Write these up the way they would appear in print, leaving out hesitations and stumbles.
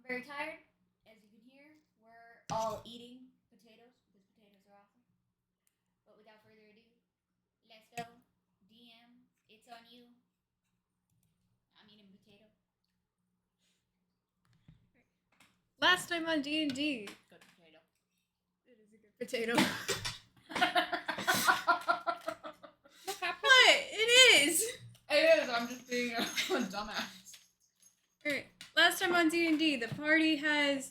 I'm very tired. As you can hear, we're all eating potatoes because potatoes are awesome. But without further ado, let's go. DM, it's on you. I'm eating potato. Last time on D&D. Good potato. It is a good potato. What? It is! It is. I'm just being a dumbass. Alright. Last time on D&D, the party has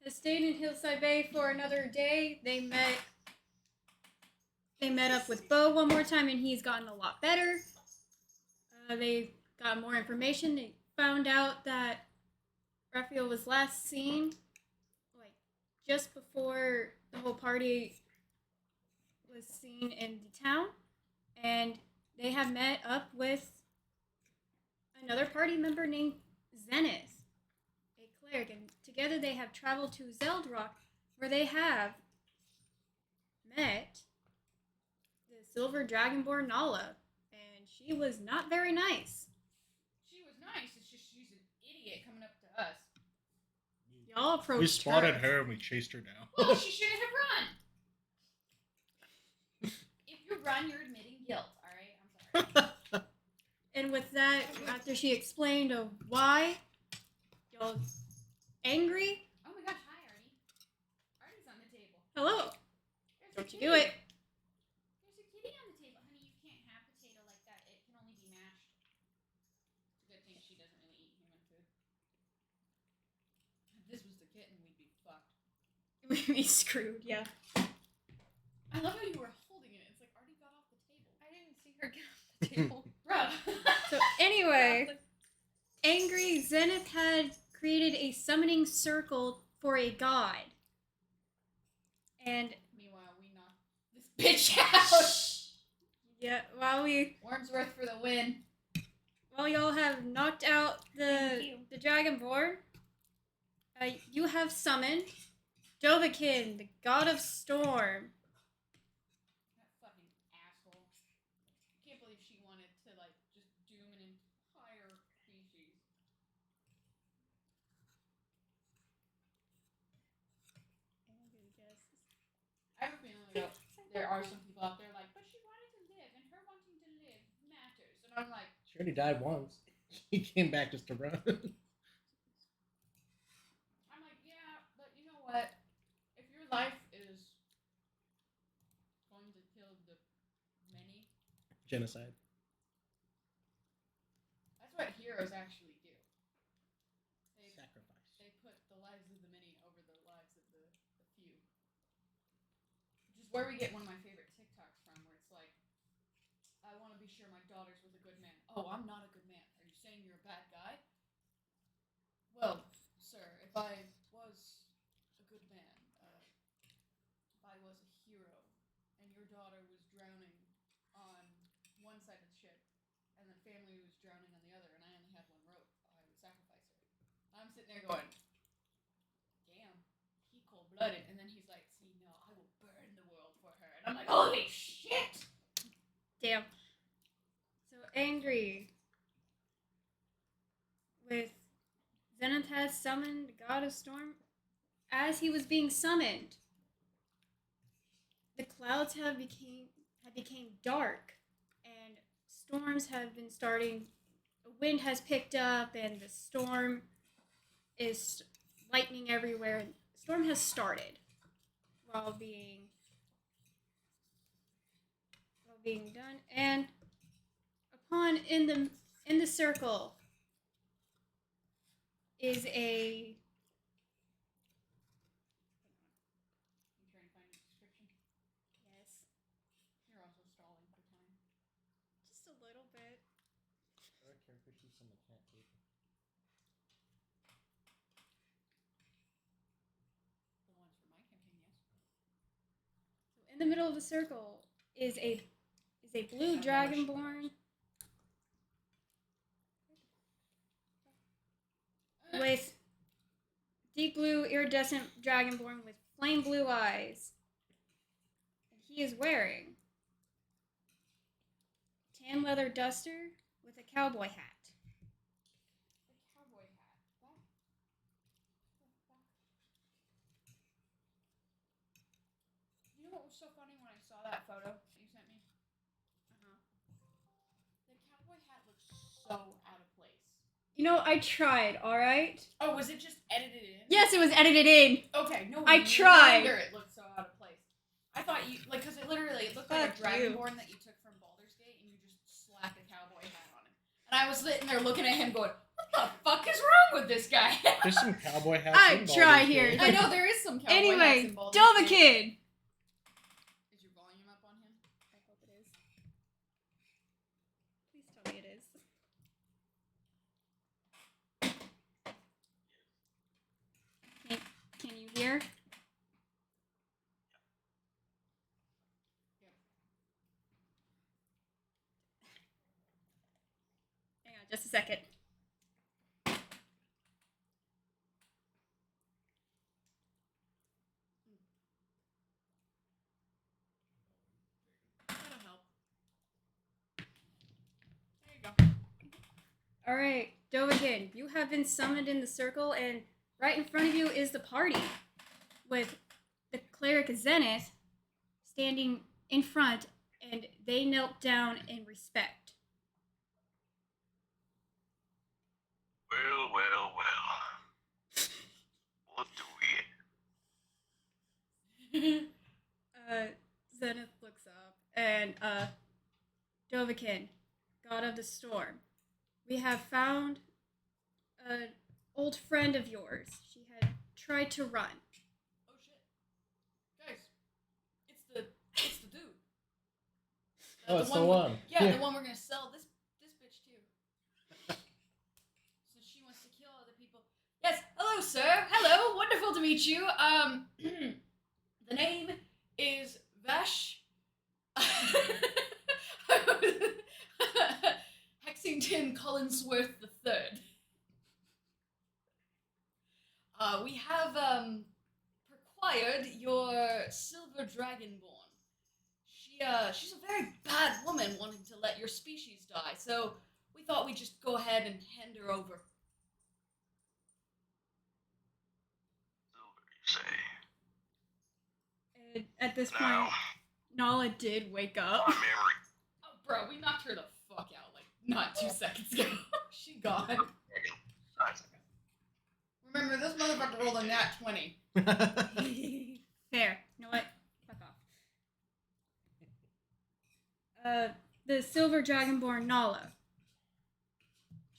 stayed in Hillside Bay for another day. They met up with Bo one more time, and he's gotten a lot better. They got more information. They found out that Raphael was last seen, like, just before the whole party was seen in the town. And they have met up with another party member named Zenith, a cleric. And together they have traveled to Zeldrock, where they have met the Silver Dragonborn Nala. And she was not very nice. She was nice. It's just she's an idiot coming up to us. Y'all approached We spotted her and we chased her down. Well, she shouldn't have run. If you run, you're admitting guilt. All right, I'm sorry. And with that, after she explained of why, y'all angry. Oh my gosh, hi Artie. Artie's on the table. Hello. There's Don't a you kitty. do it. There's a kitty on the table. Honey, you can't have potato like that. It can only be mashed. It's a good thing she doesn't really eat human food. If this was the kitten, we'd be fucked. We'd be screwed, yeah. I love how you were holding it. It's like Artie got off the table. I didn't see her get off the table. Bruh. So anyway, angry Zenith had created a summoning circle for a god. And Meanwhile, we knocked this bitch out. yeah, Wormsworth for the win. while y'all have knocked out Thank you. the Dragonborn, you have summoned Dovakhiin, the god of storm. That fucking asshole. I can't believe she wanted to, like, just doom an entire species. I have a feeling like there are some people out there like, but she wanted to live, and her wanting to live matters. And I'm like, She already died once. She came back just to run. yeah, but you know what? If your life is going to kill the many, Genocide. that's what heroes actually do. Sacrifice. They put the lives of the many over the lives of the few. Which is where we get one of my favorite TikToks from, where it's like, I want to be sure my daughter's with a good man. Oh, I'm not a good man. Are you saying you're a bad guy? Well, sir, if I was a good man, if I was a hero, and your daughter was drowning on one side of the ship, and the family was drowning on the other, and I only had one rope, I would sacrifice her. I'm sitting there going, damn, he cold-blooded. And then he's like, see, no, I will burn the world for her. And I'm like, holy shit! Damn. So angry with Zenith has summoned the god of storm. As he was being summoned, the clouds have became dark, and storms have been starting. The wind has picked up, and the storm is lightning everywhere. The storm has started while being done, and upon in the circle is a. You trying to find a description? Yes, You're also stalling for time. just a little bit. Our character sheets on the chat table. The ones for my campaign, yes. So in the middle of the circle is a blue dragonborn with deep blue iridescent dragonborn with flame blue eyes. And he is wearing a tan leather duster with a cowboy hat. The cowboy hat. was so funny when I saw that photo that you sent me? The cowboy hat looks so out of place. You know, I tried, alright? Oh, was it just edited in? Yes, it was edited in. Okay, no I tried. wonder it looked so out of place. I thought you, like, because it looked like a Fuck dragonborn that you took from Baldur's Gate and you just slapped a cowboy hat on him. And I was sitting there looking at him going, what the fuck is wrong with this guy? There's some cowboy hats. I in tried Baldur's here. Gate. I know there is some cowboy hats Anyway, in Baldur's Gate. Dovakhiin. Is your volume up on him? I hope it is. Please tell me it is. Can you hear? Hang on just a second. That'll help. There you go. Alright, Dovakhiin, you have been summoned in the circle, and right in front of you is the party, with the cleric Zenith standing in front, and they knelt down in respect. Well, well, well. What do we... Zenith looks up, and, Dovakhiin, god of the storm, we have found an old friend of yours. She had tried to run. Oh shit. Guys, it's the dude. Oh, it's the one. Yeah, the one we're gonna sell this bitch to. So she wants to kill other people. Yes, hello sir. Hello, wonderful to meet you. The name is Vash. Hexington Collinsworth III. We have acquired your silver dragonborn. She's a very bad woman wanting to let your species die, so we thought we'd just go ahead and hand her over. Silver, you say? And at this Now, point, Nala did wake up. my memory... Oh, bro, we knocked her the fuck out, like, not 2 seconds ago. She gone. Remember, this motherfucker rolled a nat 20. Fair. You know what? Fuck off. The silver dragonborn Nala.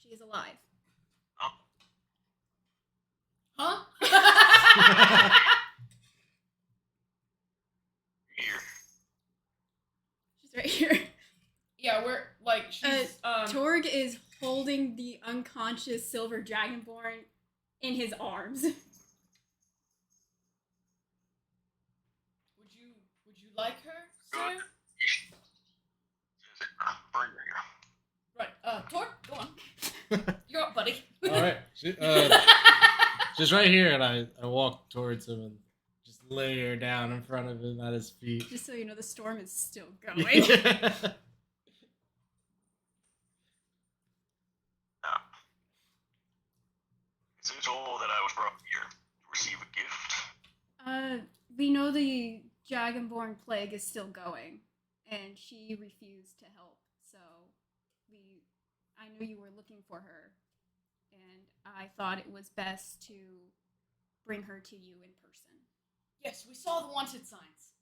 She is alive. Huh? Here. She's right here. Yeah, we're, like, she's, Torg is holding the unconscious silver dragonborn in his arms. Would you like her, sir? Bring her here. Right, Torg, go on. You're up, buddy. All right. She's right here, and I walk towards him and just lay her down in front of him at his feet. Just so you know, the storm is still going. Is this all that I was brought here to receive a gift? We know the dragonborn plague is still going, and she refused to help. So I knew you were looking for her, and I thought it was best to bring her to you in person. Yes, we saw the wanted signs.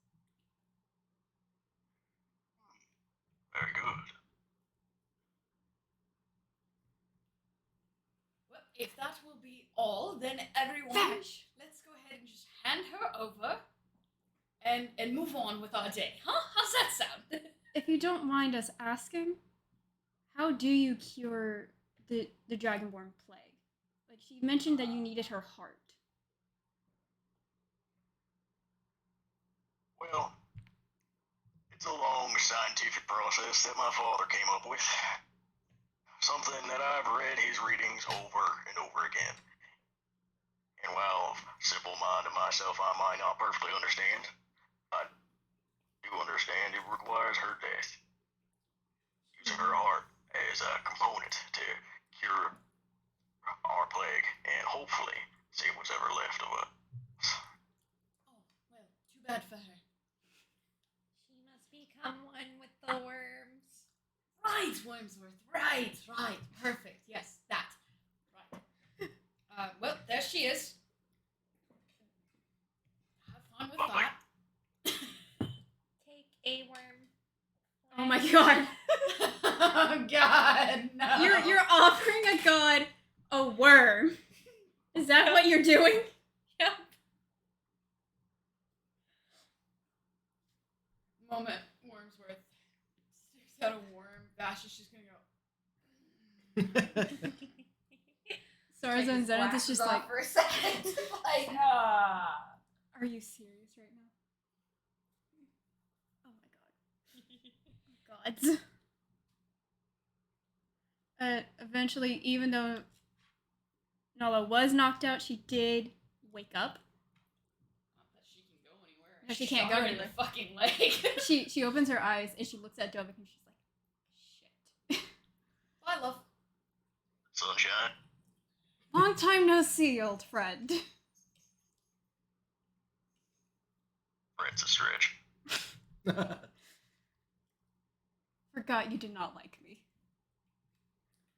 Very good. Well, if that will be all, then everyone, Vash! let's go ahead and just hand her over and move on with our day, huh? How's that sound? If you don't mind us asking, how do you cure the dragonborn plague? Like, she mentioned that you needed her heart. Well, it's a long scientific process that my father came up with. Something that I've read his readings over and over again. And while simple-minded myself, I might not perfectly understand, I do understand it requires her death. Using her heart as a component to cure our plague and hopefully save what's ever left of us. Oh, well, too bad for her. become one with the worms. Right, Wormsworth. Right. Perfect. Yes, that. Right. Well, there she is. Have fun with that. Take a worm. Oh my god. Oh God, no. You're offering a god a worm. Is that what you're doing? Yep. Moment. Wormsworth sticks out a worm. Vash is just gonna go. Sarza Take and his Zenith is just glasses like, off for a second. Like, are you serious right now? Oh my god. Gods. Eventually, even though Nala was knocked out, she did wake up. Not that she can go anywhere. No, she can't Shot go her in anywhere. the fucking leg. She opens her eyes and she looks at Dovakhiin and she's like, shit. Bye, love. Sunshine. Long time no see, old friend. Friend's a stretch. Forgot you did not like me.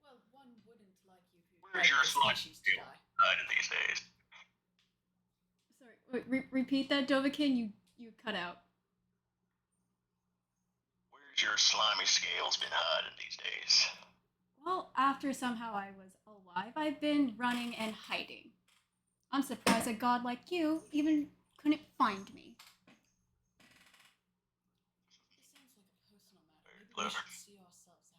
Well, one wouldn't like you if you Where's your the slime species to skill? die. In these days. Sorry, wait, repeat that, Dovakhiin. You cut out. Where's your slimy scales been hiding these days? Well, after somehow I was alive, I've been running and hiding. I'm surprised a god like you even couldn't find me. This sounds like a personal matter. Very Maybe we clever. should see ourselves out.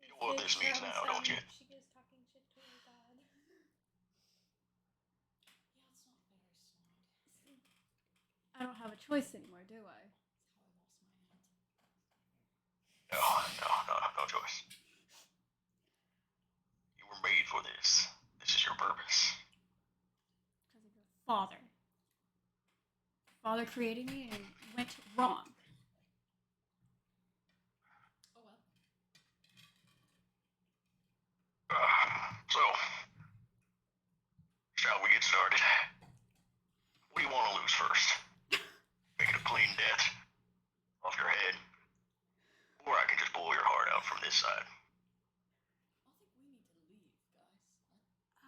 You know what this means now, don't you? She is talking shit to her god. Yeah, it's not very smart. I don't have a choice anymore, do I? That's how I lost my aunt. No choice. You were made for this. This is your purpose. Because of your father. Father created me and went wrong. Oh well. So, shall we get started? What do you want to lose first? Make it a clean death off your head, or I can just pull your heart out from this side. I think we need to leave, guys. I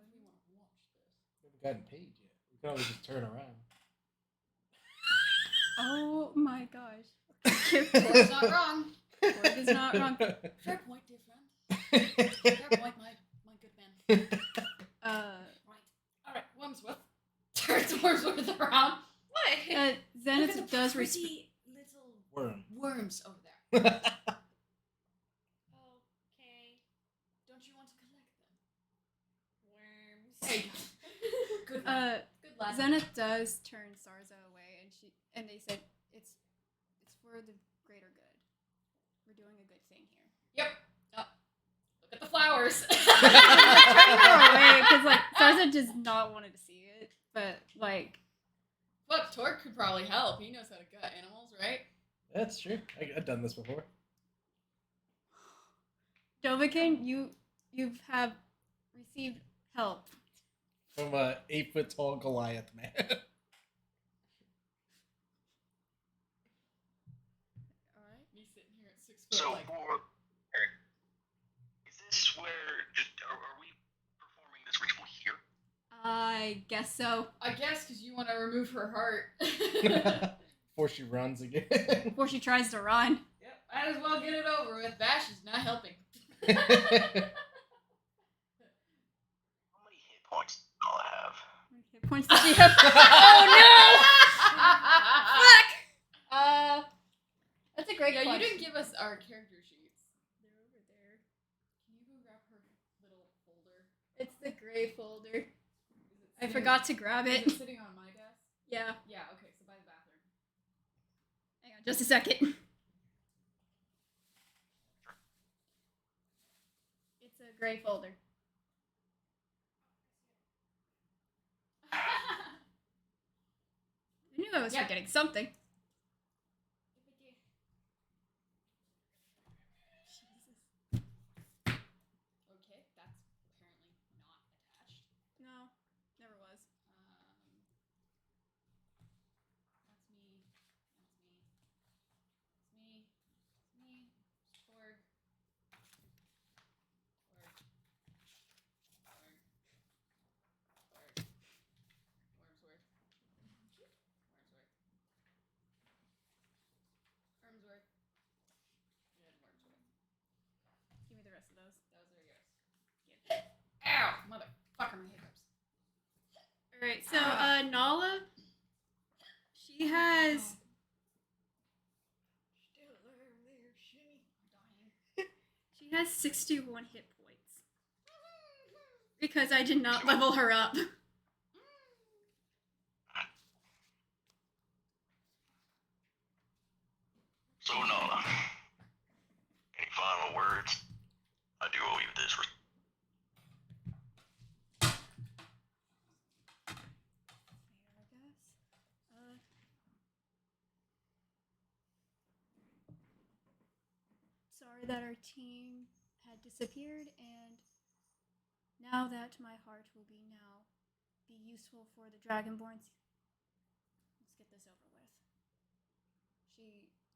don't know if we want to watch this. We haven't gotten paid yet. We can always just turn around. Oh my gosh. Torg's not wrong. Torg is not wrong. Fair point, dear friend. Fair point, my good man. Right. Alright, Wormsworth. Turns Wormsworth around. What? Zenith Look at the does pretty little Worm. worms over there. Okay. Don't you want to collect them? Worms. There you go. Good lad. Good lad. Zenith does turn Sarza away, and they said it's for the greater good. We're doing a good thing here. Yep. Look at the flowers. Turning her away because like Sarza does not wanted to see it, but like Look, Torg could probably help. He knows how to gut animals, right? That's true. I've done this before. Dovakhiin, you have received help. From a 8-foot-tall Goliath man. Alright. Me sitting here at 6 foot So, like is this where? Are we performing this ritual here? I guess so. I guess because you want to remove her heart. Before she runs again. Before she tries to run. Yep, might as well get it over with. Vash is not helping. How many hit points do I have? How many hit points does she have? Oh no! Fuck! That's a great Yeah, you question. didn't give us our character sheets. They're over there. Can you go grab her little folder? It's the gray folder. Is it I sitting- forgot to grab Is it. it sitting on my desk? Yeah. Yeah, okay, so by the bathroom. Hang on just a second. It's a gray folder. I knew I was Yeah. forgetting something. Okay, that's apparently not attached. No, never was. That's me. That's me. That's me. Fuck, are my hiccups. Alright, so Nala, she has Still there, shimmy. she has 61 hit points. Because I did not level her up. So, Nala, any final words? I do owe you this. I guess. Sorry that our team had disappeared, and now that my heart will be useful for the Dragonborns. Let's get this over with.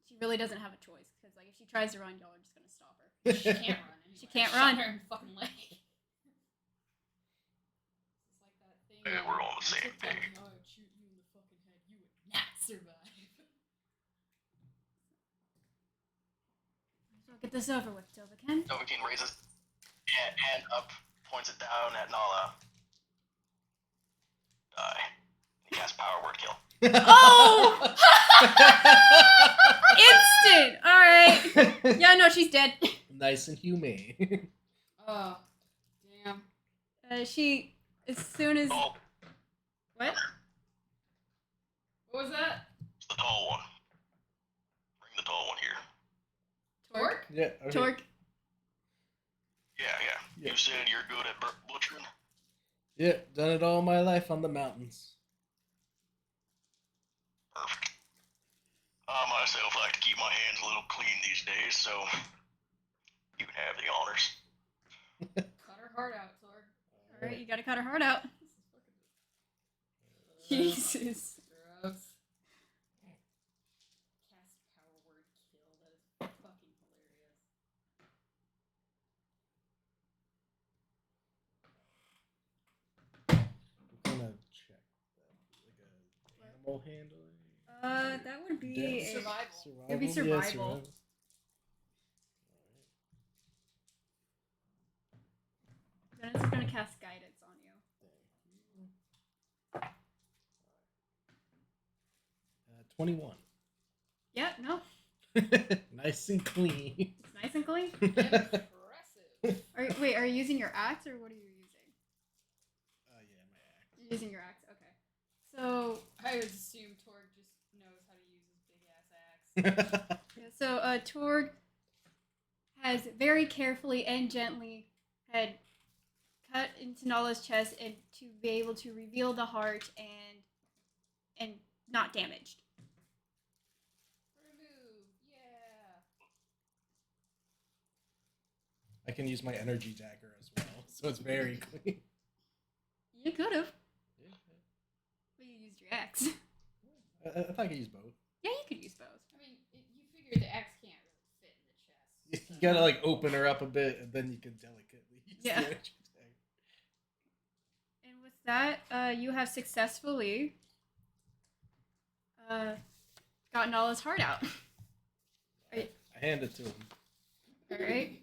She really doesn't have a choice because like if she tries to run, y'all are just gonna stop her. She can't run anyway. She can't I run. shot her in the fucking leg. It's like that thing. Yeah, we're on the same TikTok, page. "Oh, I'd shoot you in the fucking head. You would not survive. So I'll get this over with, Dovakhiin. Dovakhiin raises hand up, points it down at Nala. Die. He casts Power Word Kill. Oh! Instant! Alright. Yeah, no, she's dead. Nice and humane. Oh, damn. She, as soon as... Oh, What? What was that? it's the tall one. Bring the tall one here. Torg? Yeah. Okay. Torg. Yeah. You said you're good at butchering? Yeah, done it all my life on the mountains. Perfect. I myself like to keep my hands a little clean these days, so you can have the honors. Cut her heart out, Torg. Alright, you gotta cut her heart out. This is fucking Jesus. gross. Cast Power Word Kill. That is fucking hilarious. What kind of check? Like a animal handling? That would be Dex? a... Survival. It'd be Yeah, survival. Then it's gonna cast guidance on you. 21. Yeah, no. Nice and clean. It's nice and clean. Impressive. Wait, are you using your axe or what are you using? Yeah, my axe. You're using your axe, okay. So, I would assume Torg just knows how to use his big ass axe. yeah, so Torg has very carefully and gently had cut into Nala's chest and to be able to reveal the heart and not damaged. Remove. Yeah. I can use my energy dagger as well, so it's very clean. You could have, but you used your axe. I thought I could use both. Yeah, you could use both. I mean, you figure the axe can't really fit in the chest. You gotta like open her up a bit, and then you can delicately use Yeah. the energy dagger. And with that, you have successfully got Nala's heart out. I hand it to him. Alright.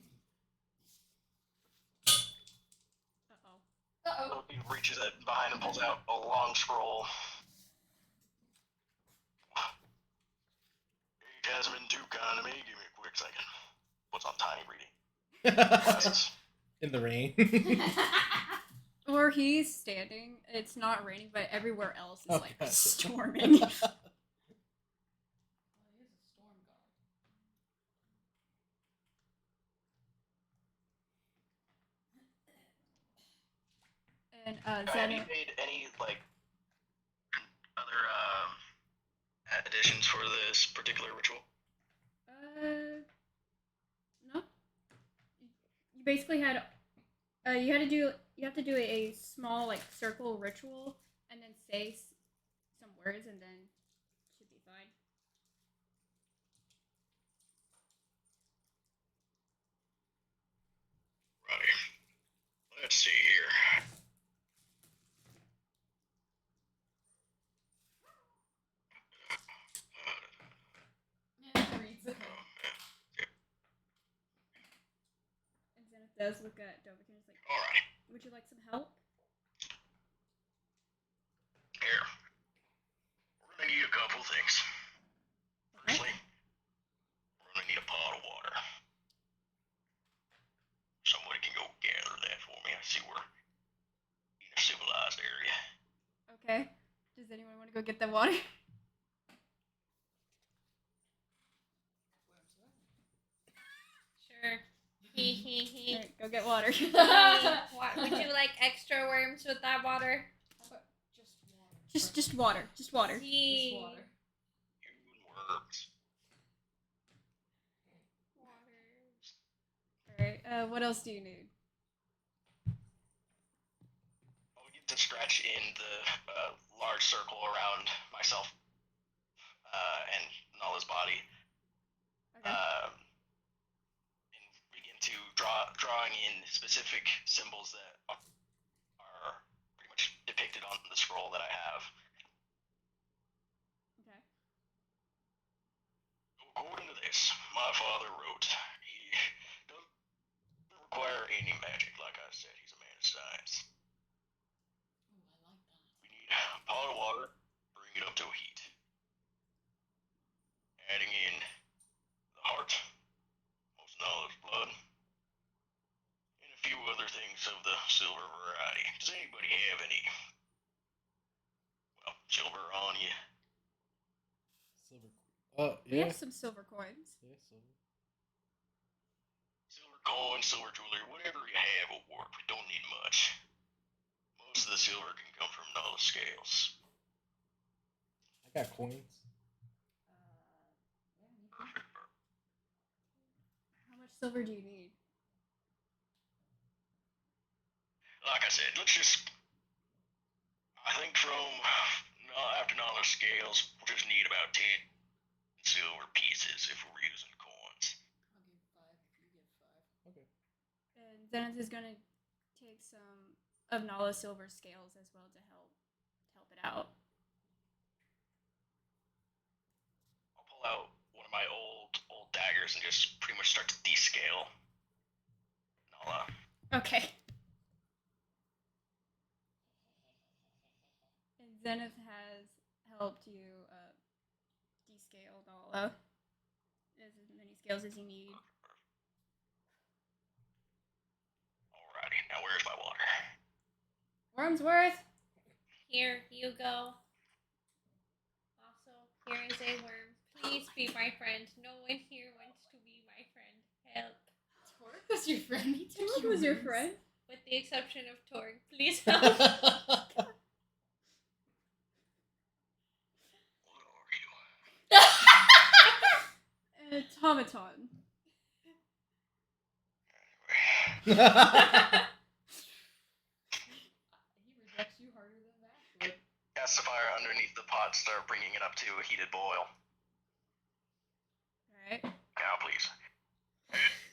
Uh-oh. Uh-oh. He reaches it behind and pulls out a long scroll. He hasn't been too kind to me. Give me a quick second. What's on tiny reading? Glasses. In the rain. Or he's standing. It's not raining, but everywhere else is like Okay. storming. Oh, he is a storm god. And Have you Zenith. made any like other additions for this particular ritual? No. You basically had. You have to do a small like circle ritual and then say some words and then should be fine. Right. Let's see here. Yeah, he reads it. And Zenith does look at Dovakhiin and is like, Alright. "Would you like some help?" go get the water. Sure. He he. Alright, go get water. What would you like extra worms with that water? How about just water? just water. Just water. He. Just water. Worms. Alright, what else do you need? I'll get to stretch in the large circle around myself and Nala's body. Okay. And begin to drawing in specific symbols that are pretty much depicted on the scroll that I have. Okay. According to this, my father wrote, he doesn't require any magic, like I said, he's a man of science. Ooh, I like that. We need a pot of water, bring it up to heat. Adding in the heart, most knowledge blood, and a few other things of the silver variety. Does anybody have any, well, silver on you? Silver. Oh, We yeah. have some silver coins. Yeah, silver. Silver coin, silver jewelry, whatever you have will work. We don't need much. Most of the silver can come from Nala scales. I got coins. Perfect. How much silver do you need? Like I said, let's just. I think after Nala scales, we'll just need about 10 silver pieces if we're using coins. I'll give 5 if you give 5. Okay. And Zenith is gonna take some of Nala's silver scales as well to help it out. I'll pull out one of my old daggers and just pretty much start to descale Nala. Okay. And Zenith has helped you descale Nala as many scales as you need. Alrighty, now where's my water? Wormsworth. Here you go. Also, here is a worm. Please be my friend. No one here wants to be my friend. Help. Torg was your friend. He took Torg you was your worms. friend. With the exception of Torg. Please help. What are you? Automaton. He rejects you harder than Vash would. Cast the fire underneath the pot, start bringing it up to a heated boil. Alright. Now, please.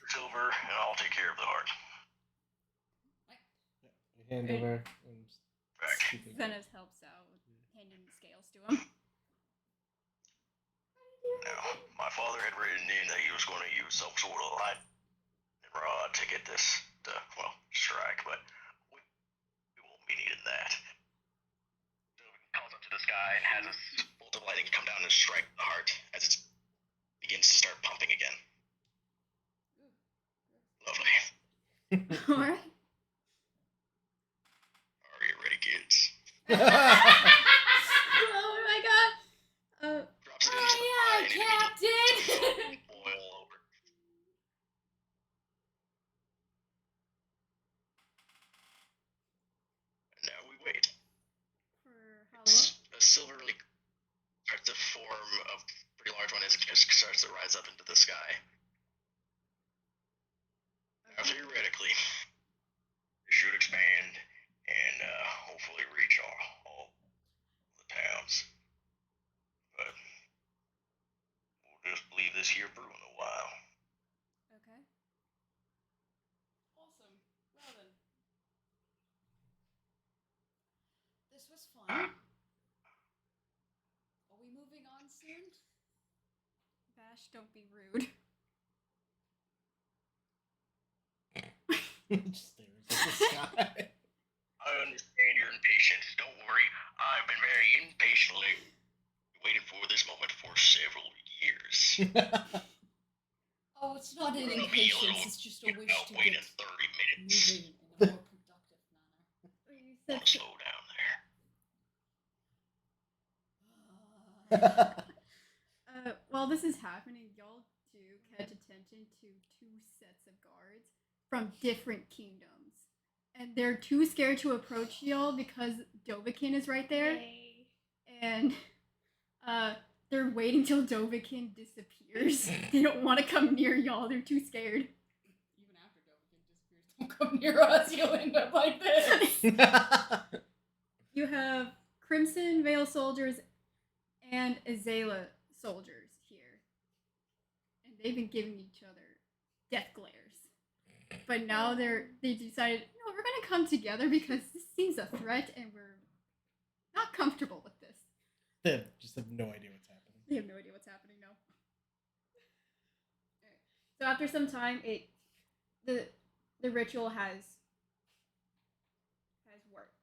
Silver, and I'll take care of the heart. We hand over. And just Back. keep it. Zenith helps out with handing the scales to him. Now, my father had written in that he was going to use some sort of light rod to get this to, well, strike, but we won't be needing that. So he calls up to the sky and has a bolt of lightning come down and strike the heart as it begins to start pumping again. Lovely. Alright. Are you ready, kids? Oh my god. Drops it Oh into the yeah, pot and it Captain! immediately boil over. And now we wait. For how long? A silver really starts to form a pretty large one as it just starts to rise up into the sky. Now, theoretically, it should expand and hopefully reach all the towns. But we'll just leave this here brewing a while. Okay. Awesome. Well then. This was fun. Are we moving on soon? Vash, don't be rude. Just stares at the sky. I understand you're impatient. Don't worry, I've been very impatiently waiting for this moment for several years. Oh, it's not an Well, me, impatience, it's just a wish to wait get in 30 minutes. moving in a more productive manner. You Want said to slow down there. While this is happening, y'all do catch attention to two sets of guards from different kingdoms. And they're too scared to approach y'all because Dovakhiin is right there. Yay. And they're waiting till Dovakhiin disappears. They don't want to come near y'all, they're too scared. Even after Dovakhiin disappears, don't come near us, you'll end up like this. You have Crimson Veil soldiers and Azala soldiers here. And they've been giving each other death glares. But now they decided, no, we're gonna come together because this seems a threat and we're not comfortable with this. They just have no idea what's happening. They have no idea what's happening, no. Alright. So after some time the ritual has worked.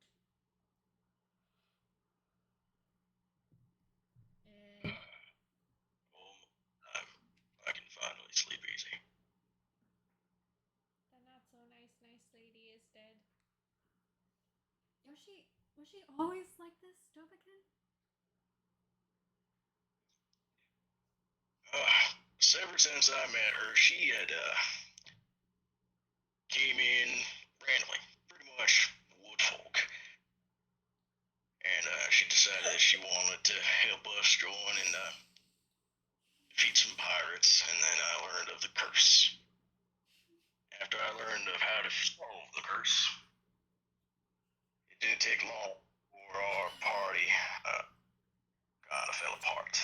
And I can finally sleep easy. The not so nice lady is dead. was she always like this, Dovakhiin? Ever since I met her, she had came in randomly, pretty much woodfolk, and she decided that she wanted to help us join and defeat some pirates. And then I learned of the curse. After I learned of how to solve the curse, it didn't take long for our party kind of fell apart.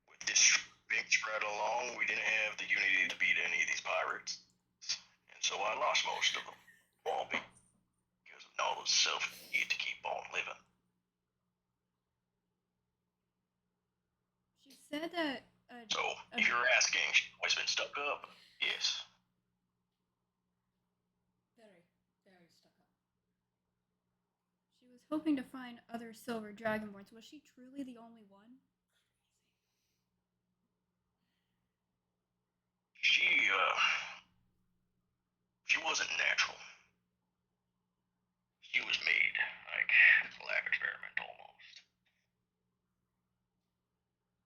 With this being spread along, we didn't have the unity to beat any of these pirates, and so I lost most of them, all because of Nola's self-need to keep on living. She said that So, if you're asking, she's always been stuck up? Yes. Very, very stuck up. she was hoping to find other silver dragonborns. Was she truly the only one? She wasn't natural. She was made, like, a lab experiment almost.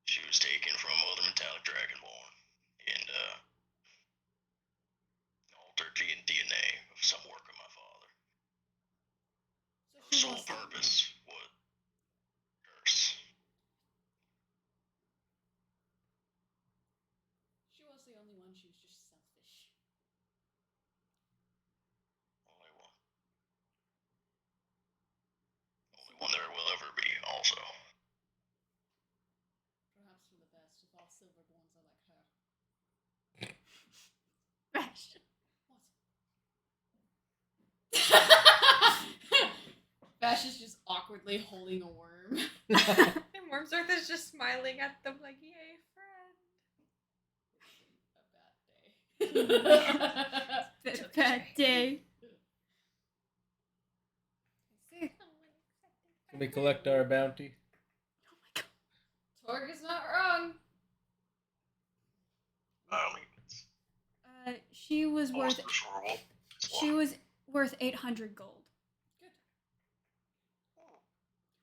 She was taken from other metallic dragonborn and altered the DNA of some work of my father. Her So sole purpose was curse. she was the only one. She was just selfish. Only one. Only one there will ever be, also. Perhaps for the best, if all silverborns are like her. Vash. What? Vash is just awkwardly holding a worm. And Wormsworth is just smiling at them like, yay, friend. A bad day. Been a bad day. See. Can we collect our bounty? Oh my god. Torg is not wrong. I mean, She was worth monsters for a wolf. she was worth 800 gold.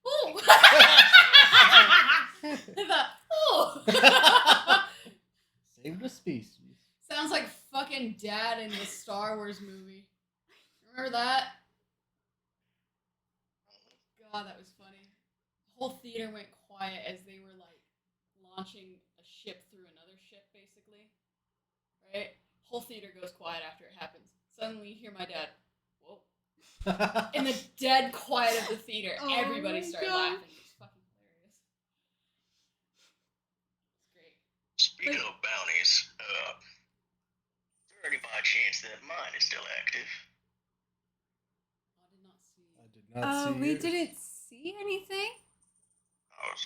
Ooh. I thought, ooh. Save the species. Sounds like fucking Dad in the Star Wars movie. Remember that? God, that was funny. The whole theater went quiet as they were like launching a ship through another ship, basically. Right? Whole theater goes quiet after it happens. Suddenly you hear my dad, whoa. In the dead quiet of the theater, Oh everybody my started God. laughing. It was fucking hilarious. It's great. Speaking of bounties, is there any by chance that mine is still active? Oh, I did not see. I did not see We yours. didn't see anything. I was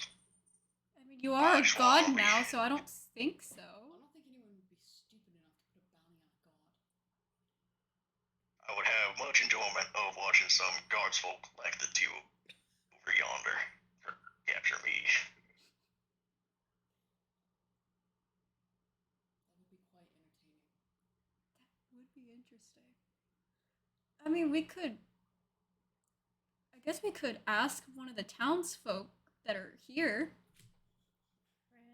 I mean, you are a Vash god wanted me. now, so I don't think so. I don't think anyone would be stupid enough to put a bounty on a god. I would have much enjoyment of watching some guards folk like the two over yonder capture me. That would be quite entertaining. That would be interesting. I mean, I guess we could ask one of the townsfolk that are here. Friend.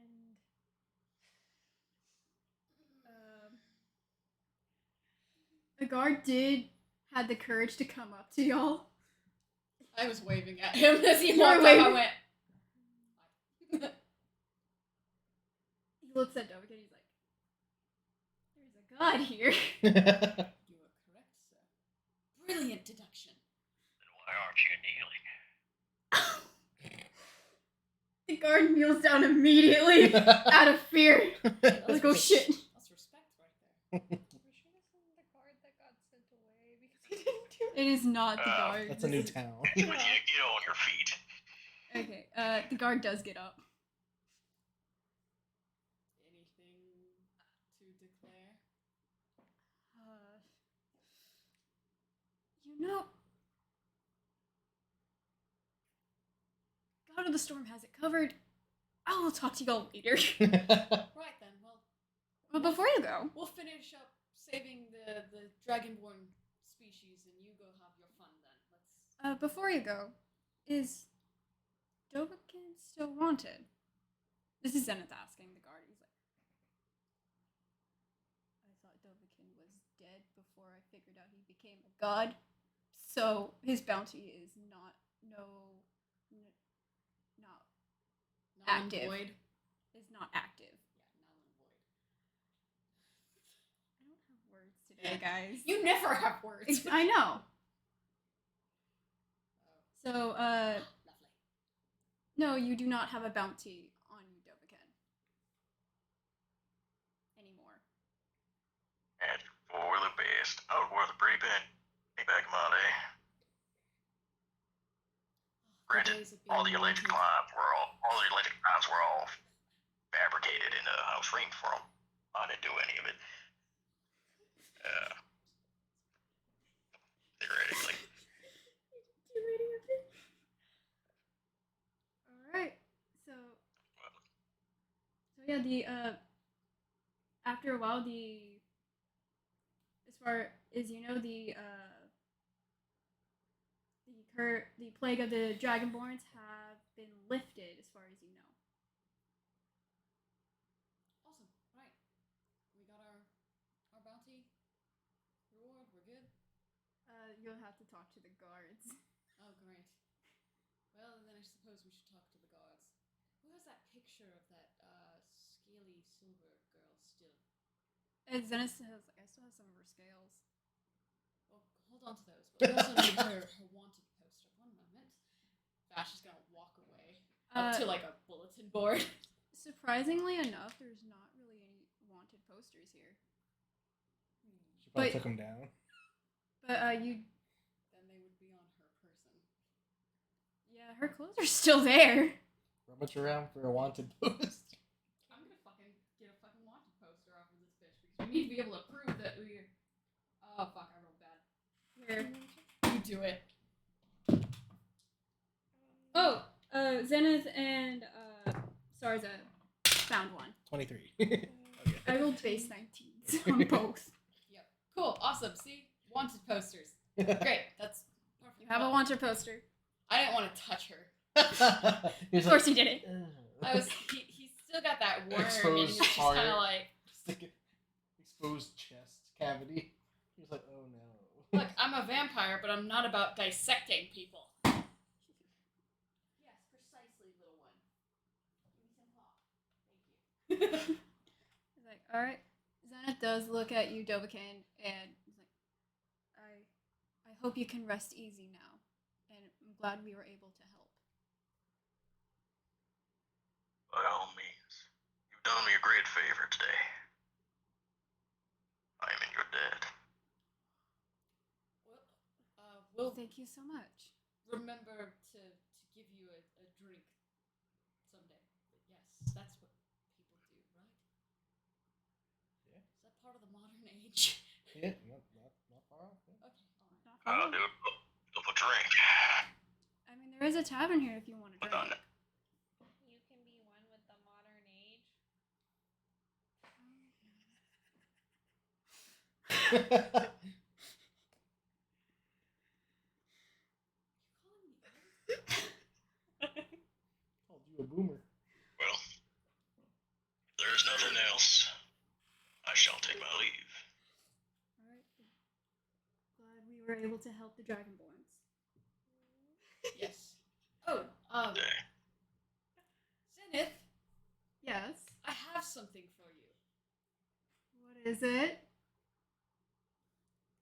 The guard did had the courage to come up to y'all. I was waving at him as he You were walked up. I waving? went. He looks at Dovakhiin. He's like, "There's a god here." You are correct, sir. Brilliant deduction. Then why aren't you kneeling? The guard kneels down immediately out of fear. Like, oh shit. That's respect right there. We should have sent the guard that got sent away because he didn't do It is not the guard. That's a new town. Get on your feet. Okay, the guard does get up. Anything to declare? You know, God of the Storm has it covered. I will talk to y'all later. Right then, well, But before you go, we'll finish up saving the dragonborn species and you go have your fun then. is Dovakhiin still wanted? This is Zenith asking the guard. He's like, I thought Dovakhiin was dead before I figured out he became a god. So his bounty is not active. Void. Is not active. Yeah, null and void. I don't have words today, guys. You never have words. I know. So, Lovely. no, you do not have a bounty on you, Dovakhiin. Anymore. And for the best. I was worth a pretty penny back in my day. Granted, all the alleged crimes were all fabricated and I was framed for them. I didn't do any of it. Theoretically. Alright, so yeah, after a while, as far as you know, the plague of the Dragonborns have been lifted, as far as you know. Awesome. Right. We got our bounty reward. We're good. You'll have to talk to the guards. Oh, great. Well, then I suppose we should talk to the guards. Who has that picture of that scaly silver girl still? Zenith says, I still have some of her scales. Well, hold on to those. But we also need her wanted poster. One moment. Vash is gonna walk away up to like a bulletin board. Surprisingly enough, there's not really any wanted posters here. She probably But- took him down. But you, Then they would be on her person. yeah, her clothes are still there. Rummage around for a wanted post. I'm gonna fucking get a fucking wanted poster off of this bitch because we need to be able to prove that we're. Oh fuck! I rolled bad. Here. You do it. Oh, Zenith and Sarza found one. 23. I rolled base 19s on both. Yep. Cool. Awesome. See, wanted posters. Great. That's. You have a wanted poster. I didn't want to touch her. He's Of course you didn't. I was. He still got that worm, and he Exposed was just heart. kind of like, exposed chest cavity. He was like, oh no. look, I'm a vampire, but I'm not about dissecting people. Yes, precisely, little one. Give me some hawk. Thank you. He's like, alright. Zenith does look at you, Dovakhiin, and he's like, I hope you can rest easy now. And I'm glad we were able to help. By all means, you've done me a great favor today. I am in your debt. Well, we'll Thank you so much. remember to give you a drink someday. But yes, that's what people do, right? Yeah. Is that part of the modern age? Yeah, not far off. Yeah. Okay, alright. Not I'll bad. do a drink. I mean, there is a tavern here if you want to But drink. You can be one with the modern age. to help the Dragonborns. Yes. Oh, Zenith, Yes. I have something for you. What is it?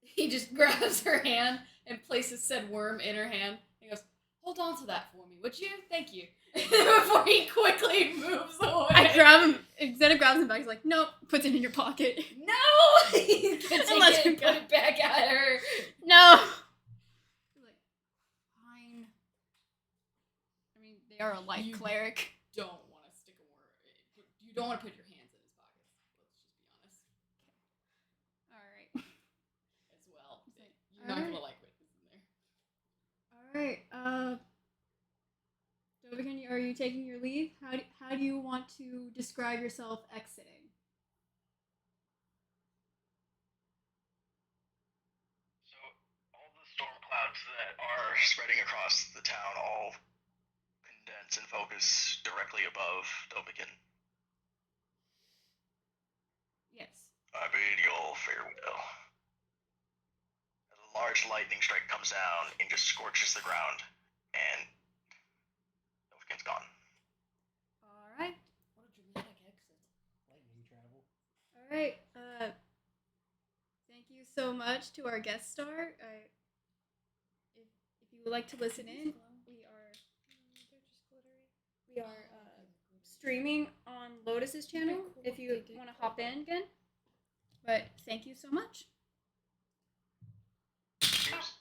He just grabs her hand and places said worm in her hand. He goes, "Hold on to that for me, would you? Thank you." Before he quickly moves away. I grab him. Zenith grabs him back. He's like, nope. Puts it in your pocket. No! He can take Unless it you and put it back at her. No. He's like, fine. I mean, they are a light You- cleric. Don't want to stick a worm. You don't want to put your hands in his pockets. Let's just be honest. All right. As well. He's like, You're not "Alright." gonna like what is in there. All right. Dovakhiin, are you taking your leave? How do you want to describe yourself exiting? So, all the storm clouds that are spreading across the town all condense and focus directly above Dovakhiin. Yes. I bid you all farewell. A large lightning strike comes down and just scorches the ground, and Dovakhiin's gone. All right. What a dramatic exit. Lightning travel. All right. Thank you so much to our guest star. If you would like to listen in, we are streaming on Lotus's channel. If you want to hop in again. But thank you so much. Cheers.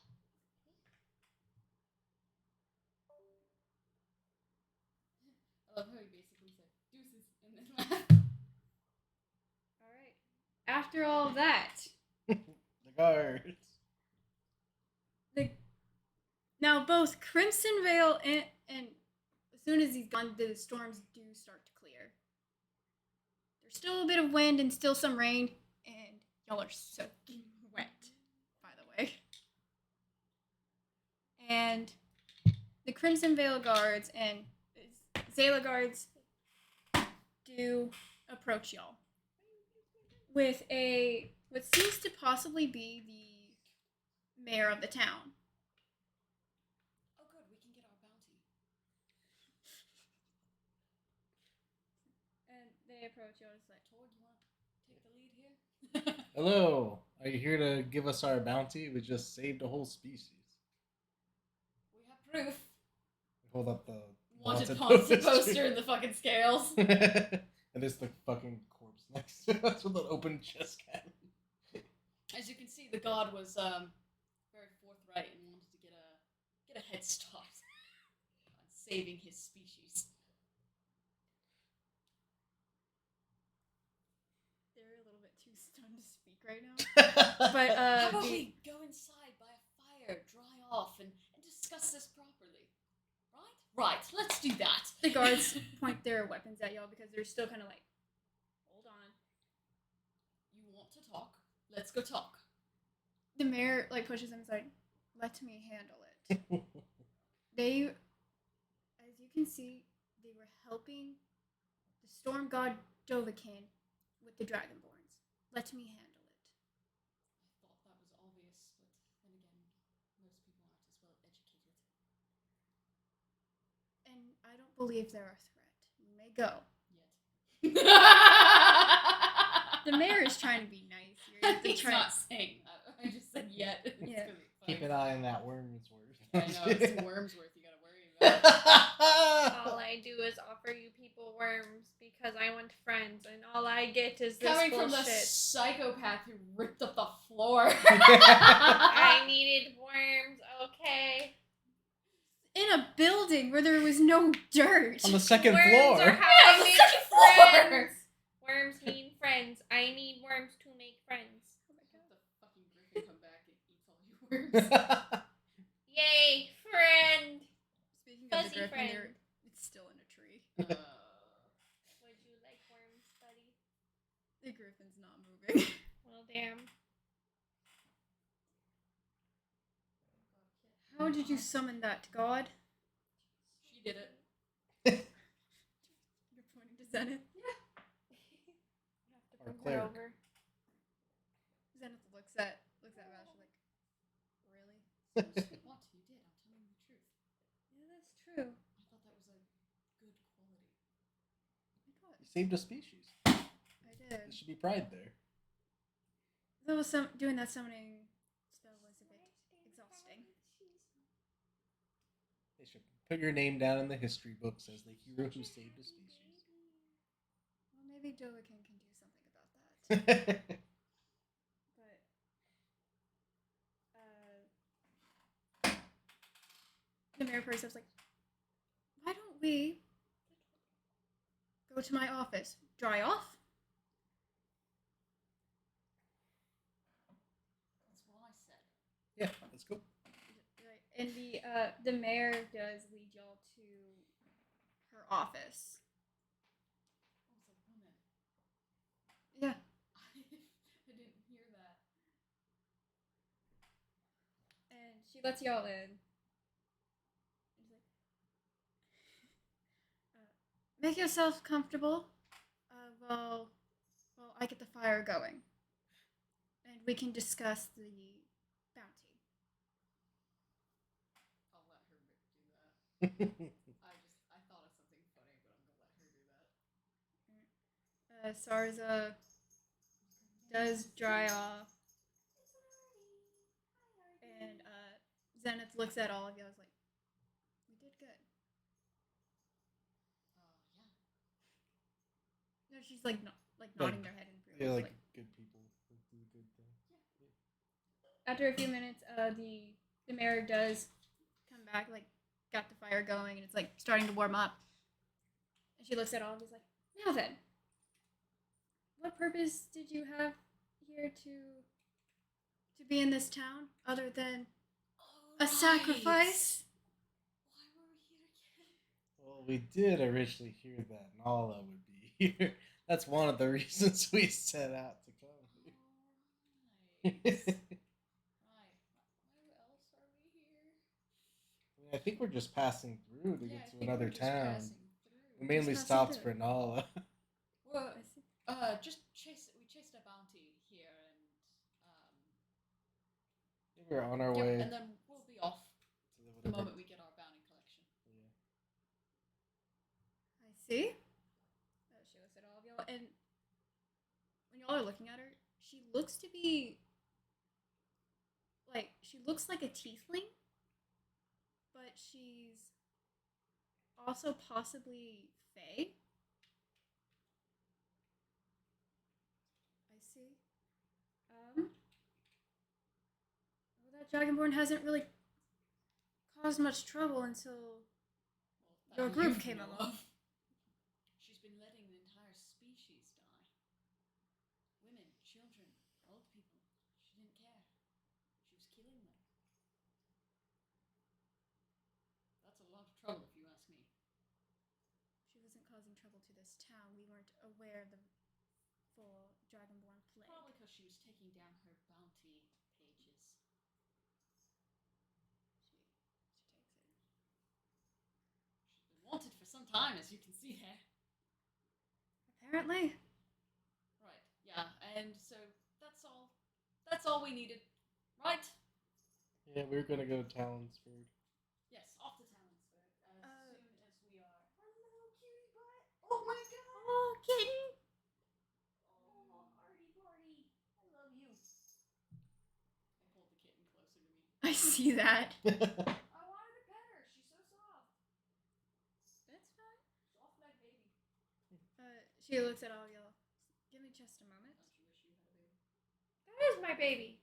I love how he basically said deuces and then laughed. All right. After all that, The guards. now both Crimson Veil and as soon as he's gone, the storms do start to clear. There's still a bit of wind and still some rain, and y'all are soaking wet, by the way. And the Crimson Veil guards and Zayla guards do approach y'all with what seems to possibly be the mayor of the town. Oh good, we can get our bounty. And they approach y'all and say, Torg, you want to take the lead here? Hello. Are you here to give us our bounty? We just saved a whole species. We have proof. Hold up the Wanted poster. poster in the fucking scales. And there's the fucking corpse next to us with an open chest cavity. As you can see, the god was very forthright and wanted to get a head start on saving his species. they're a little bit too stunned to speak right now. But How about we go inside by a fire, dry off, and discuss this properly? Right, let's do that. the guards point their weapons at y'all because they're still kind of like, hold on. You want to talk? Let's go talk. The mayor pushes them aside. Let me handle it. They, as you can see, they were helping the storm god Dovakhiin with the Dragonborns. Let me handle it. I thought that was obvious, but then again, most people aren't as well educated. And I don't believe they're a threat. You may go. Yet. The mayor is trying to be nice here. He's not saying that. I just said yet. It's Yeah. gonna be funny. Keep an eye on that Wormsworth. I know, it's Wormsworth you gotta worry about. All I do is offer you people worms because I want friends, and all I get is this Coming from the bullshit. psychopath who ripped up the floor. I needed worms, okay? In a building where there was no dirt. On the second Worms floor. are how Yeah, I the make second floor. friends. Worms mean friends. I need worms to make friends. Have the fucking griffin come back and eats all your worms. Yay, friend! Speaking of Fuzzy the griffin, friend. it's still in a tree. Would you like worms, buddy? The griffin's not moving. Well, damn. How did you summon that god? She did it. You're pointing to Zenith. You have to Our bring her cleric. over. Zenith looks at Vash like, really? Sweet what? You did. I'm telling you the truth. Yeah, that's true. I thought that was a good quality. I thought You saved a species. I did. There should be pride there. Though doing that summoning spell was a bit exhausting. They should put your name down in the history books as the hero who saved a species. Well, maybe Dovakhiin can do something about that. But the mayor person was like, "Why don't we go to my office? Dry off?" That's what I said. Yeah, let's go. And the mayor does lead y'all to her office. I was like, woman. Yeah. I didn't hear that. And she lets y'all in. And she's like, make yourself comfortable. Well, I get the fire going. And we can discuss the bounty. I'll let her do that. I thought of something funny, but I'm gonna let her do that. Sarza does dry off. And Zenith looks at all of you. I was like, we did good. Yeah. No, she's like nodding their head in agreement. Yeah, like good people who do good things. After a few minutes, the mayor does come back, like got the fire going, and it's like starting to warm up. And she looks at all of you, like, now then, what purpose did you have here to be in this town other than a sacrifice? Why were we here again? Well, we did originally hear that Nala would be here. That's one of the reasons we set out to come here. Right. Right. Why else are we here? I think we're just passing through to Yeah, I get to think another we're just town. passing through. We mainly Just stopped passing for through. Nala. Well, I see. we chased a bounty here, and We were on our yep, way. and then we'll be off to the whatever- moment we get our bounty collection. Yeah. I see. She looks at all of y'all, and when y'all are looking at her, she looks to be like she looks like a tiefling, but she's also possibly fey. I see. Well, that dragonborn hasn't really caused much trouble until Well, your that group you came know along. of. She's been letting the entire species die. Women, children, old people. She didn't care. She was killing them. That's a lot of trouble, if you ask me. She wasn't causing trouble to this town. We weren't aware of the full dragonborn plague. Probably because she was taking down her bounty pages. She takes it. She's been wanted for some time, as you can see there. Apparently. Right, yeah, and so that's all. That's all we needed, right? Yeah, we were gonna go to Talonsford. Yes, off to Talonsford as soon as we are. Hello, cutie butt. Oh my god! Oh, kitten! Oh, Artie Party! I love you. I pulled the kitten closer to me. I see that. I wanted to pet her. She's so soft. That's fine. Soft like baby. She looks at all y'all. Give me just a moment. Don't you wish you had a baby? That is my baby.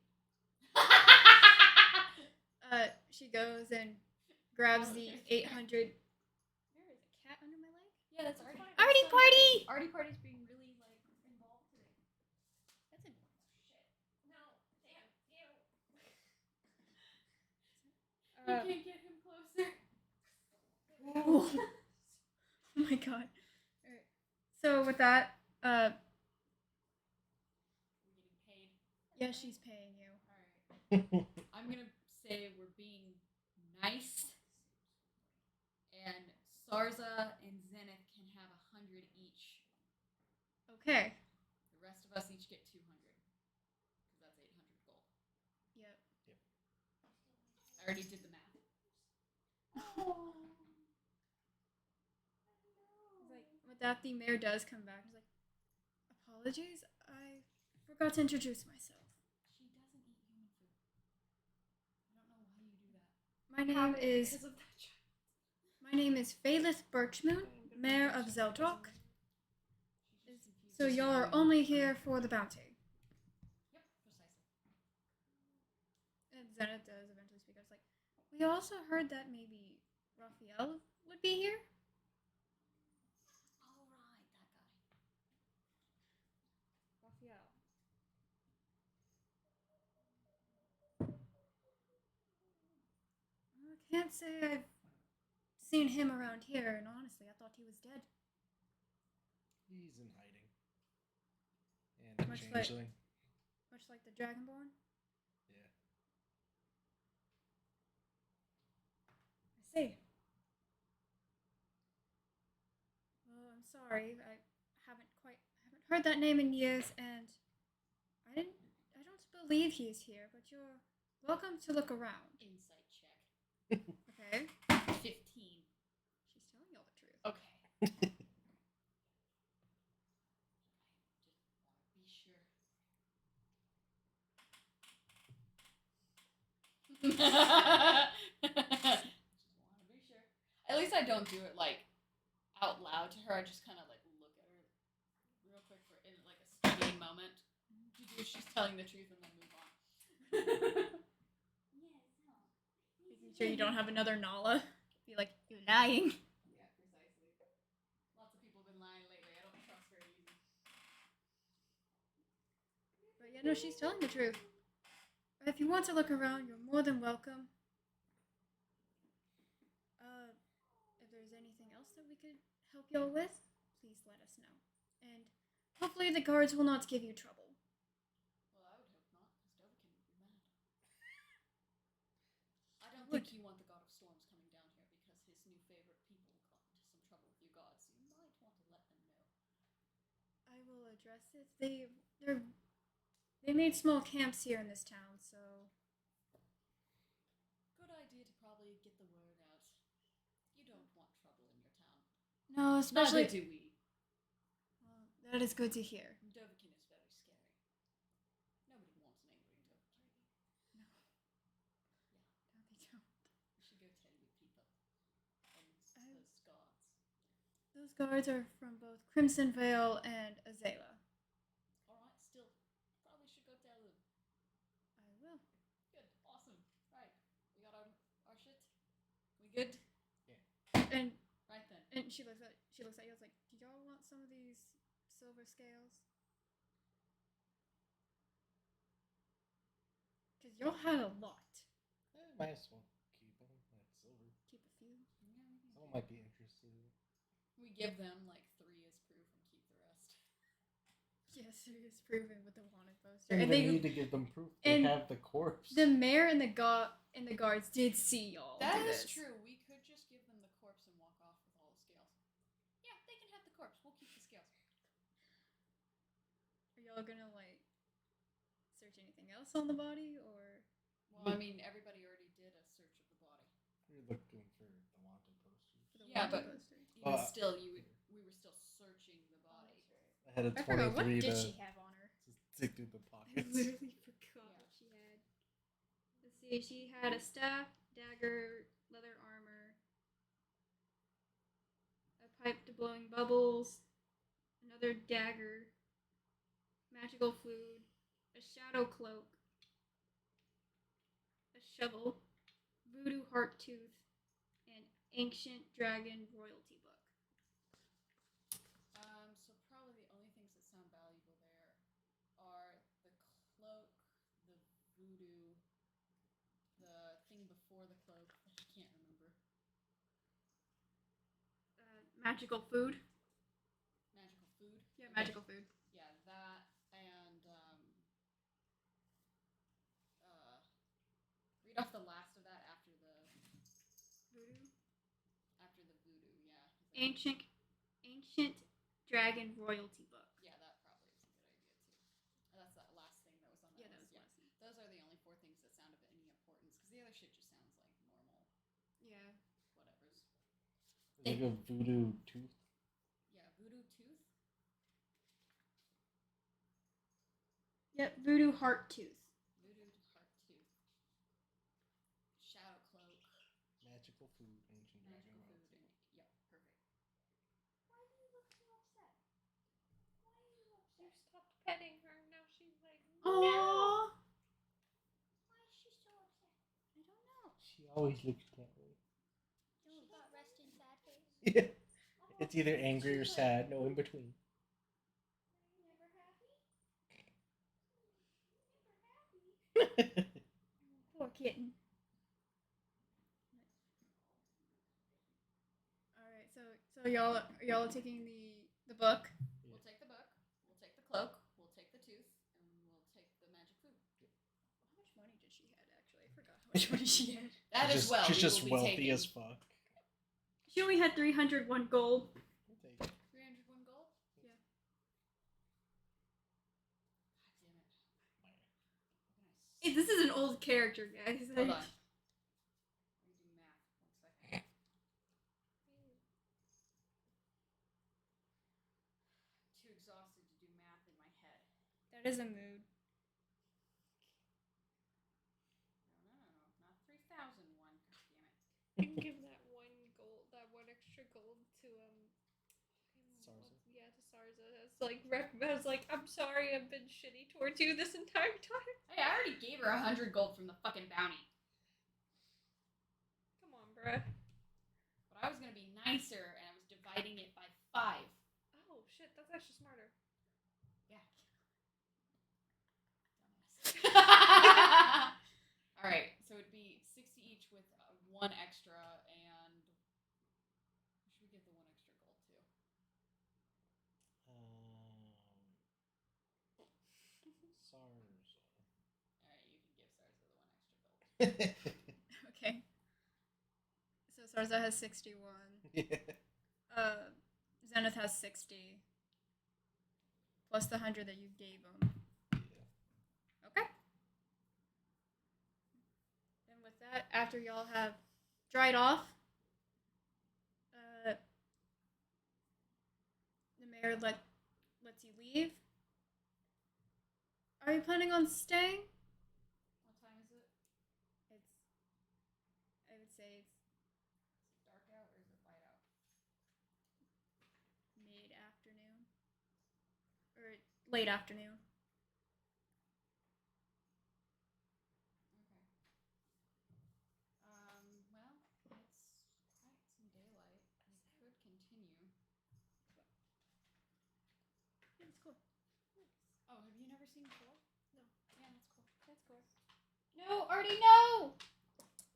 She goes and grabs the 800. There is a cat under my leg. Yeah, that's Artie. Artie Party! Artie Party's being really like involved today. That's a Shit. No, damn, ew. You can't get him closer. Oh my god. Alright. So with that, We're getting paid. yeah, she's paying you. Alright. I'm gonna say we're being nice. And Sarza and Zenith can have 100 each. Okay. The rest of us each get 200. Because that's 800 gold. Yep. I already did the math. He's like, with that, the mayor does come back. He's like, apologies, I forgot to introduce myself. She doesn't eat human food. I don't know why you do that. My name is Because of that child. my name is Phalith Birchmoon, mayor of Zeldrock. She's just confused. So y'all are only here for the bounty. Yep, precisely. And Zenith does eventually speak up. It's like, we also heard that maybe Raphael would be here. All right, that guy. Raphael. I can't say I've seen him around here, and honestly, I thought he was dead. He's in hiding. And a Much like- changeling. Much like the Dragonborn. Yeah. I see. Well, I'm sorry. I haven't heard that name in years, and I don't believe he's here, but you're welcome to look around. Insight check. Okay? 15. She's telling you all the truth. Okay. Just want to be sure. Just want to be sure. At least I don't do it like out loud to her. I just kind of like look at her real quick for in like a studying moment to do if she's telling the truth and then move on. Making sure you don't have another Nala. Be like, you're lying. Yeah, precisely. Lots of people have been lying lately. I don't trust very easy. But yeah, no, she's telling the truth. If you want to look around, you're more than welcome. If there's anything else that we could help y'all with, please let us know. And hopefully the guards will not give you trouble. Well, I would hope not, because Dovakhiin would be mad. I don't think you want the God of Storms coming down here because his new favorite people got into some trouble with you gods. You might want to let them know. I will address it. They made small camps here in this town, so Good idea to probably get the word out. You don't want trouble in your town. no, especially. Neither do we. Well, that is good to hear. Dovakhiin is very scary. Nobody wants an angry Dovakhiin. No, they don't. We should go tell you people. And those gods. Those guards are from both Crimson Vale and Azala. Alright, still. Probably should go tell them. I will. Good, awesome. Right. We got our shit? We good? And Right then. and she looks at you. It's like, do y'all want some of these silver scales? Because y'all had a lot. Might as well keep them. Like silver. Keep a few. Someone might be interested. We give them like 3 as proof and keep the rest. Yes, it is proven with the wanted poster. They And even need to give them proof. They and have the corpse. the mayor and the guards did see y'all. That do is this. true. We could just give them the corpse and walk off with all the scales. Yeah, they can have the corpse. We'll keep the scales. Are y'all gonna like search anything else on the body, or Well, I mean, everybody already did a search of the body. We're looking for the wanted posters. for the Yeah, wanted but- poster? Even still, we were still searching the body. I had a I forgot, what 23 did to she have on her? just dig through the I pockets. literally forgot Yeah. what she had. Let's see, she had a staff, dagger, leather armor, a pipe to blowing bubbles, another dagger, magical food, a shadow cloak, a shovel, voodoo heart tooth, and ancient dragon royalty book. So probably the only things that sound valuable there are the cloak, the voodoo, the thing before the cloak that I can't remember. Magical food. Magical food. Yeah, Okay. magical food. Yeah, that and read off the last of that after the Voodoo. voodoo. Yeah. 'cause I- Ancient dragon royalty book. Yeah, that probably is a good idea too. That's that last thing that was on that Yeah, that list. was last. Those are the only 4 things that sound of any importance, because the other shit just sounds Like a voodoo tooth. Yeah, voodoo tooth. Yep, voodoo heart tooth. Voodoo heart tooth. Shadow cloak. Magical food. Ancient Magical dragon food. royalty. Yep, perfect. Why do you look so upset? Why are you upset? You stopped petting her. Now she's like, Aww. why is she so upset? I don't know. She always looks that way. She got resting sad face. Yeah. It's either angry or sad, no in between. Never happy. Poor kitten. All right, so y'all are taking the book. We'll take the book. We'll take the cloak. We'll take the tooth, and we'll take the magic food. How much money did she have? Actually, I forgot how much money she had. That as well. She's we just will be wealthy taking. as fuck. She only had 301 gold. I'll take it. 301 gold. Yeah. God damn it. Hey, this is an old character, guys. Hold on. Let me do math. 1 second. Too exhausted to do math in my head. That is a mood. No. Not 3,001. God damn it. You can give that one extra gold to Sarza. Yeah, to Sarza. It's like I was like, I'm sorry, I've been shitty towards you this entire time. Hey, I already gave her 100 gold from the fucking bounty. Come on, bruh. But I was gonna be nicer, and I was dividing it by 5. Oh shit, that's actually smarter. Yeah. All right, so it'd be 60 each with 1 extra, and who should we give the 1 extra gold to? Sarza. All right, you can give Sarza the 1 extra gold. Okay. So Sarza has 61. Yeah. Zenith has 60. Plus the 100 that you gave him. Yeah. Okay. Then with that, after y'all have dried off, the mayor lets you leave. Are you planning on staying? What time is it? I would say it's Is it dark out or is it light out? mid-afternoon. Or late afternoon. Okay. Well, it's quite some daylight. We could continue. Yeah, it's cool. Oh, have you never seen Torg? No. Yeah, that's cool. That's cool. No, Artie, no!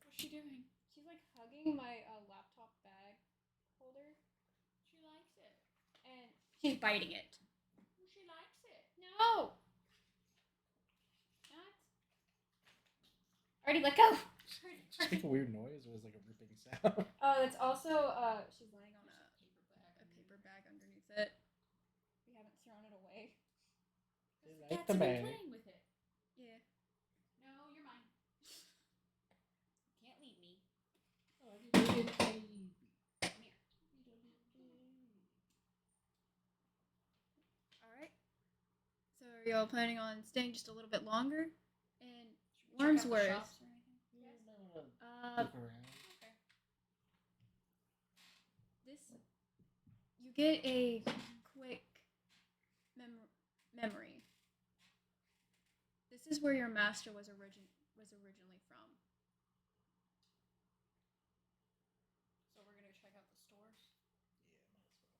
What's she doing? She's like hugging my laptop bag holder, She likes it. and She's biting it. She likes it. No! Not. Artie, let go! Did she make a weird noise or was it like a ripping sound? Oh, it's also, she's laying on a paper bag underneath it. We haven't thrown it away. They The like cats the have been bag. playing with it. Yeah. No, you're mine. Can't leave me. Oh, you little baby. Come here. Alright. So are y'all planning on staying just a little bit longer? And Check out the Wormsworth. shops or anything? Look around. Okay. This you get a quick memory. This is where your master was originally from. So we're gonna check out the stores. Yeah, might as well.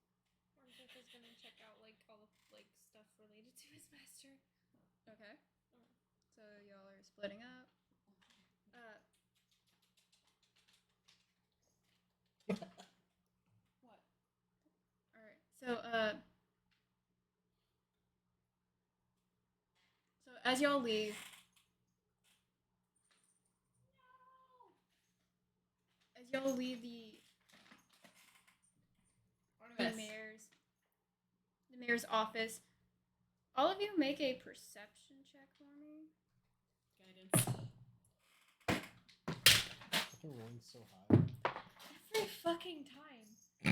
Wormsworth is gonna check out like all the like stuff related to his master. Okay. So y'all are splitting up. What? Alright. So as y'all leave, the Ornaments. mayor's office, all of you make a perception check for me. Guidance. I've been rolling so high. Every fucking time.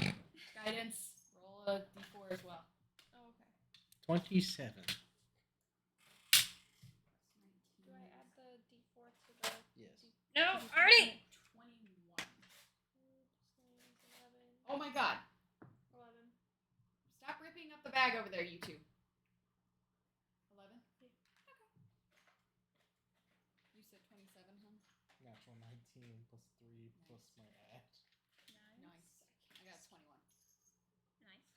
Guidance. Roll a d4 as well. Oh, okay. 27. Do I add the D4 to the? Yes. No, already. 21. Oh my god. 11. Stop ripping up the bag over there, you two. 11? Yeah. Okay. You said 27, huh? Natural 19 plus 3 plus my add. Nice. I got 21. Nice.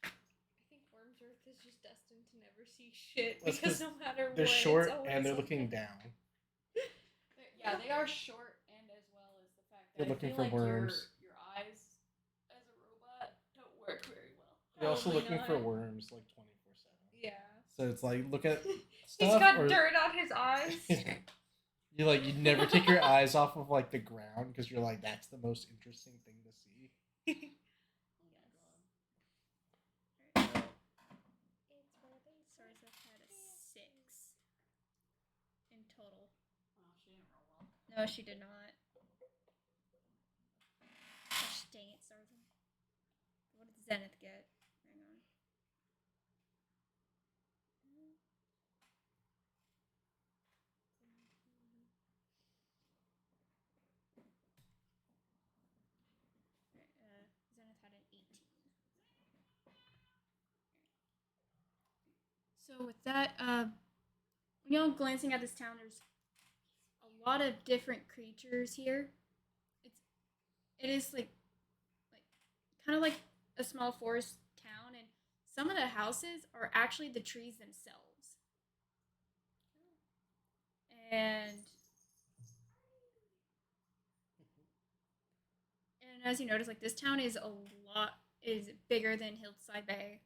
I think Wormsworth is just destined to never see shit That's because 'cause no matter They're what, short it's always and they're something. looking down. Yeah, they are short, and as well as the fact that They're I looking feel for like worms. Your eyes as a robot don't work very well. They're also Probably looking for not. worms like 24/7. Yeah. So it's like look at He's stuff got or dirt on his eyes. you never take your eyes off of like the ground because you're like that's the most interesting thing to see. It's where they Sarza had a 6 in total. Oh, she didn't roll well. No, she did not. Gosh dang it, Sarza. What did Zenith get? Hang on. Zenith had an 18. So with that, glancing at this town, there's a lot of different creatures here. It is like kind of like a small forest town, and some of the houses are actually the trees themselves. And as you notice, like this town is bigger than Hillside Bay.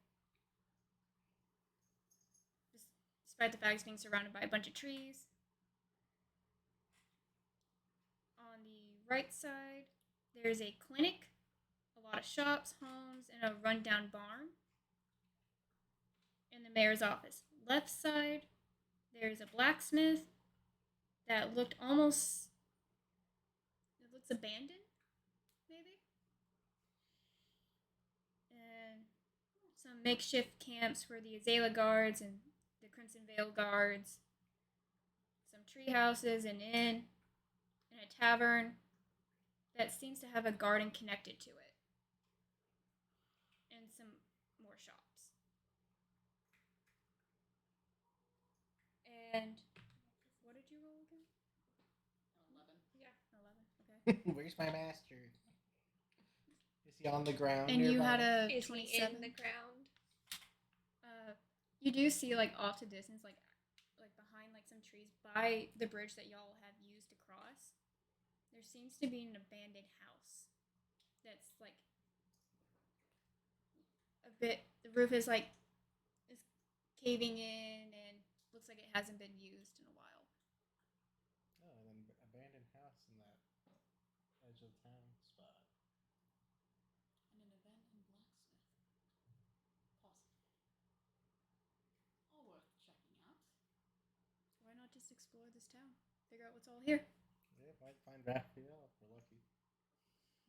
Despite the fact it's being surrounded by a bunch of trees. On the right side, there's a clinic, a lot of shops, homes, and a rundown barn. And the mayor's office. Left side, there's a blacksmith that looks abandoned, maybe. And some makeshift camps for the Azalea Guards and the Crimson Veil Guards. Some tree houses, an inn, and a tavern that seems to have a garden connected to it. And some more shops. And what did you roll again? 11. Yeah. 11. Okay. Where's my master? Is he on the ground? And you nearby? had a Is he 27. in the ground? You do see like off to distance, like behind like some trees by the bridge that y'all have used to cross. There seems to be an abandoned house that's like a bit. The roof is caving in and looks like it hasn't been used in a while. Oh, an abandoned house in that edge of town spot. And an abandoned blacksmith. Possible. All worth checking out. Why not just explore this town? Figure out what's all here. Yeah, might find Raphael if we're lucky.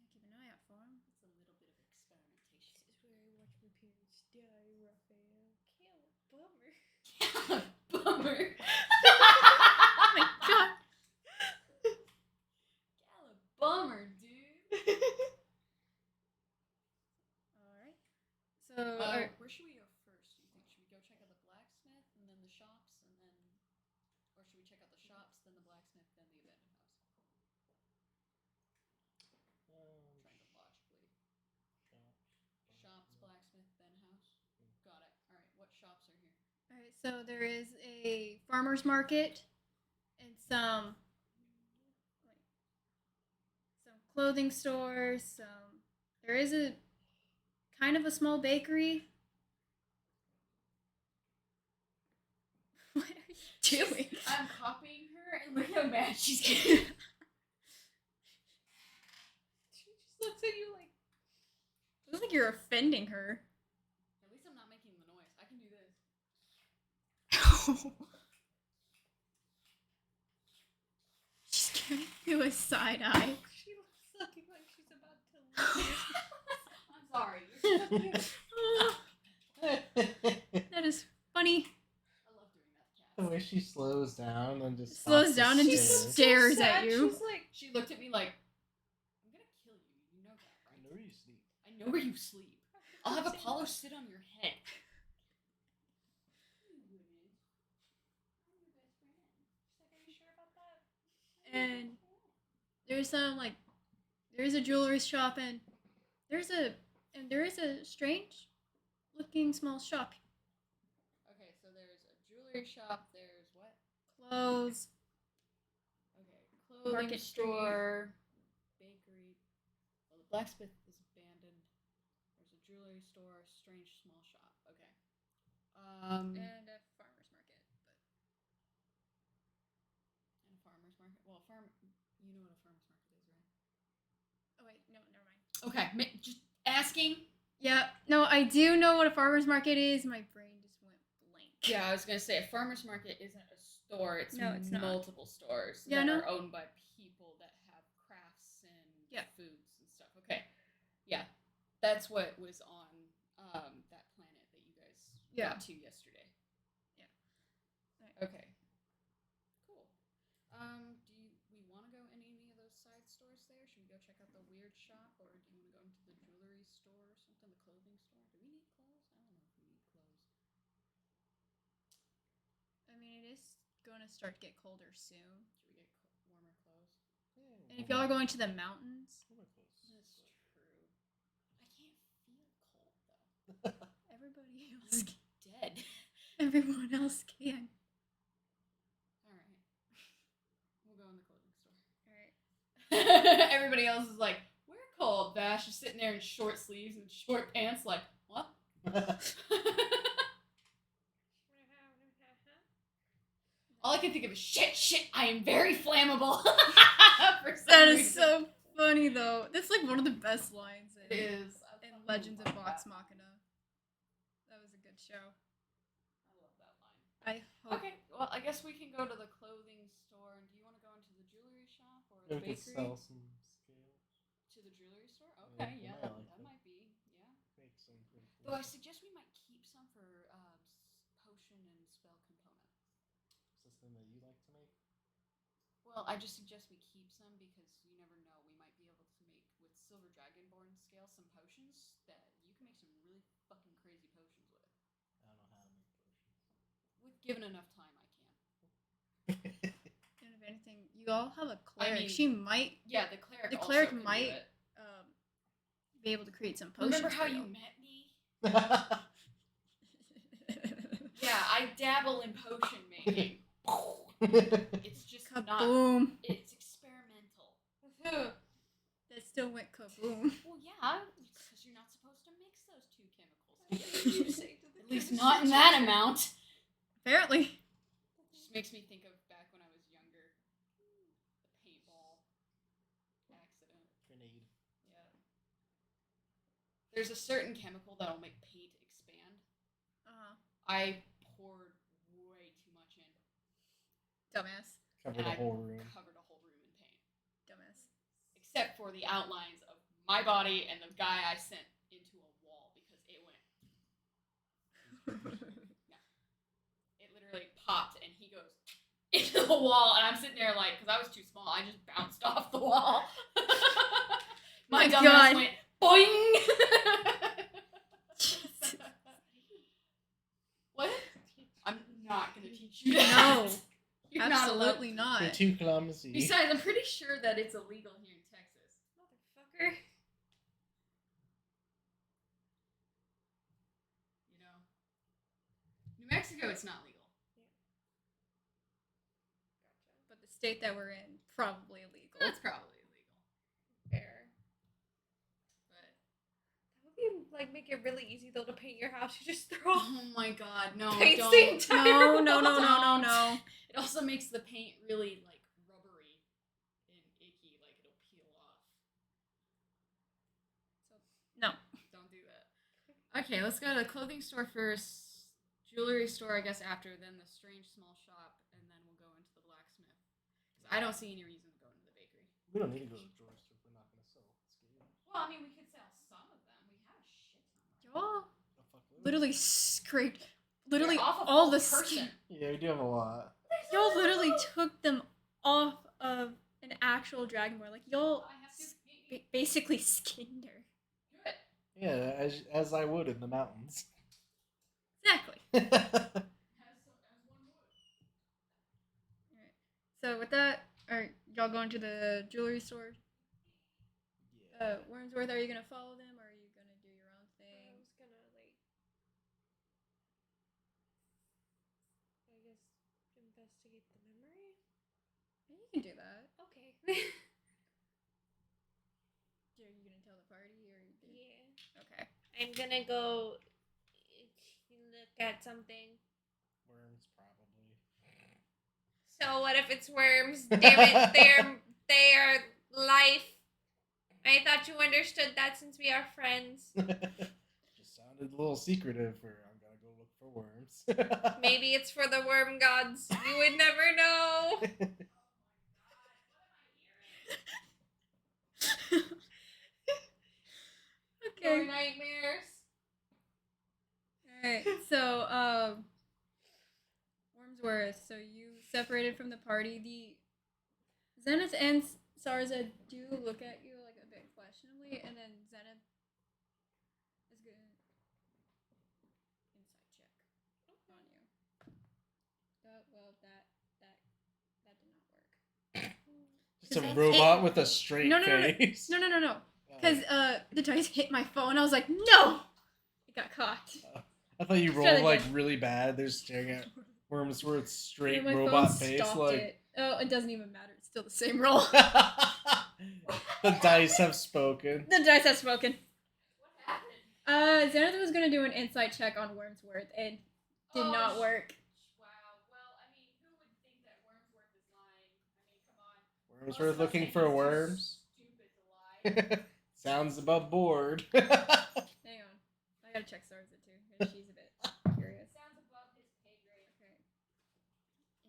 Keep an eye out for him. It's a little bit of experimentation. This is where I watched my parents die, Raphael. Bummer. Bummer. Oh my god! Gala bummer, dude. Alright. So, Where should we go first, do you think? Should we go check out the blacksmith and then the shops and then... Or should we check out the shops, then the blacksmith, then the abandoned house? Trying to logically. Shops, blacksmith, then house? Got it. Alright, what shops are here? alright, so there is a farmer's market and some clothing stores. There is a kind of a small bakery. What are you doing? I'm copying her and look how mad she's getting. She just looks at you like. It looks like you're offending her. At least I'm not making the noise. I can do this. She's giving you a side eye. She looks looking like she's about to lose. sorry. That is funny. I love doing that to The cats. way she slows down and just Slows stops down and just stares. stares So at sad. you. She's like, She looked at me like, I'm gonna kill you. You know that, I right? know where you sleep. I know where you sleep. I'll have Apollo sit on your head. are you sure about that? And there's there's a jewelry shop and there is a strange looking small shop. Okay, so there's a jewelry shop. There's what? Clothes. Okay, clothing Market store, bakery. Well, the blacksmith is abandoned. There's a jewelry store, strange small shop. Okay. And a farmer's market. And a farmer's market. Well, you know what a farmer's market is, right? Oh wait, no, never mind. Okay, just asking. Yeah, no, I do know what a farmer's market is. My brain just went blank. Yeah, I was gonna say a farmer's market isn't a store. It's No, it's not. multiple stores Yeah, that no. are owned by people that have crafts and Yeah. foods and stuff. Okay, yeah, that's what was on that planet that you guys Yeah. got to yesterday. Yeah. Right. Okay. Cool. Do we want to go any of those side stores there? Should we go check out the weird shop, or do you want to go into the jewelry store or something? The clothing store? Do we need clothes? I don't know if we need clothes. I mean, it is going to start to get colder soon. Should we get warmer clothes? And if y'all are going to the mountains, That's true. I can't feel cold though. everybody else, I'm dead. everyone else can. All right. We'll go in the clothing store. All right. Everybody else is like, we're cold. Vash is sitting there in short sleeves and short pants, like, what? All I can think of is shit. I am very flammable. For some That is reason. so funny, though. That's like one of the best lines It is. I in fucking Legends of love Vox that. Machina. That was a good show. I love that line. I hope. Okay, well, I guess we can go to the clothing store. And do you want to go into the jewelry shop or the We could bakery? sell some scales. To the jewelry store? Okay, Yeah, yeah, I like that that. might be. Yeah. Make some pretty cool Though I stuff. suggest we might keep some for potion and spell component. Is this thing that you like to make? Well, I just suggest we keep some because you never know. We might be able to make, with Silver Dragonborn scale, some potions that you can make some really fucking crazy potions with. I don't know how to make potions. With given enough time, I can. And if anything, you all have a cleric. mean, She might Yeah, the cleric. The also cleric can do might it. be able to create some potions. Remember how for you y'all. met me? Yeah, I dabble in potion making. It's just not. Kaboom! It's experimental. That still went kaboom. Well, yeah, because you're not supposed to mix those two chemicals together. At least not in that amount. Apparently. Just makes me think of back when I was younger. The paintball accident. Grenade. Yeah. There's a certain chemical that'll make paint expand. I poured way too much in. Dumbass. Cover And the I whole room. covered a whole room in paint. Dumbass. Except for the outlines of my body and the guy I sent into a wall because it went. It literally popped and he goes into the wall and I'm sitting there like, because I was too small, I just bounced off the wall. My My dumbass God. went boing. What? I'm not gonna teach you that. No. You're not allowed Absolutely to. not. You're too clumsy. Besides, I'm pretty sure that it's illegal here in Texas. Motherfucker. You know, New Mexico, it's not legal. But the state that we're in, probably illegal. That's probably illegal. Fair. But That would be like make it really easy though to paint your house. You just throw oh my god, no! paint Don't. the entire No. It also makes the paint really like rubbery and icky, like it'll peel off. So, no. Don't do that. Okay, let's go to the clothing store first. Jewelry store, I guess, after. Then the strange small shop, and then we'll go into the blacksmith. 'Cause I don't see any reason to go into the bakery. We don't need to go to the jewelry store if we're not going to sell scales. Well, I mean, we could sell some of them. We have Y'all literally scraped literally They're off of all one the person. skin. Yeah, we do have a lot. Y'all literally took them off of an actual dragonborn. Like y'all I have to basically skinned her. do it. Yeah, as I would in the mountains. Exactly. As one would. Alright. So with that, are y'all going to the jewelry store? Wormsworth, are you gonna follow them or are you gonna do your own I thing? was gonna like, I guess, investigate the memory. Yeah, you can do that. Okay. Are you gonna tell the party or you gonna... Yeah. Okay. I'm gonna go look at something. Worms, probably. So what if it's worms? Damn it, they are life. I thought you understood that since we are friends. Just sounded a little secretive for I'm gonna go look for worms. Maybe it's for the worm gods. You would never know. Your Okay. nightmares. Alright, so, Wormsworth, so you separated from the party. The Zenith and Sarza do look at you like a bit questionably, and then Zenith is gonna insight check on you. Well, that did not work. Just a It- robot with a straight face. No. Because the dice hit my phone. I was like, no! It got caught. I thought you Let's try rolled that like again. really bad. They're staring at Wormsworth's straight My robot phone face. stopped Like it. Oh, it doesn't even matter. It's still the same roll. the dice have spoken. The dice have spoken. What happened? Zenith was gonna do an insight check on Wormsworth and did not work. Wow. Well, I mean, who would think that Wormsworth is lying? I mean, come on. Wormsworth Most looking think for he's too worms. Stupid to lie. Sounds above board. Hang on. I gotta check Sarza too, because she's a bit curious. Sounds above his pay grade. Okay.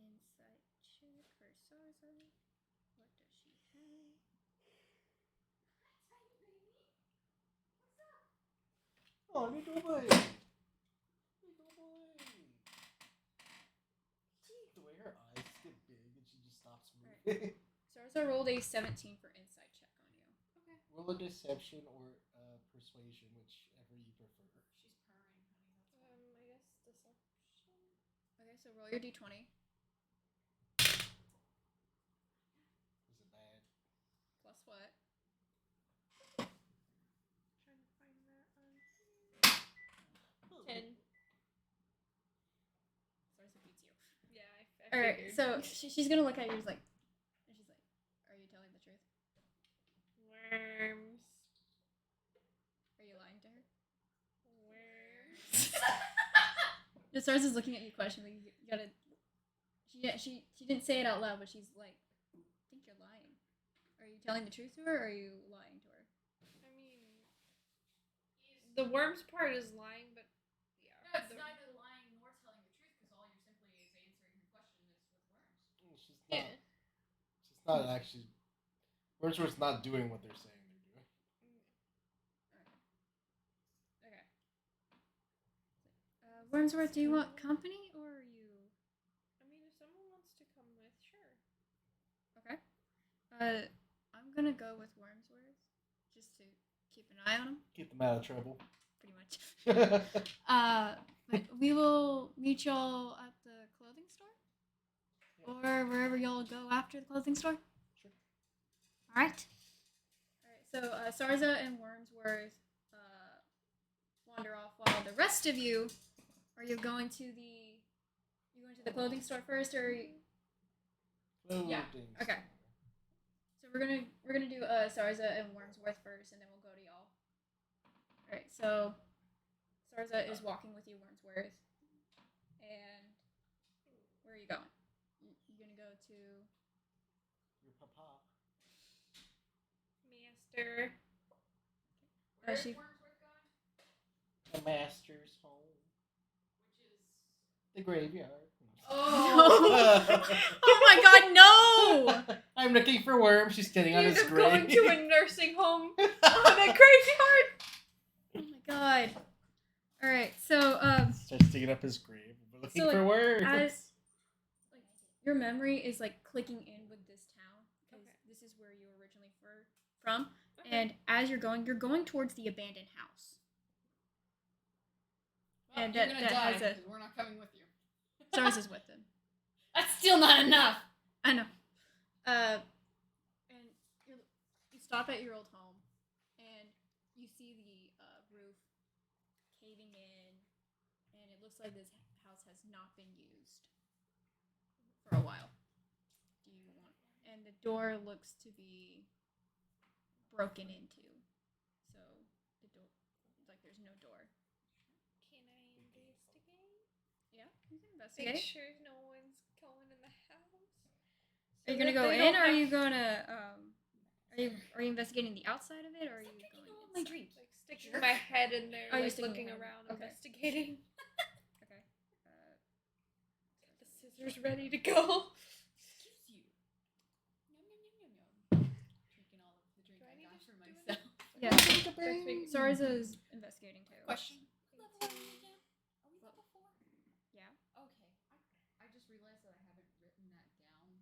Insight check for Sarza. What does she have? Oh, little boy. The way her eyes get big and she just stops moving. Sarza rolled a 17 for insight check on you. Okay. Roll a deception or persuasion, whichever you prefer. She's purring, honey. I guess deception. Okay, so roll your d20 Is it bad? plus what? Trying to find that on 10. Sarza beats you. Yeah, I Alright, figured. so she's gonna look at you like, and she's like, are you telling the truth? Worms. Are you lying to her? Worms. Just Sarza's looking at you questioningly. You gotta. She didn't say it out loud, but she's like, I think you're lying. Are you telling the truth to her, or are you lying to her? I mean, the worms part is lying, but yeah. No, it's the- neither lying nor telling the truth because all you're simply is answering her question is with worms. She's not. Yeah. She's not actually. Wormsworth's not doing what they're saying they're doing. Okay. Wormsworth, do you want company, or are you? I mean, if someone wants to come with, sure. Okay. I'm gonna go with Wormsworth, just to keep an eye on him, Keep them out of trouble. pretty much. But we will meet y'all at the clothing store, or wherever y'all go after the clothing store. Sure. All right. So Sarza and Wormsworth wander off, while the rest of you are you going to the clothing store first, or Yeah, Clothing okay. store. so we're gonna do Sarza and Wormsworth first, and then we'll go to y'all. All right. So Sarza is walking with you, Wormsworth, and where are you going? You're gonna go to. Your papa. Master. Where's she- Wormsworth going? The master's home. Which is. The graveyard. Oh my God! No! I'm looking for worms. She's standing on his You're grave. going to a nursing home on a graveyard. Oh my God! All right. So Starts digging up his grave. We're looking So, like, for words. as like your memory is like clicking in with this town because this is where you originally from, and as you're going towards the abandoned house. Well, And you're that gonna die has a because we're not coming with you. Sarza is with them. That's still not enough. I know. And you stop at your old home, and you see the roof caving in, and it looks like this house has not been used for a while. Do you want? And the door looks to be broken into, so the door, like there's no door. Can I investigate? Yeah, you can Make investigate. sure no one's going in the house. Are you gonna go in, or are you gonna are you investigating the outside of it, or are you going my inside? dreams. Like sticking my head in there, Oh, you're like sticking looking your head. around, Okay. investigating. Okay. The scissors ready to go. Excuse you. Nom, nom, nom, nom, nom. Drinking all of the drink Do I I need got to for do myself. Yeah. Sarza is investigating too. Question. What level are we now? Are we level 4? Yeah. Okay. I just realized that I haven't written that down.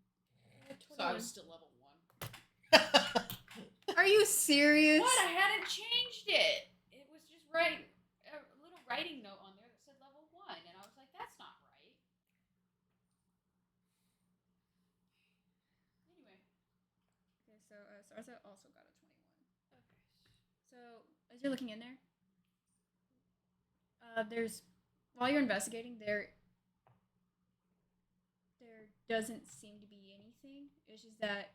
So 21. I was still level 1. Are you serious? What? I hadn't changed it. It was just a little writing note on there that said level 1, and I was like, that's not right. Anyway. Okay, so Sarza also got a 21. Okay. So as you're looking in there, there's while you're investigating there doesn't seem to be anything. It's just that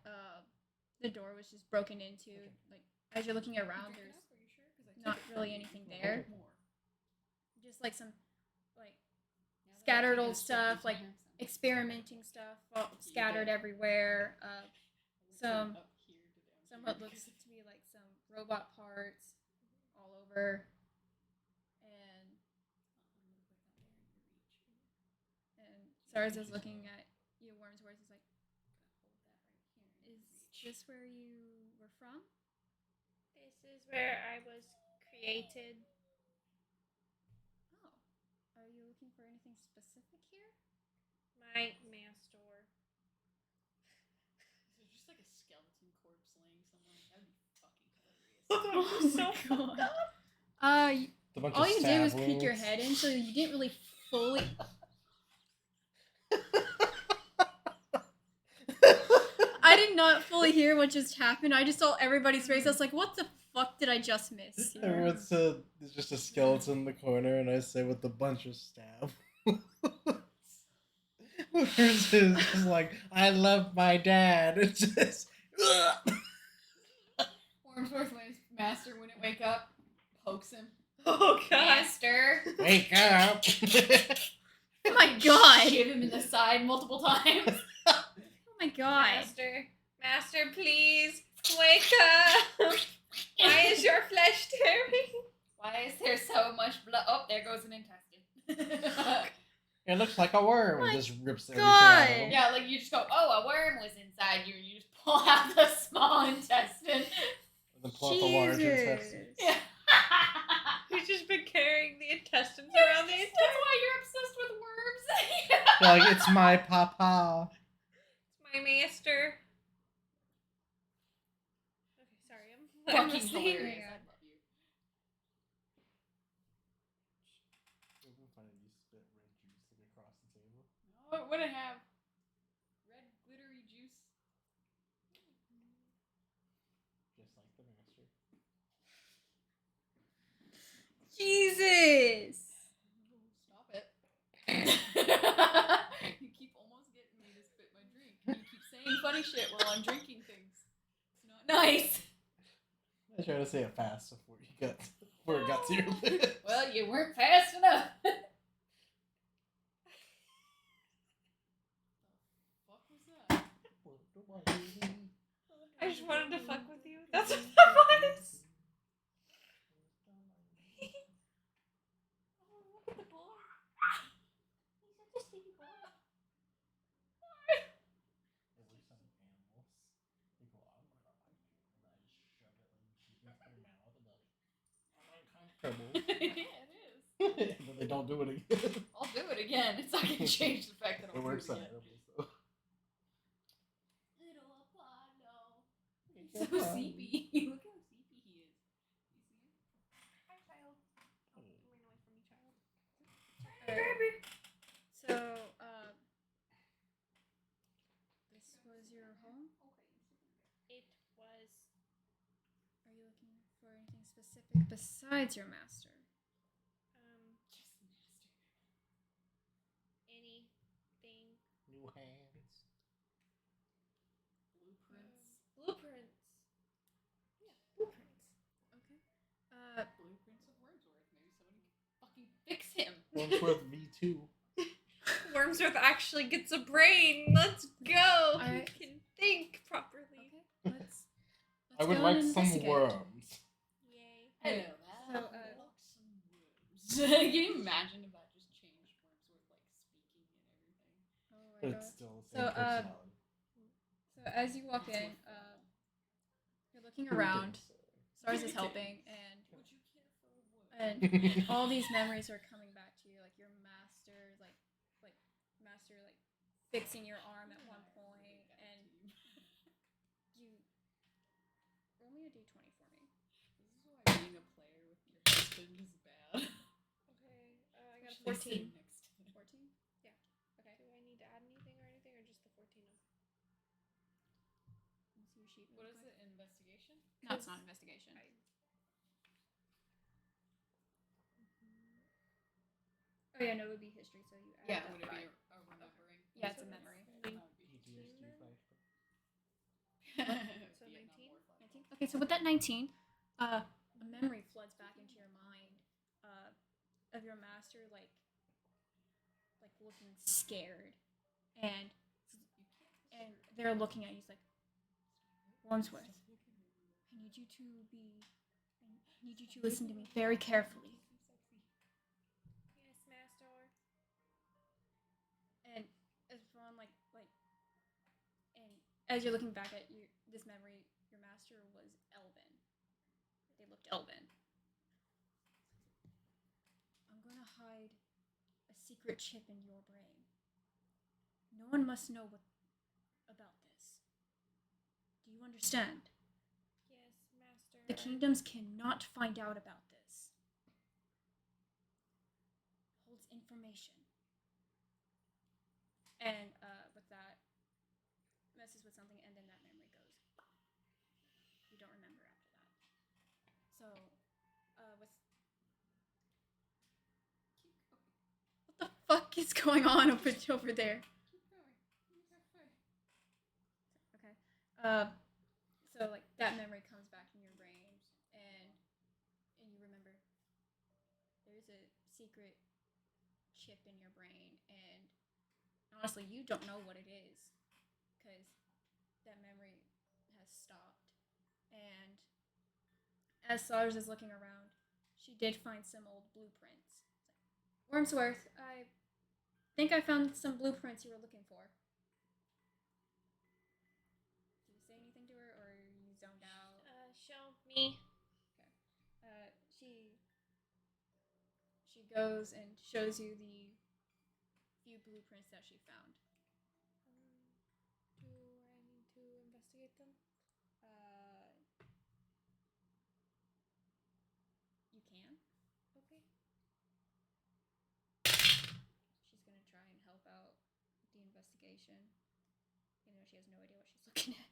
the door was just broken into. Like as you're looking around, Drink it there's up, are you sure? 'Cause I not took it really from you. anything there. More. Just like some like Now that I've scattered taken old a sip, stuff, these like hands sound- experimenting stuff scattered everywhere. I went Some up here to down some here what looks because to be like some robot parts all over, and Sarza's looking at you. Wormsworth is like, is this where you were from? This is where I was created. Oh, are you looking for anything specific here? My master. Is there just like a skeleton corpse laying somewhere? That would be fucking hilarious. Oh my god. A bunch All of you did was peek your wounds. head in, so you didn't really fully. I did not fully hear what just happened. I just saw everybody's face. I was like, "What the fuck did I just miss?" here?" Everyone said there's just a skeleton in the corner, and I say with a bunch of stab. Where's his just like, I love my dad. It's just. Wormsworth, when his master wouldn't wake up, pokes him. Oh god. Master. Wake up! Oh my god! Give him in the side multiple times. Oh my god! Master, please wake up. Why is your flesh tearing? Why is there so much blood? Oh, there goes an intestine. It looks like a worm. My It just rips everything out of him. Yeah, like you just go, oh, a worm was inside you, and you just pull out the small intestine. And then pull out the large intestine. Yeah. You've just been carrying the intestines Yeah, around the that's entire. why you're obsessed with worms. You're like, it's my papa. It's my master. Okay, sorry, I'm Fucking listening. hilarious. I love you. It would be funny if you spit red juice like across the table. No, it wouldn't have red glittery juice. Just like the master. Jesus! Stop it. You keep almost getting me to spit my drink. You keep saying funny shit while I'm drinking things. It's not nice. I tried to say it fast before it got to your lips. Well, you weren't fast enough. What was that? I just wanted to fuck with you. That's what that was. Oh, look at the boy. He's such a sleepy boy. At least some animals. They go, I'm gonna like you. And I just shove it like deep into their mouth and they're like, I'm uncomfortable. Yeah, it is. But they don't do it again. I'll do it again. It's not gonna change the fact that I'll It works do on it again. edible, so. Little Apollo. He's so sleepy. Look how sleepy he is. You see him? Hi, child. Oh, get away from me, child. So, this was your home? It was Are you looking for anything specific besides your master? Just master. anything. New hands. Blueprints. Blueprints. Okay. Blueprints of Wormsworth. Maybe somebody can fucking fix him. Wormsworth V2. Wormsworth actually gets a brain. Let's go. Alright. He can think properly. Okay. Let's I would go like and some investigate. worms. Yay. I know that. So, Like some worms. Can you imagine if that just changed Wormsworth like speaking and everything? Oh my But god. it's still the So, same personality. So as you walk in, you're looking around. Sarza's helping, and Would you care for a worm? and all these memories are coming back to you, like your master, master fixing your arm at one point, and you roll me a d20 for me. This is why being a player with your husband is bad. Okay. I got a Especially 14. sitting next to him. 14. Yeah. Okay. Do I need to add anything or just the 14? Let me see your sheet. What really is quick. it? Investigation? No, it's not investigation. Oh yeah, no, it would be history. So you add Yeah, that would it be five. a remembering? Yeah, it's a memory. That would be- PTSD flashback. So Vietnam 19? War flashback. 19. Okay, so with that 19, a memory floods back into your mind of your master, like looking scared, and they're looking at you. It's like, Wormsworth, I need you to listen to me very carefully. Yes, master. And and as you're looking back at this memory, your master was elven. They looked elven. I'm gonna hide a secret chip in your brain. No one must know about this. Do you understand? Yes, master. The kingdoms cannot find out about this. Holds information. And with that, messes with something, and then that memory goes. You don't remember after that. So, what the fuck is going on over there? Keep going. Okay. So like that memory comes back in your brain, and you remember there's a secret chip in your brain, and honestly, you don't know what it is because that memory has stopped. And as Sarza is looking around, she did find some old blueprints. Wormsworth, I think I found some blueprints you were looking for. Did you say anything to her, or are you zoned out? Show me. She goes and shows you the few blueprints that she found. Do I need to investigate them? You can. Okay. She's gonna try and help out with the investigation, even though she has no idea what she's looking at.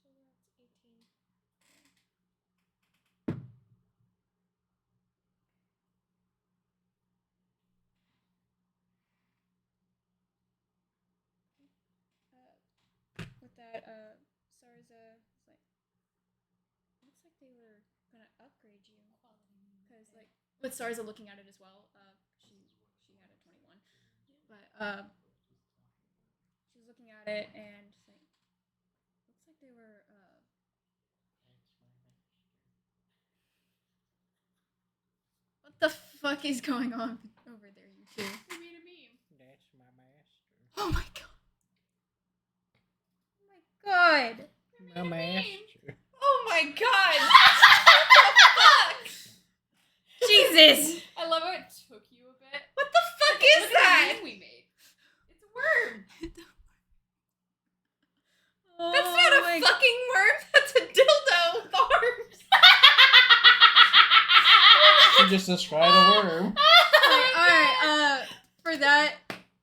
So that's 18. With that, Sarza is like, looks like they were gonna upgrade you, because like with Sarza looking at it as well, she had a 21, but she was looking at it and like, looks like they were what the fuck is going on over there, you two? We made a meme. That's my master. Oh my god. Oh my god. My master. Oh my god! What the this? I love how it took you a bit. What the fuck Look is at the that? meme we made. It's a worm. That's not a fucking worm. That's a dildo with arms. You just described a worm. Alright, for that,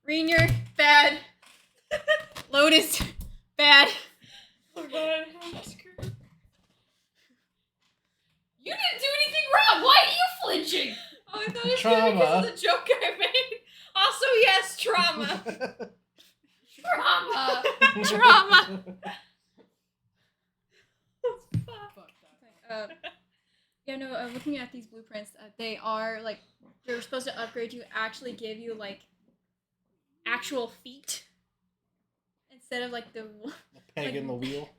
Rainier, bad. Lotus, bad. Oh god, I'm screwed. You didn't do anything wrong. Why are you flinching? Oh, I thought it was funny because of the joke I made. Also, yes, trauma. Drama. Trauma. Fuck. Yeah, no, looking at these blueprints, they are, like, they're supposed to upgrade you, actually give you, like, actual feet. Instead of, like, the Peg in the wheel.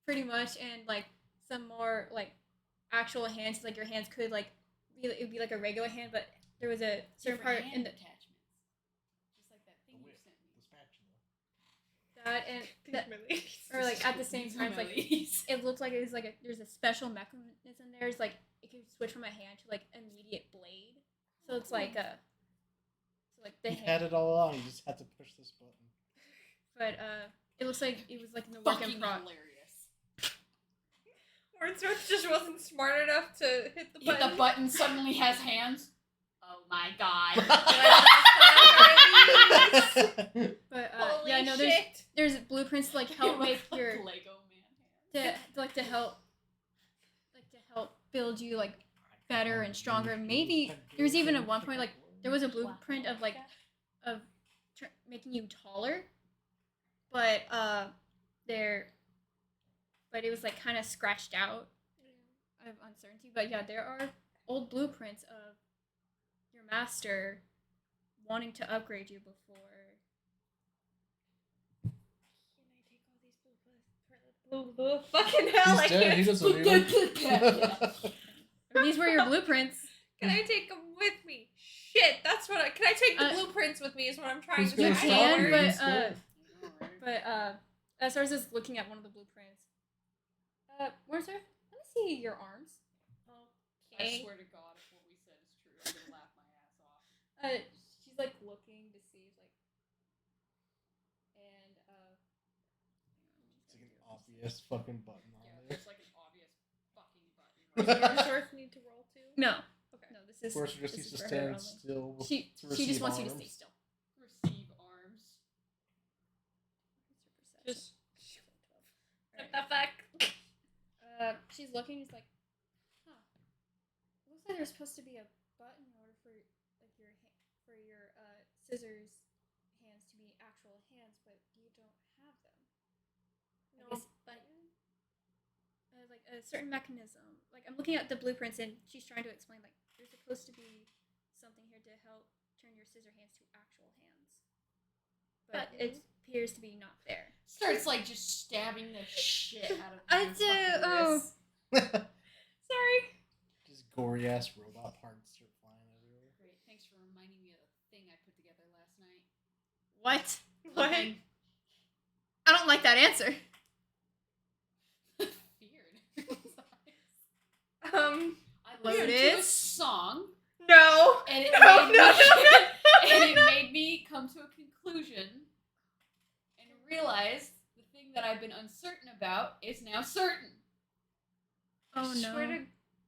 pretty much, and, like, some more, like, actual hands, like, your hands could, like, it would be like a regular hand, but there was a certain part in the... attachments. Just like that thing you sent me. The spatula. That, and... Or, like, at the same time, like, Melodies. it looked like it was, like, there's a special mechanism there. It's, like, it could switch from a hand to, like, immediate blade. So it's, like, so, like, the You hand... had it all along. You just had to push this button. But, it looks like it was, like, in the work in Fucking progress. hilarious. Wordsworth just wasn't smart enough to hit the Hit button. the button suddenly has hands. Oh my god. But, Holy yeah, no, shit. there's blueprints to, like, help make your... Lego man hands. to help build you like better and stronger. Maybe there's even at one point like there was a blueprint of like making you taller, but it was like kind of scratched out of uncertainty. But yeah, there are old blueprints of your master wanting to upgrade you before. Fucking hell, I He's dead. He can't. doesn't need them. These were your blueprints. Can I take them with me? Shit, that's what I. Can I take the Uh, blueprints with me? Is what I'm trying Who's to gonna say. You stop can, you? but He's dead. as far as looking at one of the blueprints, Wormsworth, let me see your arms. I Okay. swear to God, if what we said is true, I'm gonna laugh my ass off. She's like looking to see like, and It's like an obvious fucking button on Yeah, there. there's like an obvious fucking button. Wordsworth need to roll too. no, Okay. no, this is. Of course, we just this needs is to for her stand only. still. She to just receive wants you to arms. stay still. Receive arms. Just Alright. what the fuck? She's looking. It's like, huh. It looks like there's supposed to be a button in order for like your scissors hands to be actual hands, but you don't have them. I No guess- button. like a certain mechanism. Like I'm looking at the blueprints and she's trying to explain like there's supposed to be something here to help turn your scissor hands to actual hands, but it appears to be not there. Starts like just stabbing the shit out of I your do, fucking oh. wrists. Sorry. Just gory ass robot parts start flying everywhere. Great, thanks for reminding me of the thing I put together last night. What? What? Nothing. I don't like that answer. Feared. I listened to a Lotus? song, No. and it No, made no, me, no, and it made me come to a conclusion and realize the thing that I've been uncertain about is now certain. Oh no. Swear to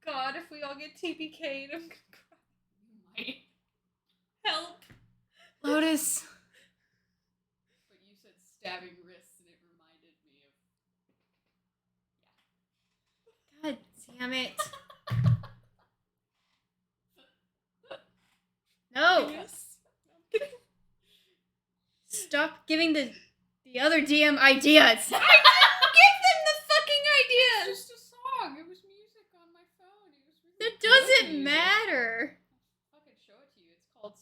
God, if we all get TPK'd, I'm gonna cry. You might, Help. Lotus. but you said stabbing wrists, and it reminded me of. God damn it. No. Yes. Stop giving the other DM ideas. Give them the fucking It's ideas. just a song. It was music on my phone. It was really That good doesn't music. matter. I can show it to you. It's called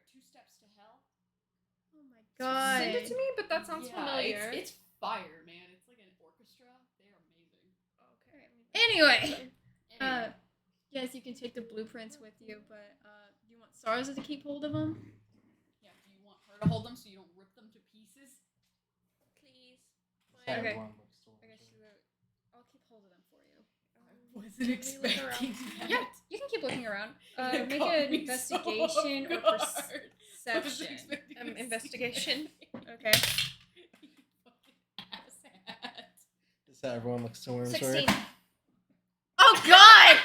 Two Steps to Hell. Oh my god. Send it to me, but that sounds Yeah, familiar. It's fire, man. It's like an orchestra. They're amazing. Okay. Anyway. Anyway, Yes, you can take the blueprints with you, but you want Sarza to keep hold of them? yeah, do you want her to hold them so you don't rip them to pieces? Please. Sad Okay. one next door. I guess she will. I'll keep hold of them for you. Was Wasn't Can we look expecting around? that. Yeah, you can keep looking around. It Make caught an me so investigation or off guard. I wasn't perception. expecting to see Investigation. that. Okay. You fucking asshat. Just how everyone looks to Wormsworth. 16. Oh God!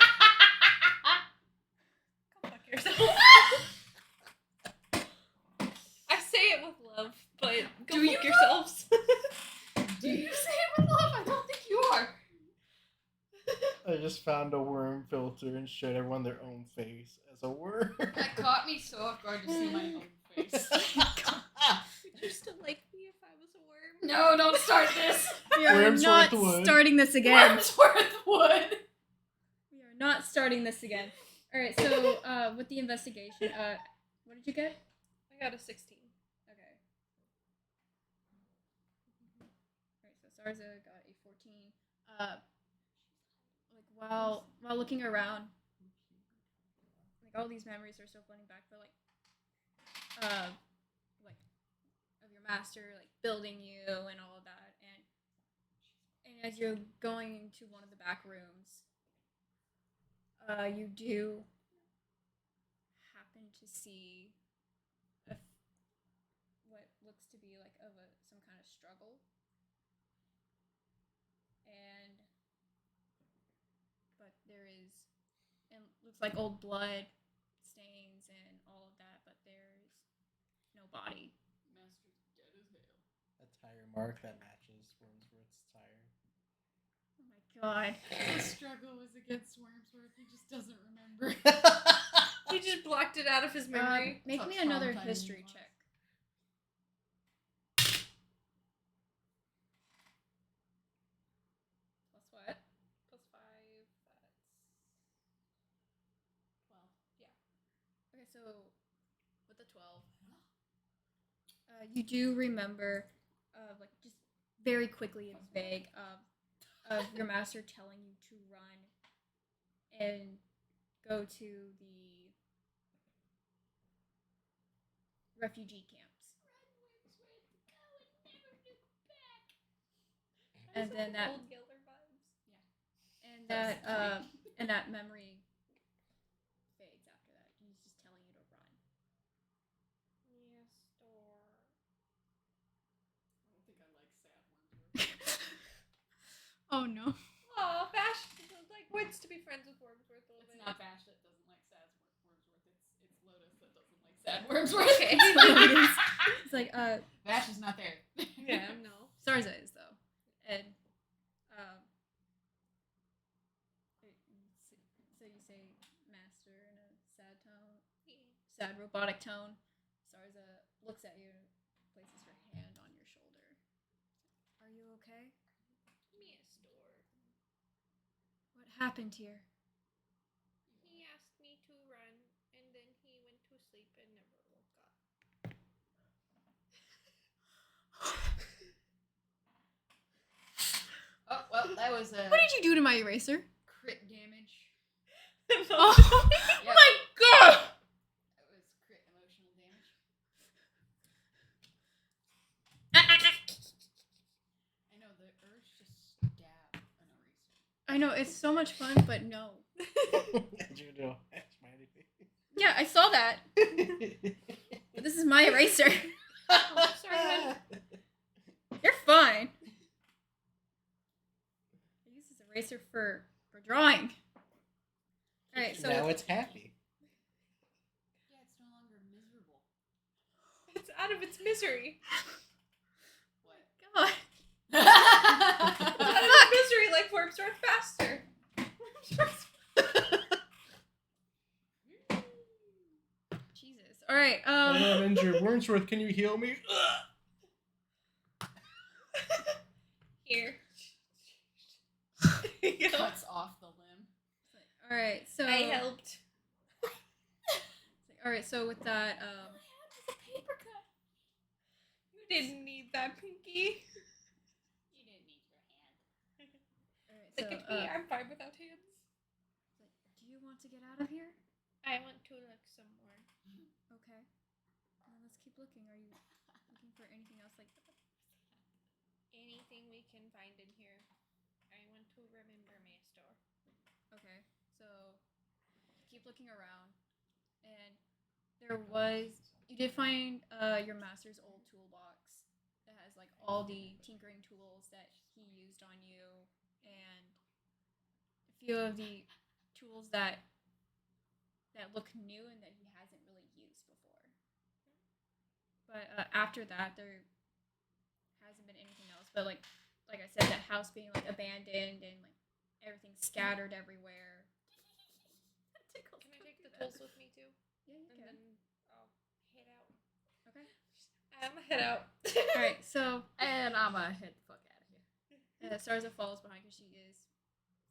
Go fuck yourself. I say it with love, but go Do you fuck yourselves. Do you say it with love? I don't think you are. I just found a worm filter and showed everyone their own face as a worm. That caught me so off guard to see my own face. Would you still like me if I was a worm? No, don't start this. We are Wormsworth not would. starting this again. Wormsworth would. We are not starting this again. All right. So, with the investigation, what did you get? I got a 16. Okay. Alright, so Sarza got a 14. Like while looking around, like all these memories are still flooding back, but like of your master, like building you and all of that, and as you're going into one of the back rooms, you do happen to see what looks to be like some kind of struggle, but there is, and looks like old blood stains and all of that, but there's no body. Master's dead as hell. A tire mark that matches Wormsworth's tire. Oh my God. The struggle was against Wormsworth. He just doesn't remember. He just blocked it out of his memory. Make That's me how another traumatizing history it was. check. Plus what? Plus 5. That's 12. Okay, so with the 12, you do remember, like just very quickly and vague, of your master telling you to run and go to the refugee camps. And then that, Old Geller vibes. and that memory fades after that. He's just telling you to run. Yes, door. I don't think I like sad Wormsworth. Oh no. Aw, Vash like wants to be friends with Wormsworth a little It's bit. not Vash that doesn't like sad Wormsworth. It's Lotus that doesn't like sad Wormsworth. Okay. It's like, Vash is not there. Yeah, no. Sarza is though, and so you say master in a sad tone, sad robotic tone. Sarza looks at you and places her hand on your shoulder. Are you okay? Yes, door. What happened here? He asked me to run, and then he went to sleep and never woke up. Oh, well, that was a What did you do to my eraser? crit damage. Oh Yep. my God! That was crit emotional damage. I know, the urge to stab an eraser. I know it's so much fun, but no. Did you do a smiley face? Yeah, I saw that. But this is my eraser. Oh, sorry, hon. You're fine. I use this eraser for drawing. All right, so now it's happy. Yeah, it's no longer miserable. It's out of its misery. What? God. It's out of its misery like Wormsworth faster. Jesus. All right. I'm injured. Wormsworth, can you heal me? Here. Cuts off the limb. All right. So. I helped. All right. So with that, It's a paper cut. You didn't need that, Pinky. You didn't need your hand. all right, Look at me, I'm fine without hands. do you want to get out of here? I want to look some more. Okay. Well, let's keep looking. Are you looking for anything else like that? Anything we can find in here. I want to remember Master. Okay. looking around, and you did find your master's old toolbox that has like all the tinkering tools that he used on you, and a few of the tools that look new and that he hasn't really used before. But after that, there hasn't been anything else. But like I said, that house being like abandoned and like everything scattered everywhere. Can I take the tools with me too? Yeah, you And can. then I'll head out. Okay. I'm gonna head out. All right. So And I'ma head the fuck out of here. Sarza follows behind because she is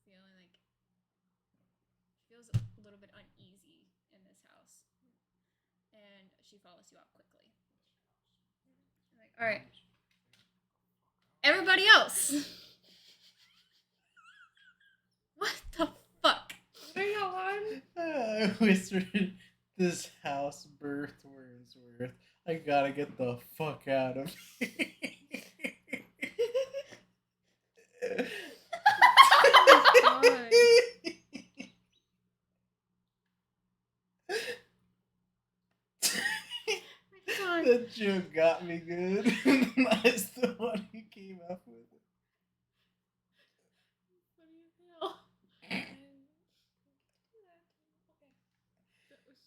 feeling like she feels a little bit uneasy in this house, and she follows you out quickly. Like, all right, everybody else. What the fuck? What are y'all on? I whispered, "This house birthed Wormsworth. I gotta get the fuck out of here." God. God. That joke got me good. That's the one you came up with. Funny as hell. That was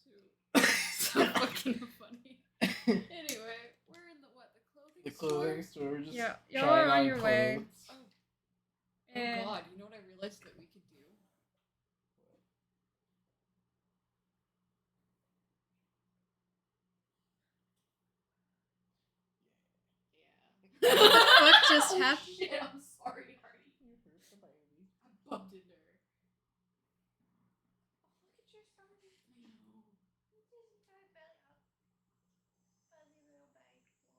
so fucking funny. Anyway, we're in the The clothing clothing store just Yeah, y'all trying are on your way. clothes. store? And- Oh god, you know what I realized that we could do? Yeah. What the fuck just happened? Shit, I'm sorry, Hardy. You hurt the baby. I bumped into her. Oh, look at your Sarza. I know. This is my belly. Fuzzy little baby boy.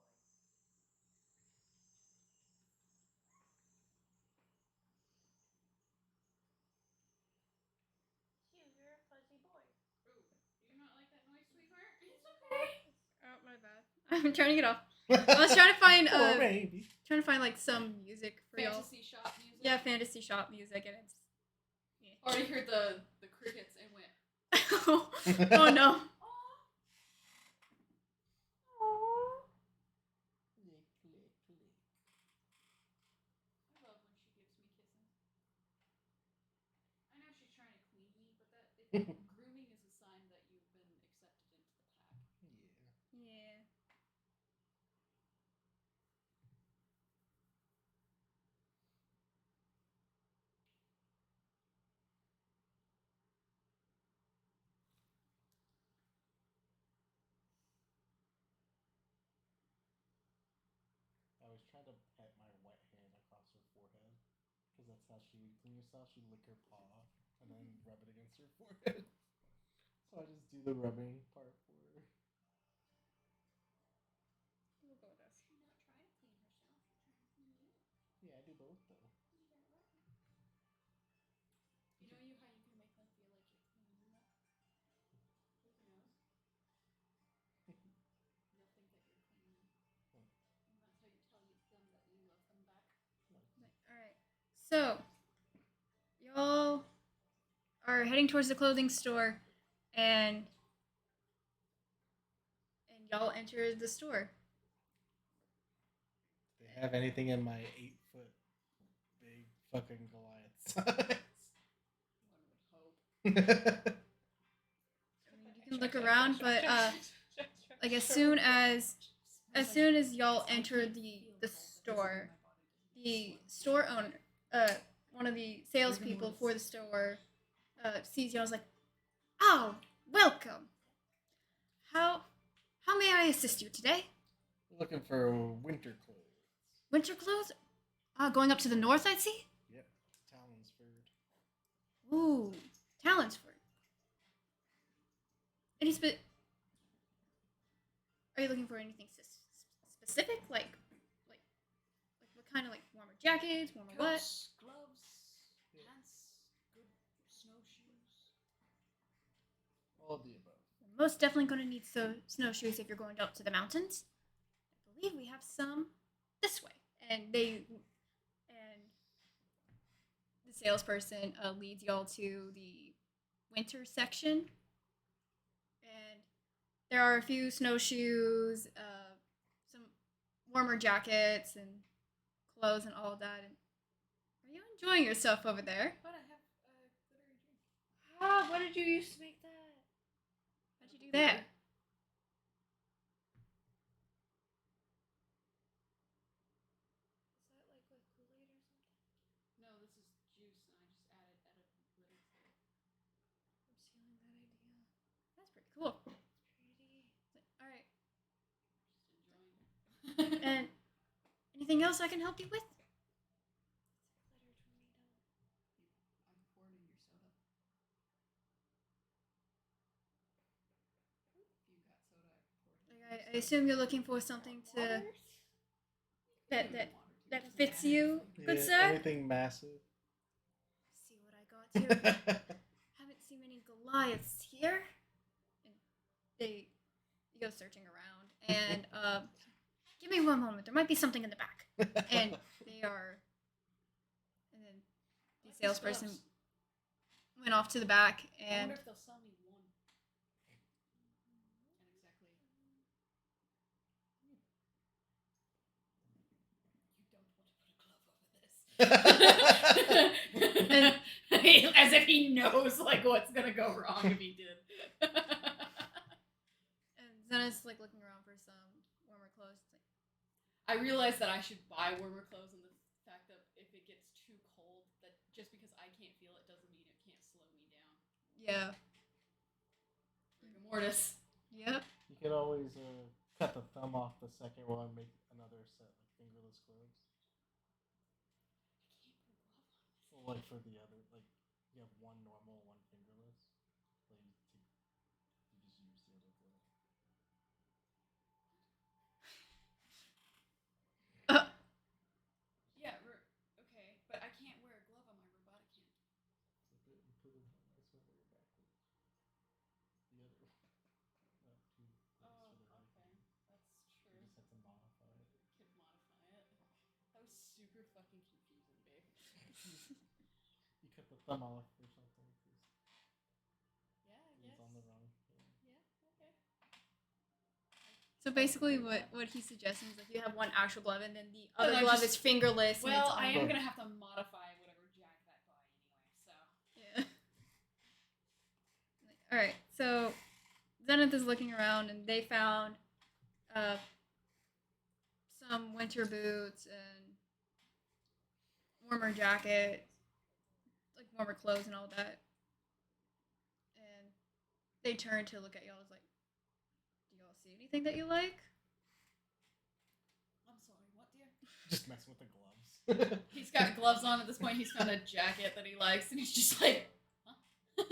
You're a fuzzy boy. Ooh, do you not like that noise, sweetheart? It's okay. Oh my bad. I'm turning it off. I was trying to find Poor baby. like some music for y'all. Fantasy shop music. Yeah, fantasy shop music, and it's. Already heard the crickets and went. Oh no. I love when she gives me kisses. I know she's trying to queen me, but grooming is a sign that you've been accepted into the pack. Yeah. I was trying to pet my wet hand across her forehead because that's how she would clean herself. She'd lick her paw and then rub it against her forehead. So I just do the rubbing part for her. We'll go with this. She's not trying to clean herself. She's trying to clean you. Yeah, I do both though. You know how you can make them feel like you're cleaning them? With your nose? They'll think that you're cleaning them. And that's how you tell them that you love them back. Alright. So, y'all are heading towards the clothing store, and y'all enter the store. Do they have anything in my 8-foot big fucking Goliath size? One would hope. I mean, you can look around, but like as soon as y'all enter the store, the store owner, one of the salespeople for the store, sees y'all. Is like, "Oh, welcome. How may I assist you today? Looking for winter clothes. Winter clothes? Going up to the north, I see. Yep, Talonsford. Ooh, Talonsford. Are you looking for anything specific? Like what kind of like warmer jackets, warmer what? Coats, gloves, pants, good snowshoes. All of the above. Most definitely going to need snowshoes if you're going up to the mountains. I believe we have some this way. And the salesperson leads y'all to the winter section there are a few snowshoes, some warmer jackets and clothes and all of that. And are you enjoying yourself over there? But I have glittery drink. Ah, what did you use to make that? How'd you do that? Is that like with Kool-Aid or something? No, this is juice, and I just added glitter to it. I'm stealing that idea. That's pretty cool. Pretty. All right. Just enjoying it. And anything else I can help you with? Glitter tornado. I'm pouring in your soda. If you got soda, I can pour it in. Like, I assume you're looking for something to Water? that Water, that too, that doesn't fits matter. you, good Yeah, sir. Anything massive. See what I got here. Haven't seen many Goliaths here. And they go searching around, and give me one moment. There might be something in the back. And they are, and then the Like these salesperson gloves. went off to the back, I and wonder if they'll sell me one. And exactly. You don't want to put a glove over this. As if he knows like what's gonna go wrong if he did. and Zenith's like looking around for some warmer clothes. It's like, I realize that I should buy warmer clothes, and the fact that if it gets too cold, that just because I can't feel it doesn't mean it can't slow me down. yeah, Rigor mortis. yep. You could always cut the thumb off the second one, make another set like fingerless gloves. Well, like for the other, like you have one normal, one fingerless. Like you just use the other glove. Yeah, okay, but I can't wear a glove on my robotic hand. Flip it and put it on nice one way backwards. The other one. Not too close for the right hand. That's You true. just have to modify it. Could modify it. That was super fucking confusing, babe. You cut the thumb off or something. Yeah, I It's guess. on the wrong hand. Yeah, okay. So basically, what he's suggesting is if you have one actual glove and then the other I glove just- is fingerless. and Well, it's I on- am gonna have to modify whatever jack that by anyway, so. Yeah. All right. So Zenith is looking around, and they found some winter boots and warmer jacket, like warmer clothes and all that. And they turn to look at y'all. It's like, do y'all see anything that you like? I'm sorry, what, dear? Just messing with the gloves. He's got gloves on at this point. He's found a jacket that he likes, and he's just like, huh? Did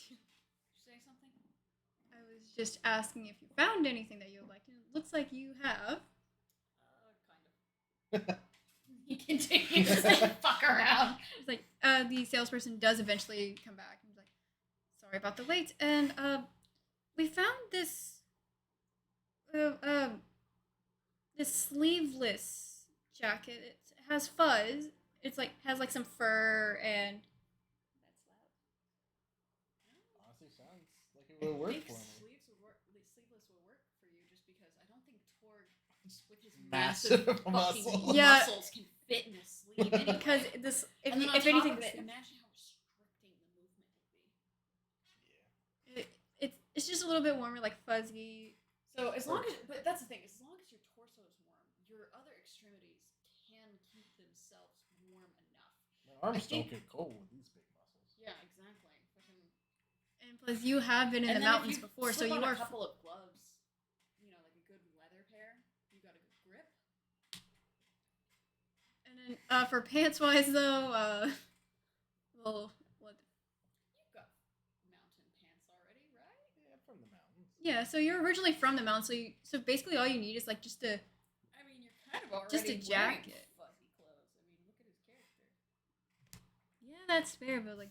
you say something? I was just asking if you found anything that you liked, and it looks like you have. Kind of. He continues to fuck around. It's like the salesperson does eventually come back. He's like, "Sorry about the wait, and we found this this sleeveless jacket. It has fuzz. It's like has like some fur and that's loud. Honestly, sounds like it would work for me. Sleeveless would work for you just because I don't think Torg, with his Massive massive fucking muscles. Yeah. muscles, can fit in a sleeve. Anyway. Because this, if, and then on if top anything, of it, imagine how restricting the movement would be. it's just a little bit warmer, like fuzzy. So as long as, but that's the thing, as long as your torso is warm, your other extremities can keep themselves warm enough. My arms think- don't get cold with these big muscles. Yeah, exactly. Fucking. And plus, you have been in And the then mountains if you before, so slip you on are. a couple of gloves, you know, like a good leather pair. You got a good grip. And then for pants wise, though, well, what? You've got mountain pants already, right? Yeah, from the mountains. Yeah, so you're originally from the mountains, so basically all you need is like just a. I mean, you're kind of already Just a wearing jacket. fuzzy clothes. I mean, look at his character. Yeah, that's fair, but like,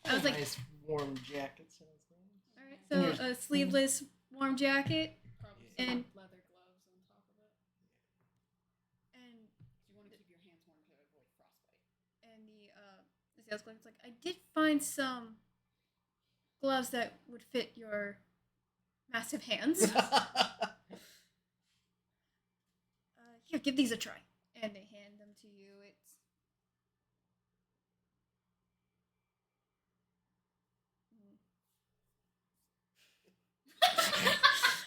I was like, nice warm jacket sounds nice. all right, so a sleeveless warm jacket, Probably And- some leather gloves on top of it. and You want to keep your hands warm to avoid frostbite. and the sales clerk's like, I did find some gloves that would fit your massive hands. Here, give these a try. And they hand them to you.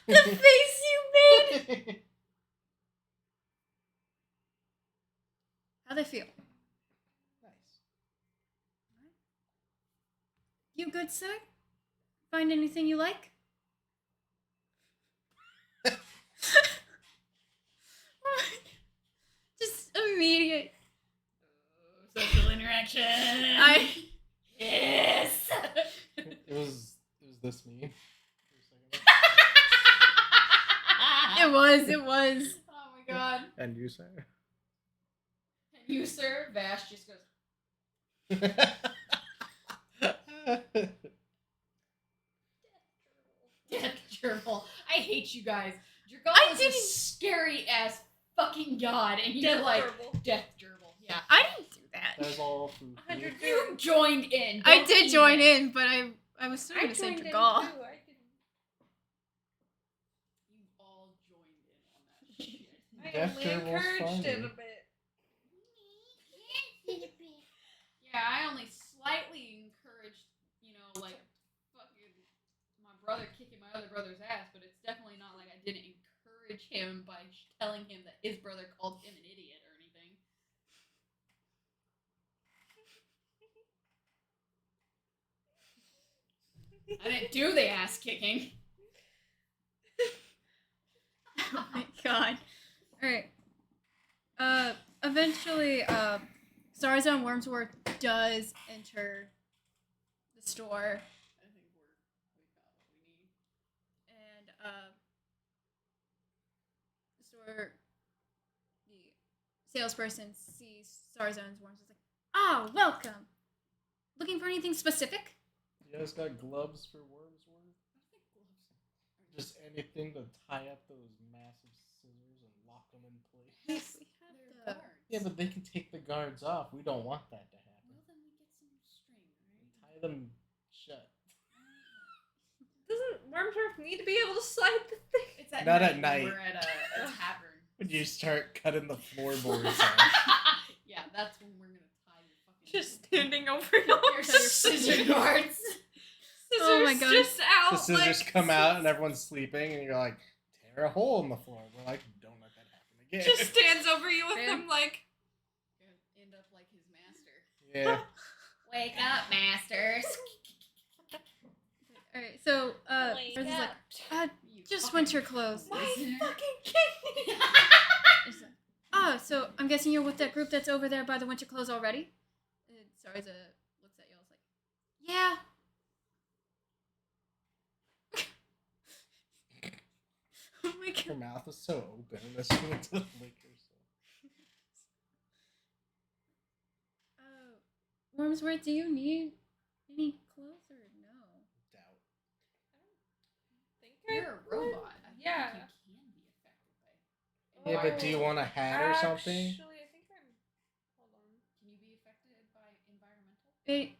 The face you made! How they feel? Nice. You good, sir? Find anything you like? Just immediate. Social interaction. Yes. It was this me. It was. Oh my god. And you, sir? And you, sir? Vash just goes. Death gerbil. I hate you guys. Gerbil is a scary ass fucking god, and you're Death like gerbil. death gerbil. Yeah. I didn't do that. That was all food. 100 You joined in. I Don't did even. join in, but I was still I gonna say joined in too. Dragal. I didn't. You all joined in on that shit. I Death only gerbil's encouraged it funny. a bit. Yeah, I only slightly encouraged, like fucking my brother kicking my other brother's ass, but it's definitely not like I didn't encourage him by telling him that his brother called him an idiot or anything. I didn't do the ass kicking. Oh my god. Alright. Eventually, Sarza and Wormsworth does enter the store. I think we got what we need. And, the store, the salesperson sees Sarza and Wormsworth like, "Oh, welcome! Looking for anything specific?" You guys got gloves for Wormsworth? I think gloves are Just anything to tie up those massive scissors and lock them in place. Yes, we have they're the... guards. Yeah, but they can take the guards off. We don't want that to happen. Well, then we get some string, right? Tie them shut. Doesn't Wormsworth need to be able to slide the thing? It's at Not night at when night. We're at a tavern. When you start cutting the floorboards off. Yeah, that's when we're gonna tie your fucking. Just standing over your Here's your scissor guards. Scissors Oh my God. just out. The scissors like, come out and everyone's sleeping, and you're like, tear a hole in the floor. We're like, don't let that happen again. Just stands over you with Man. them like. Gonna end up like his master. Yeah. Wake up, masters. Alright, so, Wake Sarza's like, up. You just fucking winter clothes. listener. fucking kidding me? She's like, "Oh, so I'm guessing you're with that group that's over there by the winter clothes already?" And Sarza looks at y'all and is like, "Yeah." Oh my Her god. mouth was so open, and she went to lick herself. Wormsworth, do you need any clothes or no? Doubt. Think You're a robot. I Yeah. think you can be affected by. Yeah, but do you want a hat or something? Actually, I think I'm. Hold on. Can you be affected by environmental? It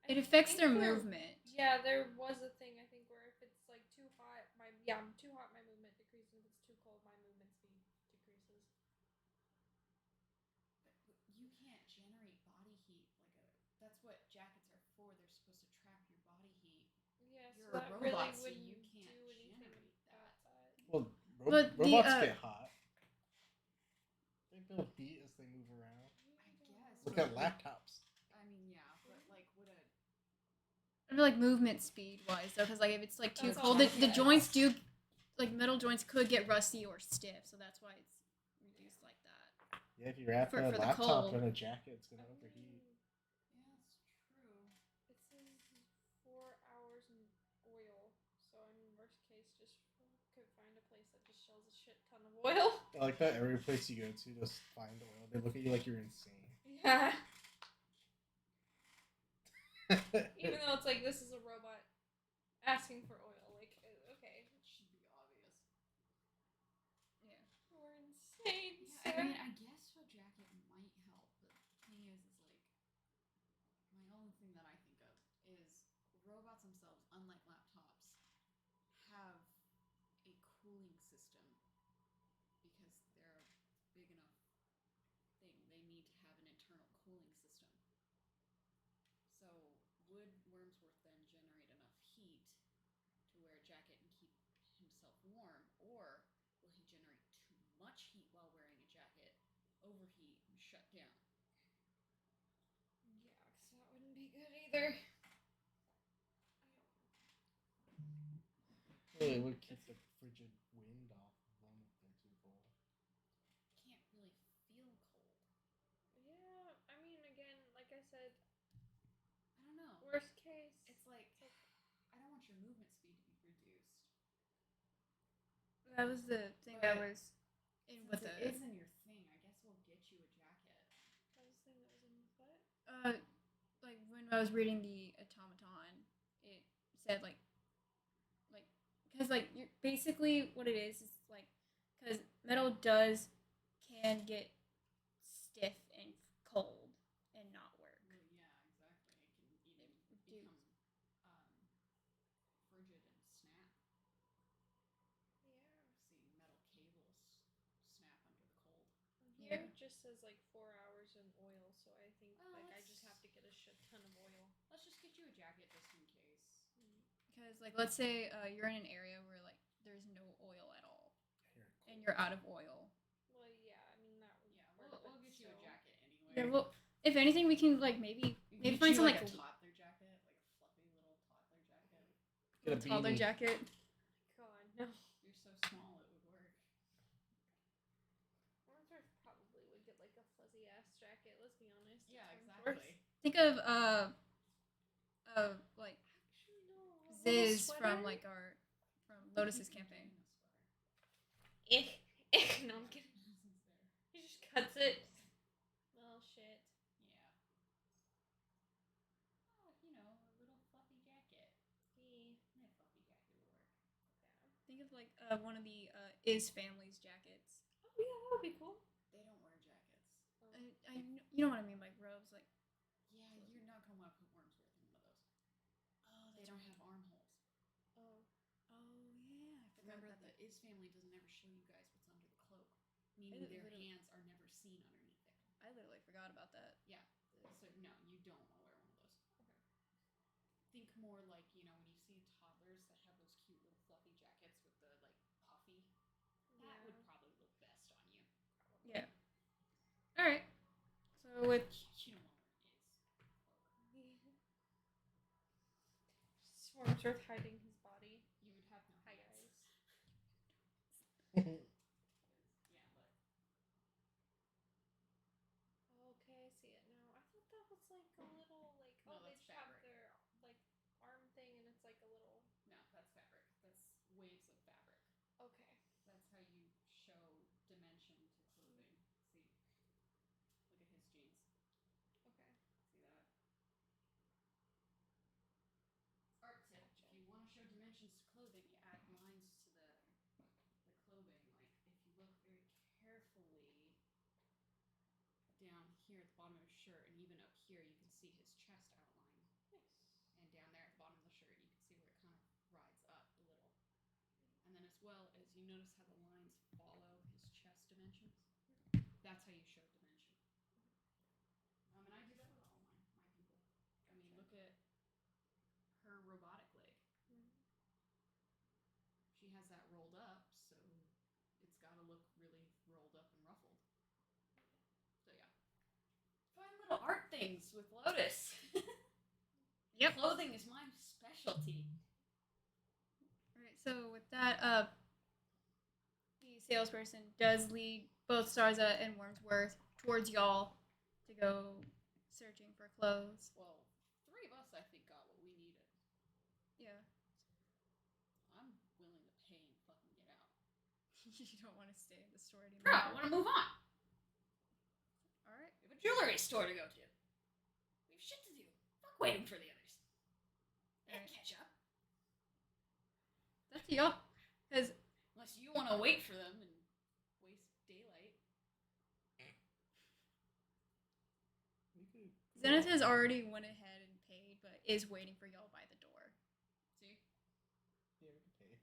I affects think their there- movement. Yeah, there was a thing I think where if it's like too hot, I'm too hot, my movement decreases. If it's too cold, my movement speed decreases. But you can't generate body heat that's what jackets are for. They're supposed to trap your body heat. Yeah, so You're a that robot, really so wouldn't you can't do anything generate with that. that. Well, But the, robots get hot. They build heat as they move around. I guess. Look but at like- laptops. I mean, yeah, but like, would a I feel like movement speed wise though, because like if it's like too That's cold, all the right. joints do, like metal joints could get rusty or stiff, so that's why it's reduced like that. Yeah, if you wrap For a the laptop cold. in a jacket, it's gonna overheat. yeah, it's true. It says 4 hours in oil, so I mean, worst case, just could find a place that just sells a shit ton of oil. I like that every place you go to, just find oil. They look at you like you're insane. Yeah. Even though it's like this is a robot asking for oil, like okay, It should be obvious. Yeah. we're insane. Yeah, I sir. mean, I guess a jacket might help, but the thing is like, my only thing that I think of is robots themselves, unlike laptops, have jacket and keep himself warm, or will he generate too much heat while wearing a jacket, overheat, and shut down? Yeah, because that wouldn't be good either. Well, it would keep the frigid wind off of them if they're too cold. Can't really feel cold. Yeah, I mean, again, like I said, I don't know. worst case. It's like, I don't want your movement speed to be reduced. That was the thing that was in with Since the. it is in your thing, I guess we'll get you a jacket. That was the thing that was in his butt. Like when I was reading the automaton, it said because like you're basically what it is like because metal can get stiff and cold and not work. Well, yeah, exactly. It can even reduce. become frigid and snap. Yeah. See metal cables snap under the cold. Here Yeah. it just says like 4 hours in oil, so I think Oh, like I just have to get a shit ton of oil. Let's just get you a jacket just in case. Because like let's say you're in an area where like there's no oil at all Here, and you're out of oil. Well, yeah, I mean that would Yeah, work, we'll but get you a still. jacket anyway. Yeah, well, if anything, we can like maybe Get find you, some like like a toddler jacket, like a fluffy little toddler jacket. Get a toddler beanie. jacket. God, no. You're so small, it would work. Wormsworth probably would get like a fuzzy ass jacket. Let's be honest. Yeah, It's Wormsworth. exactly. Think of like Actually, no. a little Ziz sweater? from like from Lotus's campaign. No, I'm kidding. He just cuts it. Well, shit. Yeah. Oh, you know, a little fluffy jacket. Yeah. Yeah, fluffy jacket will work. Think of like one of the Is Family's jackets. Oh yeah, that would be cool. They don't wear jackets. You know what I mean, like robes, like Yeah, you're not gonna want to put Wormsworth in one of those. oh, They don't have armholes. Oh. yeah, I forgot Remember, about the that. Is family doesn't ever show you guys what's under the cloak, meaning their literally- hands are never seen underneath there. I literally forgot about that. Yeah, so no, you don't want to wear one of those. Okay. Think more like, you know, when you see toddlers that have those cute little fluffy jackets with the like puffy, that would probably look best on you. Yeah. All right. So with You don't want to wear an Is cloak. Just Wormsworth hiding his body. You would have no Hi hands. guys. Yeah, but Okay, I see it now. I thought that was like a little like No, they that's just have fabric. their like arm thing and it's like a little no, that's fabric. That's waves of fabric. okay. That's how you show dimension to clothing. See? Look at his jeans. Okay. See that? Art tip, if you want to show dimensions to clothing, you add lines to the clothing. Like, if you look very carefully down here at the bottom of his shirt, and even up here, you can see his chest outline. Nice. And down there at the bottom of the shirt, you can see where it kind of rides up a little. And then as well as you notice how the lines follow his chest dimensions. That's how you show dimension. And I do that with all my people. I mean, look at her robotic leg. She has that rolled up, so it's got to look really rolled up and ruffled. So yeah. Fun little art things with Lotus. Yep. Clothing is my specialty. all right. So with that, the salesperson does lead both Sarza and Wormsworth towards y'all to go searching for clothes. Well, 3 of us, I think, got what we needed. Yeah. I'm willing to pay and fucking get out. You don't want to stay in the store anymore. Bro, I want to move on. All right. We have a jewelry store to go to. We have shit to do. Fuck waiting for the others. They Alright. catch up. That's y'all. Because Unless you want to wait for them and waste daylight. We could. Zenith has already went ahead and paid, but is waiting for y'all by the door. See? Yeah, we could pay.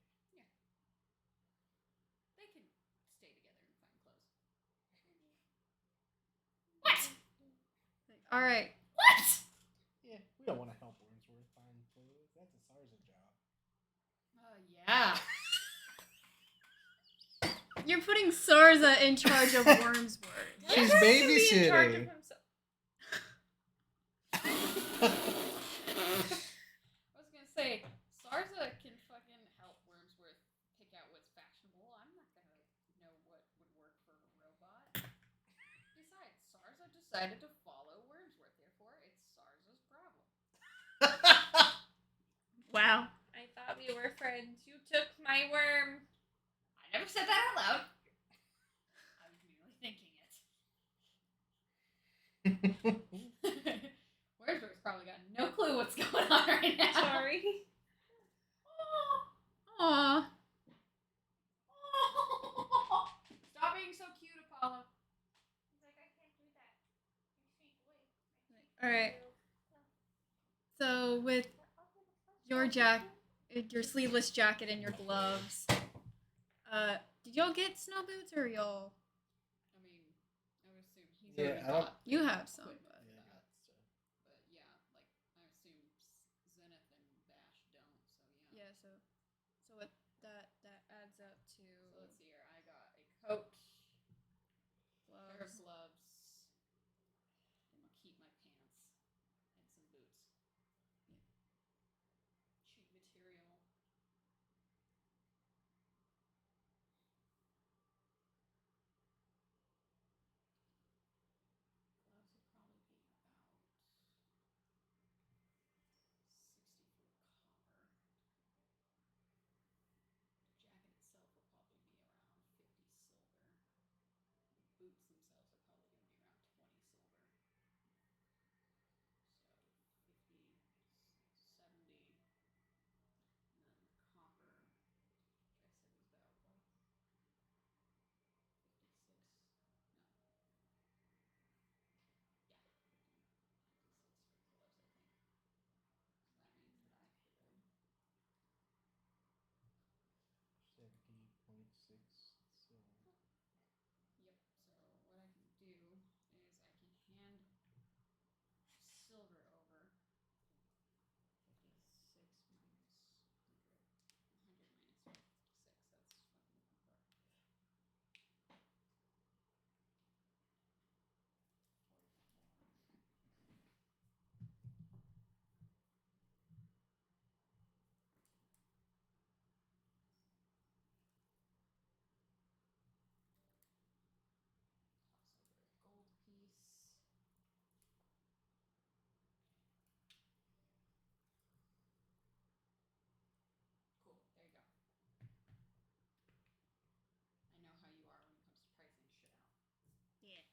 They can stay together and find clothes. What? Like, all right. What? Yeah, we don't want to help Wormsworth find clothes. That's a Sarza job. Yeah. You're putting Sarza in charge of Wormsworth. She's He has to be in charge of babysitting. himself. I was gonna say, Sarza can fucking help Wormsworth pick out what's fashionable. I'm not gonna know what would work for a robot. Besides, Sarza decided to follow Wormsworth, therefore it's Sarza's problem. Wow. I thought we were friends. You took my worm. I never said that out loud. I was merely thinking it. Wormsworth's probably got no clue what's going on right now. Sorry. Aww. Stop being so cute, Apollo. He's like, I can't do that. You sweet boy. Alright. So with your sleeveless jacket and your gloves, did y'all get snow boots or y'all? I mean, I would assume he's Yeah, already I don't- got You have some, equipment but for Yeah, that. that's true. But yeah, like I assume Zenith and Vash don't. So yeah. yeah. So what that adds up to So let's see here. I got a coat, pair of gloves. gloves. I'm gonna keep my pants and some boots. Cheap material. Gloves would probably be about 60 for copper. The jacket itself will probably be around 50 silver. The boots themselves are probably going to be around 20 silver. So 50, 70, and then the copper, which I said was about what? 56? No. Yeah, 56 for the gloves, I think. So that means that I could 70.6 silver. Yep. So what I can do is I can hand silver over. 56 minus 100. 100 minus 56. That's what I'm looking for. 44. Toss over a gold piece. Cool. There you go. I know how you are when it comes to pricing shit out. Yeah.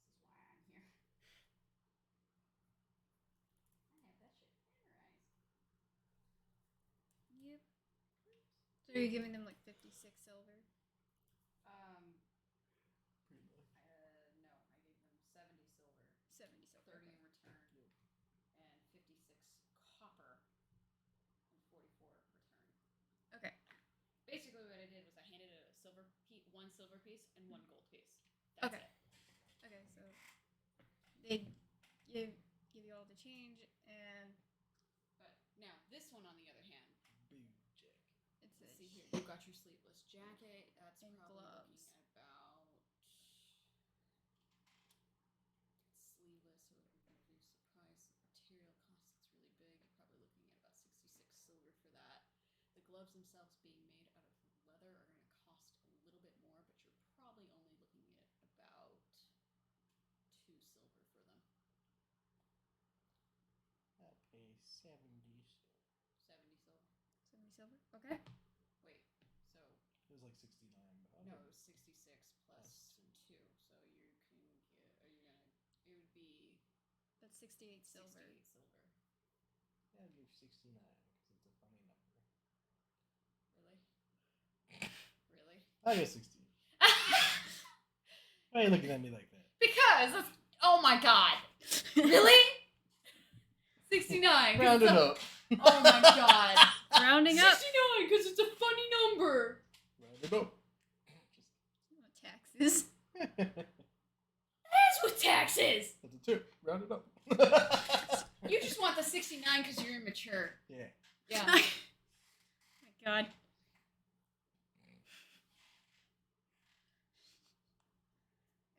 This is why I'm here. I have that shit memorized. Yep. So you're giving them like 56 silver. Pretty much. No, I gave them 70 silver, 70 silver. 30 in return, and 56 copper, and 44 return. Okay. Basically, what I did was I handed it one silver piece and one gold piece. That's Okay. it. Okay. So they give you all the change, and But now this one, on the other hand, Boot jack. it's let's a see here. You've got your sleeveless jacket. That's And probably gloves. looking at about sleeveless, so it would reduce the price. The material cost is really big. You're probably looking at about 66 silver for that. The gloves themselves being made out of leather are going to cost a little bit more, but you're probably only looking at about 2 silver for them. I'll pay 70 silver. 70 silver. 70 silver. Okay. Wait, so It was like 69. But no, it was 66 plus 2. So you can get. Are you gonna? It would be That's 68 silver. 68 silver. Yeah, I'll give 69 because it's a funny number. Really? Really? I'll give 60. Why are you looking at me like that? Because oh my god. Really? 69. 'cause Round it it's a- up. Oh my god. Rounding up. 69 because it's a funny number. Round it up. Taxes. As with taxes. That's a 2. Round it up. You just want the 69 because you're immature. Yeah. Yeah. Oh my god.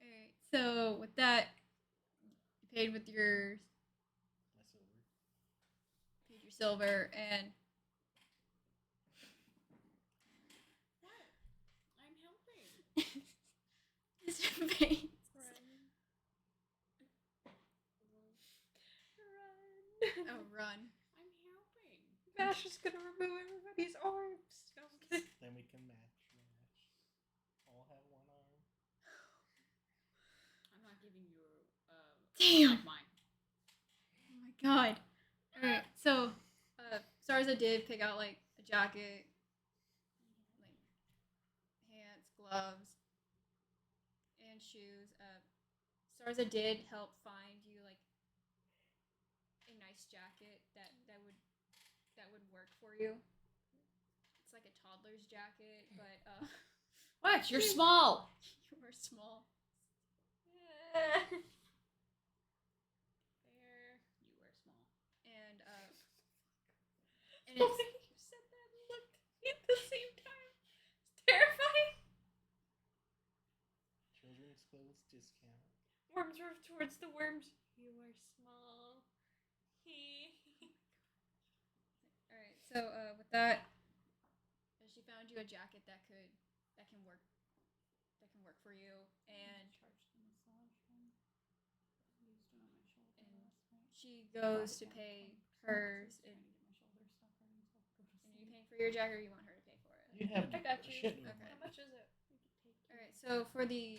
Alright, so with that, you paid with your silver and I'm helping. Mr. Bates. Run. Oh, run. I'm helping. Vash is gonna remove everybody's arms. No, I'm kidding. Then we can match. All have one arm. I'm not giving you Damn. like mine. Oh my god. Alright, so Sarza did pick out like a jacket, like pants, gloves, and shoes. Sarza did help find you like a nice jacket that would work for you. It's like a toddler's jacket, but What? You're small. you are small. There. You are small. And The way you said that and looked at me at the same time. It's terrifying. Children's clothes discount. Wormsworth towards the worms. You are small. alright, so with that, she found you a jacket that can work for you, and she goes to pay hers. And are you paying for your jacket, or you want her to pay for it? You have I got a you. shit Okay. How much is it? All right. So for the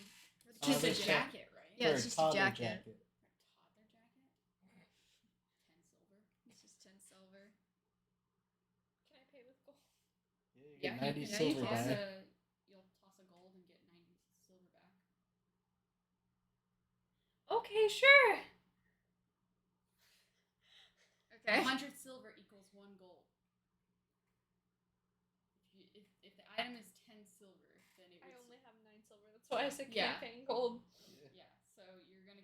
Just a this jacket, right? Yeah, For it's a just a toddler jacket. For a toddler jacket? 10 silver. It's just 10 silver. Can I pay with gold? Yeah, you get 90 you silver toss back. you'll toss a gold and get 90 silver back. Okay, sure. Okay. 100 silver equals 1 gold. If the item is 10 silver, then it I would. only have 9 silver. That's why I said Yeah. can't pay in gold. Yeah, so you're gonna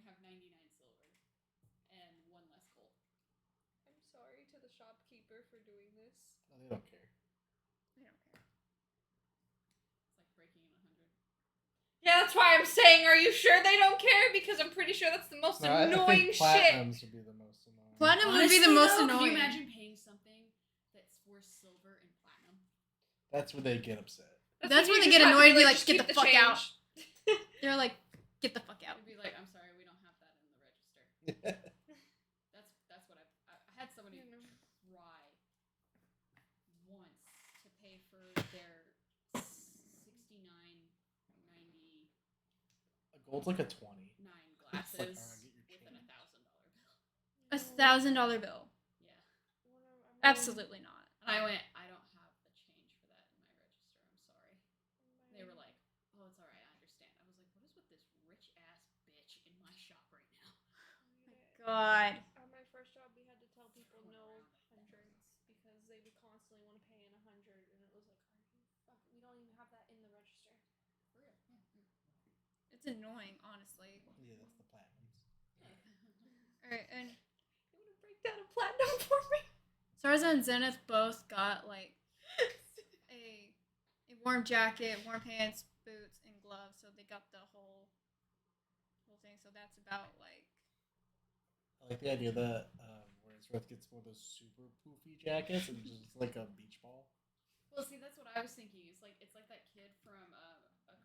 have 99 silver and 1 less gold. I'm sorry to the shopkeeper for doing this. Oh, they don't care. I don't care. It's like breaking in 100. Yeah, that's why I'm saying, are you sure they don't care? Because I'm pretty sure that's the most No, I annoying think shit. platinums would be the most annoying. Platinum would be the most Could annoying. you imagine paying something that's worth silver and platinum? That's where they get upset. That's when when they you get just have to annoyed and be like, just get keep the fuck change. out. They're like, get the fuck out. It'd be like, I'm sorry, we don't have that in the register. That's what I had somebody try once to pay for their 69.99 A gold's like a 20. glasses It's like, alright, get your with an change. $1,000 bill. $1,000 bill. Yeah. Absolutely not. And I went, I don't have the change for that in my register. I'm sorry. They were like, oh, it's alright, I understand. I was like, what is with this rich ass bitch in my shop right now? God. At my first job, we had to tell people no hundreds because they would constantly want to pay in 100, and it was like, we don't even have that in the register. For real. Yeah. It's annoying, honestly. Yeah, that's the platinums. Alright, and You want to break down a platinum for me? Sarza and Zenith both got like a warm jacket, warm pants, boots, and gloves. So they got the whole thing. So that's about like I like the idea that Wormsworth gets one of those super poofy jackets and just like a beach ball. Well, see, that's what I was thinking. It's like that kid from A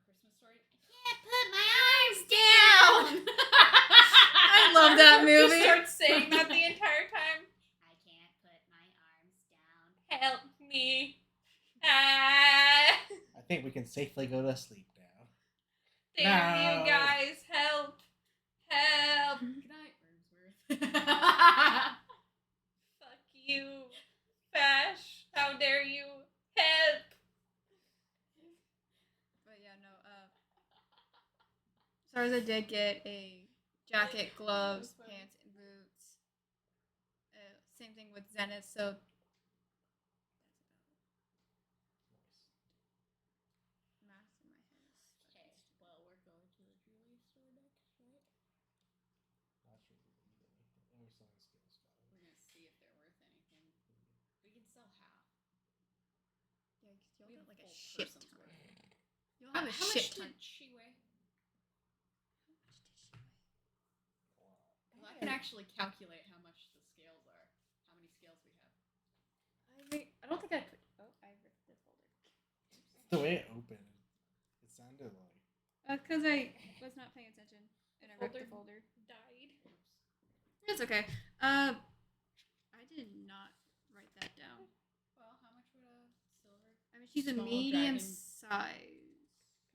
Christmas Story. I can't put my arms down. I love that Just movie. start saying that the entire time. I can't put my arms down. Help me. Ah. I think we can safely go to sleep now. Damn No. you guys. Help. Help. Good night, Wormsworth. Fuck you. Vash. How dare you. Help. But yeah, no. Sarza did get a jacket, gloves, pants, and boots. Same thing with Zenith. So math in my head. Okay, well, we're going to the jewelry store next, right? Not sure we need anything. And we're selling skins. Y'all got like a full shit person's ton. worth. You'll have a How shit much ton. did she weigh? How much did she weigh? Because I can actually calculate how much the scales are. How many scales we have. I don't think I put. Oh, I ripped this folder. The way it opened, it sounded like. Because I was not paying attention and I ripped the folder. Died. It's okay. I did not write that down. Well, how much would a silver? I mean, she's a Small medium dragon. size.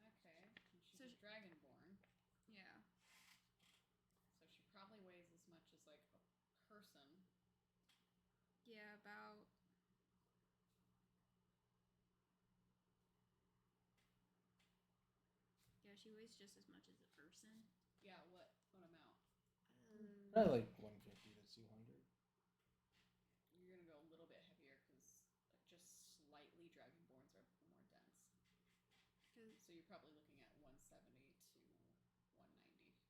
Okay, and she's So a dragonborn, Yeah. so she probably weighs as much as like a person. Yeah, about. Yeah, she weighs just as much as a person. Yeah, what amount? Probably like 150 to 200. You're gonna go a little bit heavier because just slightly dragonborns are more dense. So you're probably looking at 170 to 190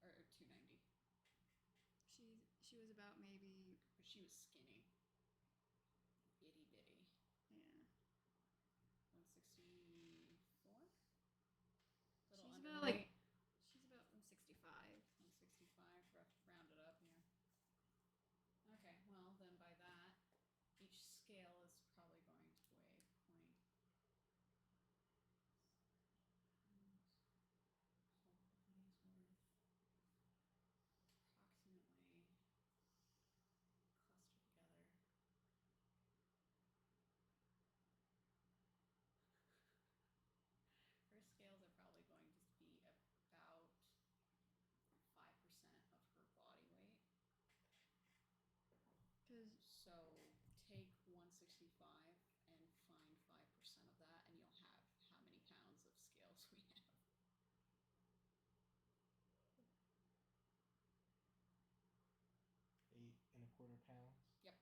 or 290. She was about maybe. But she was skinny, itty bitty. Yeah. 164. Little She's about like. underweight. She's about 165. 165, rounded up, yeah. Okay, well then by that, each scale is probably going to weigh point. Approximately clustered together. Her scales are probably going to be about 5% of her body weight. So take 165 and find 5% of that, and you'll have how many pounds of scales we have. 8.25 pounds. Yep.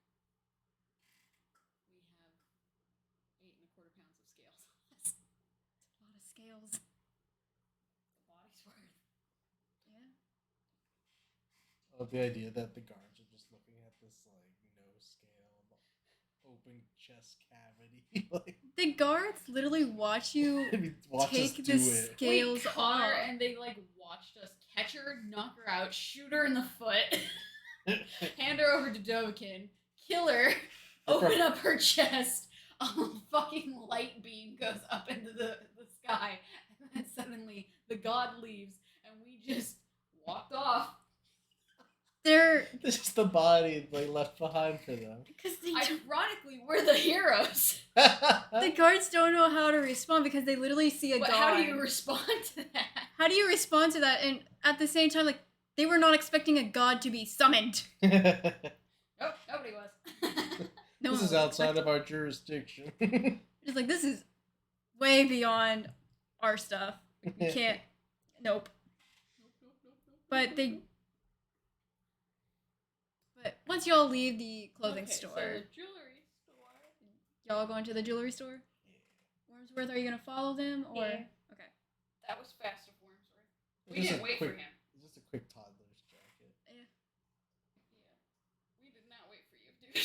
We have 8.25 pounds of scales on us. It's a lot of scales. The body's worth. Yeah. I love the idea that the guards are just looking at this like no scale, open chest cavity. Like The guards literally watch you watch us take do the it. scales We caught her off. and they like watched us catch her, knock her out, shoot her in the foot, hand her over to Dovakhiin, kill her, open up her chest, a fucking light beam goes up into the sky, and then suddenly the god leaves, and we just walked off. They're This is the body they left behind for them. because Ironically, we're the heroes. the guards don't know how to respond because they literally see a But god. how do you respond to that? How do you respond to that? And at the same time, like they were not expecting a god to be summoned. Nope, nobody was. No This one is was outside of our jurisdiction. It's like this is way beyond our stuff. We can't. Nope. But But once y'all leave the clothing Okay, store, So the jewelry store. y'all going to the jewelry store. Wormsworth, are you gonna follow them or? Yeah. Okay. That was fast of Wormsworth. We Just didn't a wait for quick- him. It's just a quick toddler's jacket. Yeah. Yeah. We did not wait for you, dude.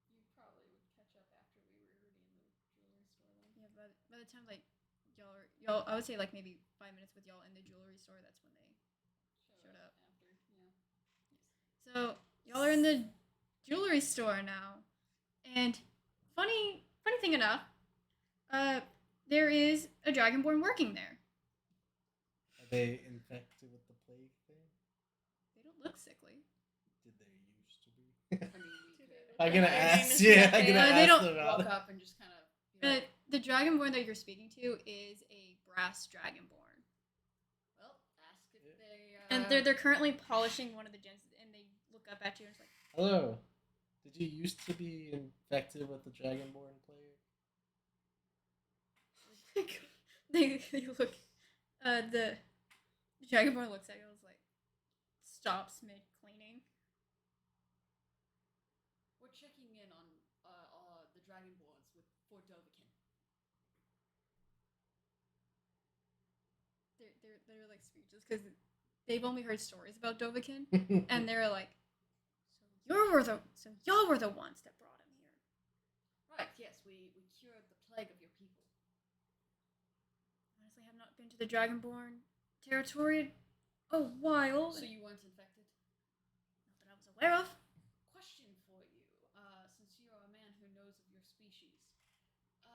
You probably would catch up after we were already in the jewelry store then. Yeah. But by the time like y'all, I would say like maybe 5 minutes with y'all in the jewelry store. That's when they. Showed up. After, yeah. So y'all are in the jewelry store now, and funny thing enough, there is a dragonborn working there. Are they infected with the plague thing? They don't look sickly. Did they used to be? I mean, we could I'm Their gonna name ask. is Yeah, nothing. I'm gonna They ask don't them about walk it. up and just kind of. The dragonborn that you're speaking to is a brass dragonborn, Well, ask if Yeah. they. and they're currently polishing one of the gems, and they look up at you and it's like, Hello. Did you used to be infected with the dragonborn plague? they look, the dragonborn looks at you and is like, stops mid cleaning. We're checking in on the dragonborns for Dovakhiin. They're like speechless because they've only heard stories about Dovakhiin, and they're like, so y'all were the ones that brought him here. Right. yes, we cured the plague of your people. Honestly, have not been to the Dragonborn territory in a while. So you weren't infected? Not that I was aware of. Question for you, since you're a man who knows of your species.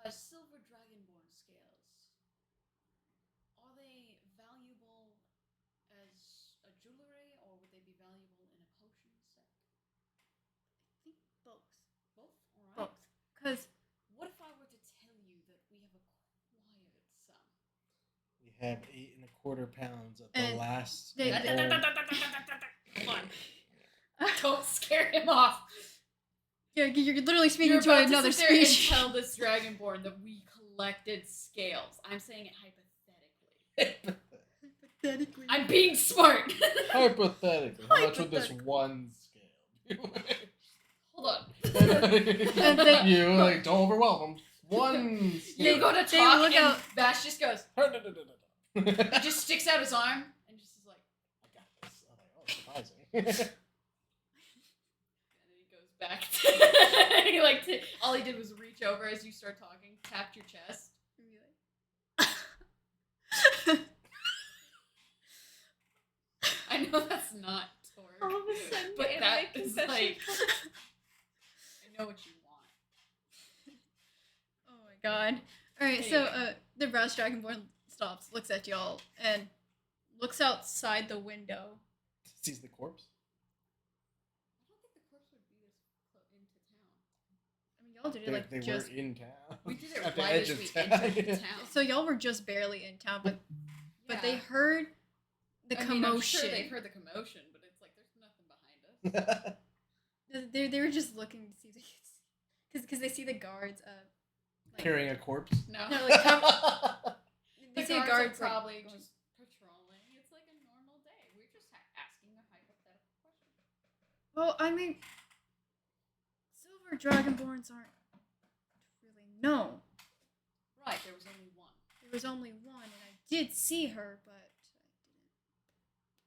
Silver dragonborn scales. Are they valuable as a jewelry, or would they be valuable in a potion set? I think both. Both? Alright. Both. Because What if I were to tell you that we have acquired some? We have 8.25 pounds of the And last. they- Come on. Don't scare him off. yeah, you're literally speaking You're to about another to sit there species. and tell this dragonborn that we collected scales. I'm saying it hypothetically. Hypothetically. I'm being smart. Hypothetically. How much would this Hypothetically. one scale be? Hold on. And then- You like don't overwhelm them. One You scale. go to They talk look and out- Vash just goes, he I just sticks out his arm and just is like, got this. I'm like, oh, surprising. and then he goes back. He all he did was reach over as you start talking, tapped your chest. I know that's not Torg, All of a sudden, but anime that is confession. like, I know what you want. Oh my god. Alright, so Anyway. the Brass Dragonborn stops, looks at y'all, and looks outside the window. Sees the corpse. I don't think the corpse would be this into town. I mean, y'all did it They just. were in town. We did it At the right edge as of we town. entered the town. So y'all were just barely in town, but they Yeah. heard the I commotion. mean, I'm sure they've heard the commotion, but it's like there's nothing behind us. They were just looking to see because they see the guards like, Carrying a corpse. No, No, like, they the see guards, guards are like, probably going- just patrolling. It's like a normal day. We're just asking a hypothetical question. Well, I mean, silver dragonborns aren't really known. Right, there was only one. There was only one, and I did see her, but I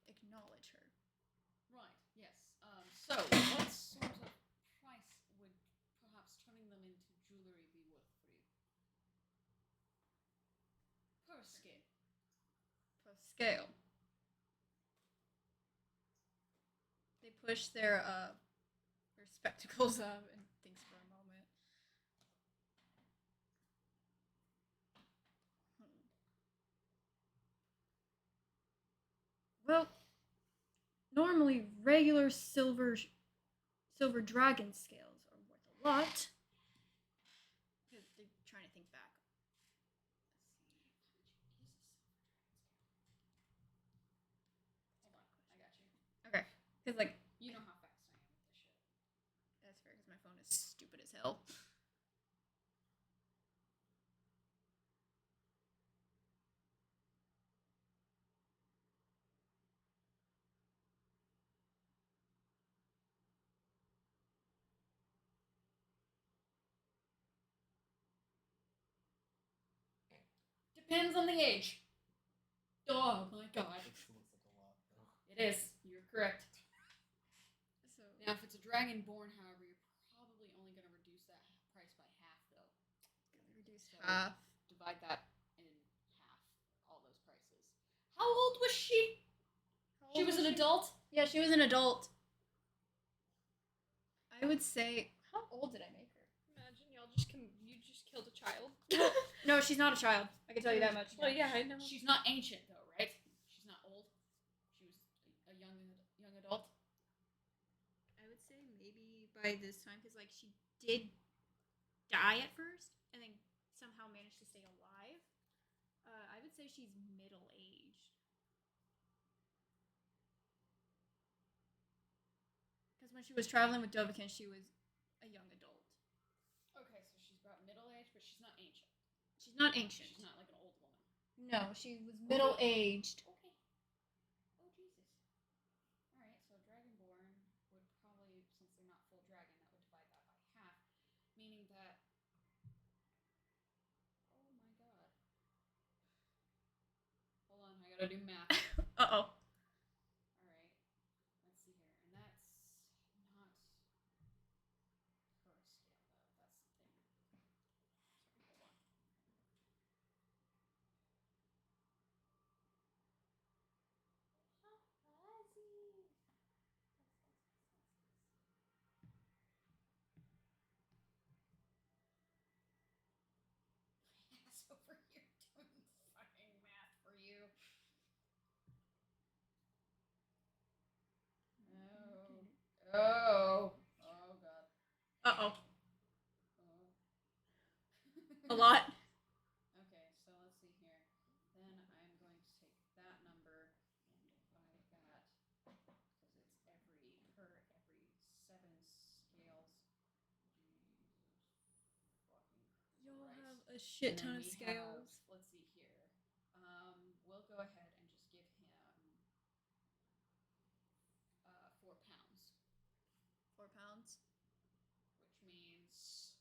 didn't acknowledge her. Right, yes. So, what sort of price would perhaps turning them into jewelry be worth for you? Per scale. Per scale. They push their spectacles up and thinks for a moment. Well, normally regular silver dragon scales are worth a lot. They're trying to think back. Hold on, I got you. Okay, because like You know how fast I am with this shit. that's fair because my phone is stupid as hell. Depends on the age. Oh my god. It looks like a lot. Though. It is. You're correct. So Now, if it's a dragonborn, however, you're probably only going to reduce that price by half, though. reduce So, half. Divide that in half, all those prices. How old was she? She was an adult? Yeah, she was an adult. I would say. How old did I make her? Imagine y'all just you just killed a child. No, she's not a child. I can tell you that much. Well, yeah, I know. She's not ancient, though, right? She's not old. She was a young adult. I would say maybe by this time, because like she did die at first, and then somehow managed to stay alive. I would say she's middle aged. Because when she was traveling with Dovakhiin, she was a young adult. Okay, so she's about middle age, but she's not ancient. She's not ancient. She's not like an old woman. No, she was middle aged. Okay. Oh, Jesus. Alright, so Dragonborn would probably, since they're not full dragon, that would divide that by half. Meaning that. Oh my god. Hold on, I gotta do math. Uh oh. Alright. Let's see here. And that's not per scale, though. That's the thing. a shit And then ton of we scales. have- let's see here. We'll go ahead and just give him 4 pounds, 4 pounds. which means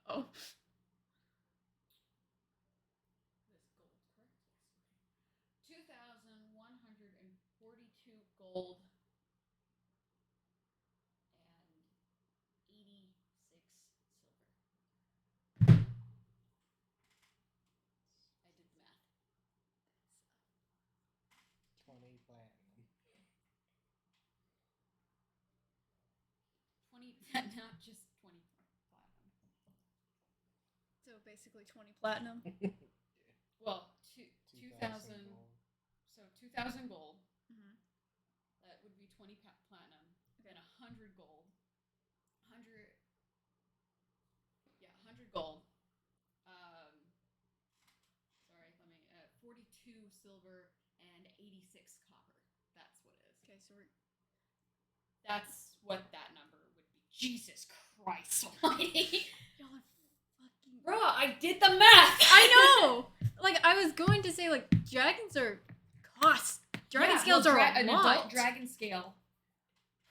Oh. this gold, correct? Yes. 2,142 gold and 86 silver. I did the math. 20 platinum. 20, not just 20 platinum. So basically 20 platinum. Well, 2,000. gold. So 2,000 gold. Mm-hmm. That would be 20 platinum. Okay. Then 100 gold. 100. Yeah, 100 gold. Sorry, let me. 42 silver and 86 copper. That's what it is. Okay, so we're That's what that number would be. Jesus Christ almighty. y'all are fucking. Bruh, I did the math. I know. Like I was going to say, like dragons are cost. Dragon scales are an a lot. adult dragon scale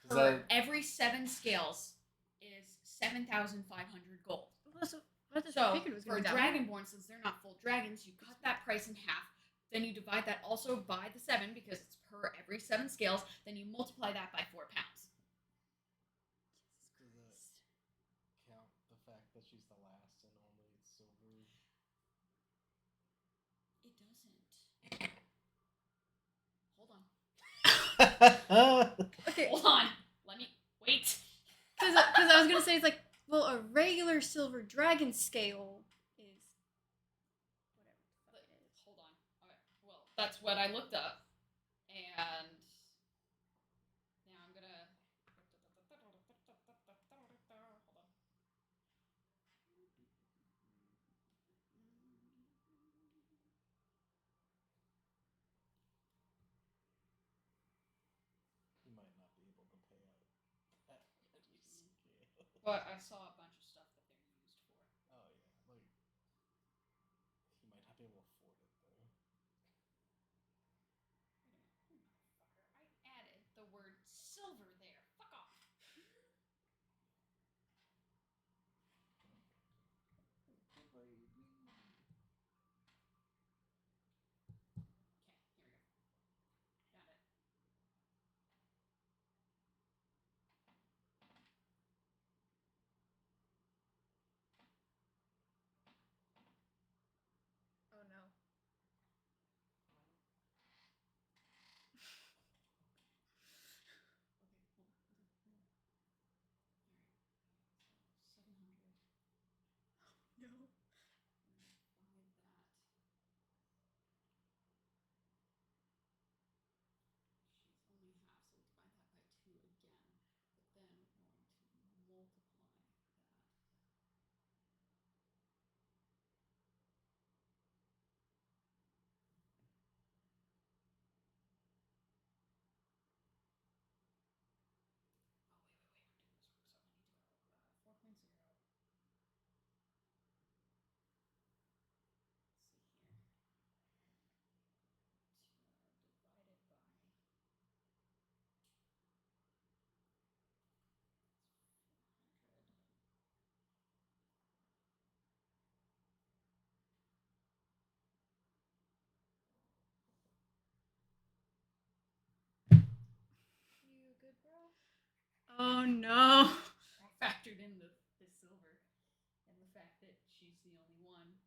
Is for that- every 7 scales is 7,500 gold. Well, so I just So figured it was for gonna be that much. dragonborn, since they're not full dragons, you cut that price in half. Then you divide that also by the 7 because it's per every 7 scales. Then you multiply that by 4 pounds. Does it count the fact that she's the last and only silver? It doesn't. Hold on. Okay, Hold on. Let me wait. because I was gonna say it's like, well, a regular silver dragon scale is whatever the fuck it is. Hold on. Okay. Well, that's what I looked up, and now I'm gonna. Hold on. You might not be able to pay out that many scale. But I saw a bunch of stuff that they're used for. Oh yeah, like he might not be able to afford it though. Wait a minute, motherfucker! I added the word silver there. Fuck off. Okay, here we go. Got it. Oh no. Okay, hold on. Alright. So 700. No. Divide that. She's only half, so we'll divide that by 2 again. But then we're going to multiply that. Oh, wait, I'm doing this wrong. So I need to go 4.0. Let's see here. Divide it by 400. You good, bro? Oh no. I factored in the silver and the fact that she's the only one,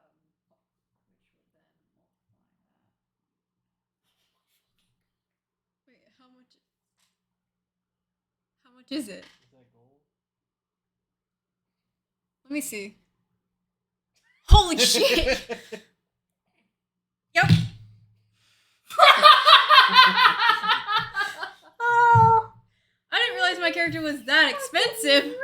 which would then multiply that. Wait, how much? How much is it? Is that gold? Let me see. Holy shit! Yep. Oh, I didn't realize my character was that expensive.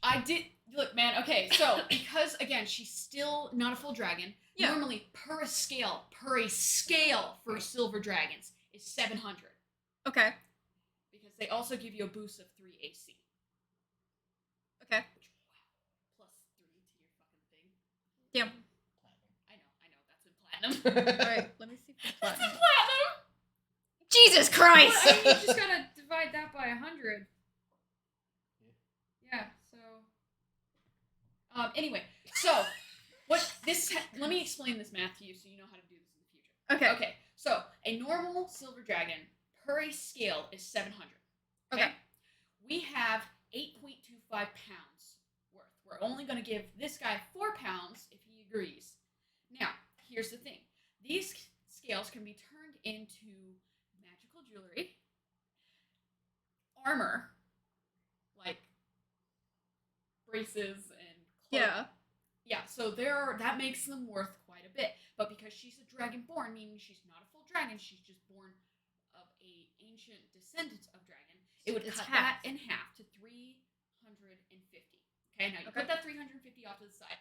I did look, man. Okay, so because again, she's still not a full dragon. Yeah. Normally, per a scale for silver dragons is 700 Okay. because they also give you a boost of 3 AC. Okay. Plus 3 to your fucking thing. Damn. I know, that's in platinum. Alright, let me see. That's in platinum! Jesus Well, Christ! I mean, you just gotta divide that by 100. Yeah, so... anyway, so, let me explain this math to you so you know how to do this in the future. Okay. Okay, so, a normal silver dragon per a scale is 700. Okay. We have 8.25 pounds worth. We're only going to give this guy 4 pounds if he agrees. Now, here's the thing. These scales can be turned into magical jewelry, armor, like braces and clothing. Yeah, so that makes them worth quite a bit. But because she's a dragonborn, meaning she's not a full dragon, she's just born of a ancient descendant of dragon, it would cut that in half to 350. Okay, now you put that 350 off to the side.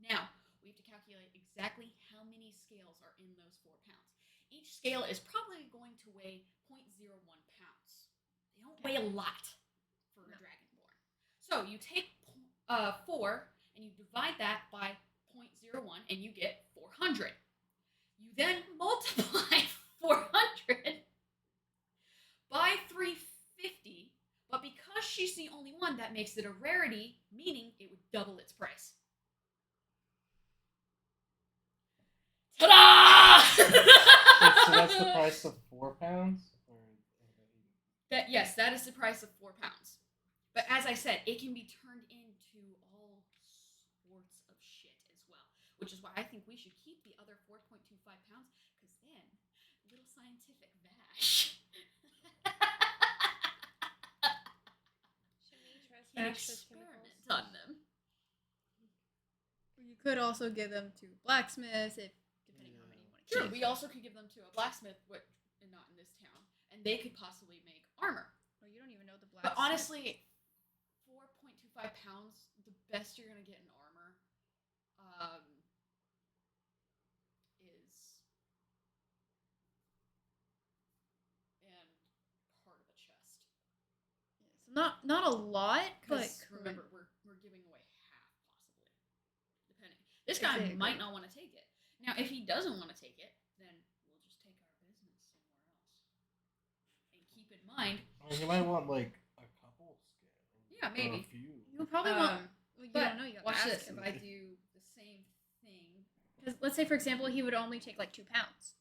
Now, we have to calculate exactly how many scales are in those 4 pounds. Each scale is probably going to weigh 0.01 pounds. They don't weigh a lot for a dragonborn. So you take 4 and you divide that by 0.01 and you get 400. You then multiply 400 by 350, but because she's the only one, that makes it a rarity, meaning it would double its price. Ta-da! So that's the price of 4 pounds? Yes, that is the price of 4 pounds. But as I said, it can be turned into all sorts of shit as well. Which is why I think we should keep the other 4.25 pounds, because then, little scientific Vash can experiment on them. You could also give them to blacksmiths, depending on how many you want to Sure, keep. we also could give them to a blacksmith, and not in this town, and they could possibly make armor. Well, you don't even know the blacksmith. But honestly, 4.25 pounds, the best you're gonna get in armor, is and part of a chest. Yeah, so not a lot, but Because remember, we're giving away half, possibly, depending. This guy Exactly. might not want to take it. Now, if he doesn't want to take it, then we'll just take our business somewhere else. And keep in mind, You might want like a couple scales. Yeah, or maybe. a few. you probably want. Well, you but don't know. You have watch to this. ask him. If I do the same thing, Because let's say, for example, he would only take like 2 pounds.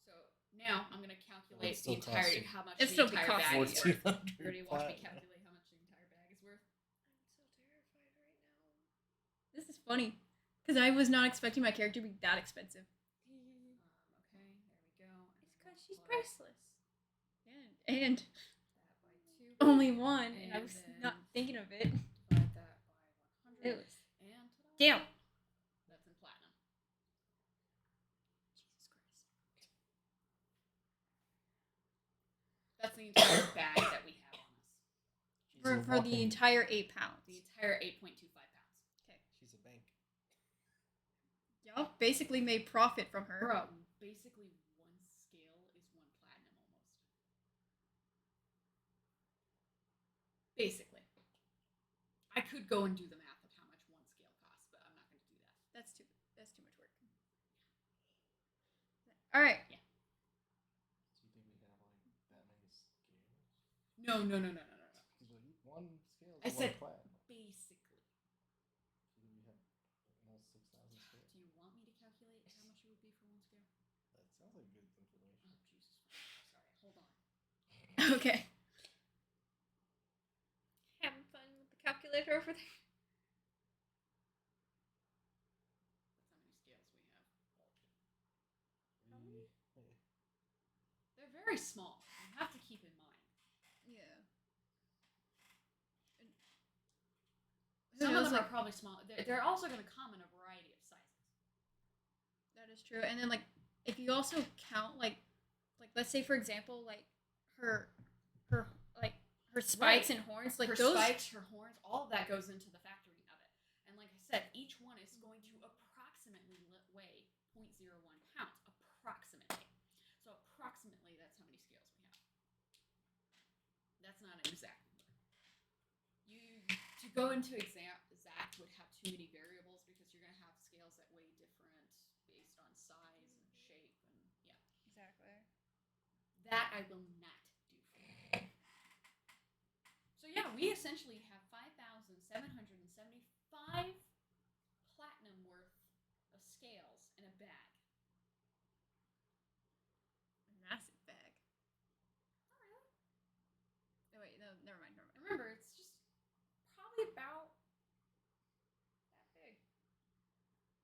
so now I'm gonna calculate still the entirety, costs how much It'd the still be entire costly. bag is worth. 1,400 You already watched me platinum. calculate how much the entire bag is worth. I'm so terrified right now. This is funny because I was not expecting my character to be that expensive. Okay, there we go. It's because she's priceless. And That by 2. only one, and I And was then- not thinking of it. Divide that by 100. It was And ta-da. damn. That's in platinum. Jesus Christ. That's the entire bag that we have on us. She's a For the walking- entire 8 pounds. The entire 8.25 pounds. She's a bank. Y'all basically made profit from her. Bro, basically one scale is 1 platinum almost. Basically. I could go and do the math of how much one scale costs, but I'm not going to do that. That's too much work. All right. Yeah. So you think we have like that many scales? No. Because one scale is I said one platinum. basically. So we have almost 6,000 scales. Do you want me to calculate how much it would be for one scale? That sounds like good information. Oh, Jesus. Sorry, hold on. Okay. Having fun with the calculator over there. That's how many scales we have. Wait. They're very small. You have to keep in mind. Yeah. Some of them are probably small. They're also going to come in a variety of sizes. That is true. And then like if you also count like let's say for example like her spikes Right. and horns like her those spikes, her horns, all of that goes into the factoring of it. And like I said, each one is going to approximately weigh 0.01 pounds. Approximately. So approximately that's how many scales we have. That's not an exact number. to go into exact would have too many variables because you're going to have scales that weigh different based on size and shape and yeah. Exactly. That I will not do for you. So yeah, we essentially have 5,775 platinum worth of scales in a bag. A massive bag. Oh really? Oh wait, no, never mind. Remember, it's just probably about that big.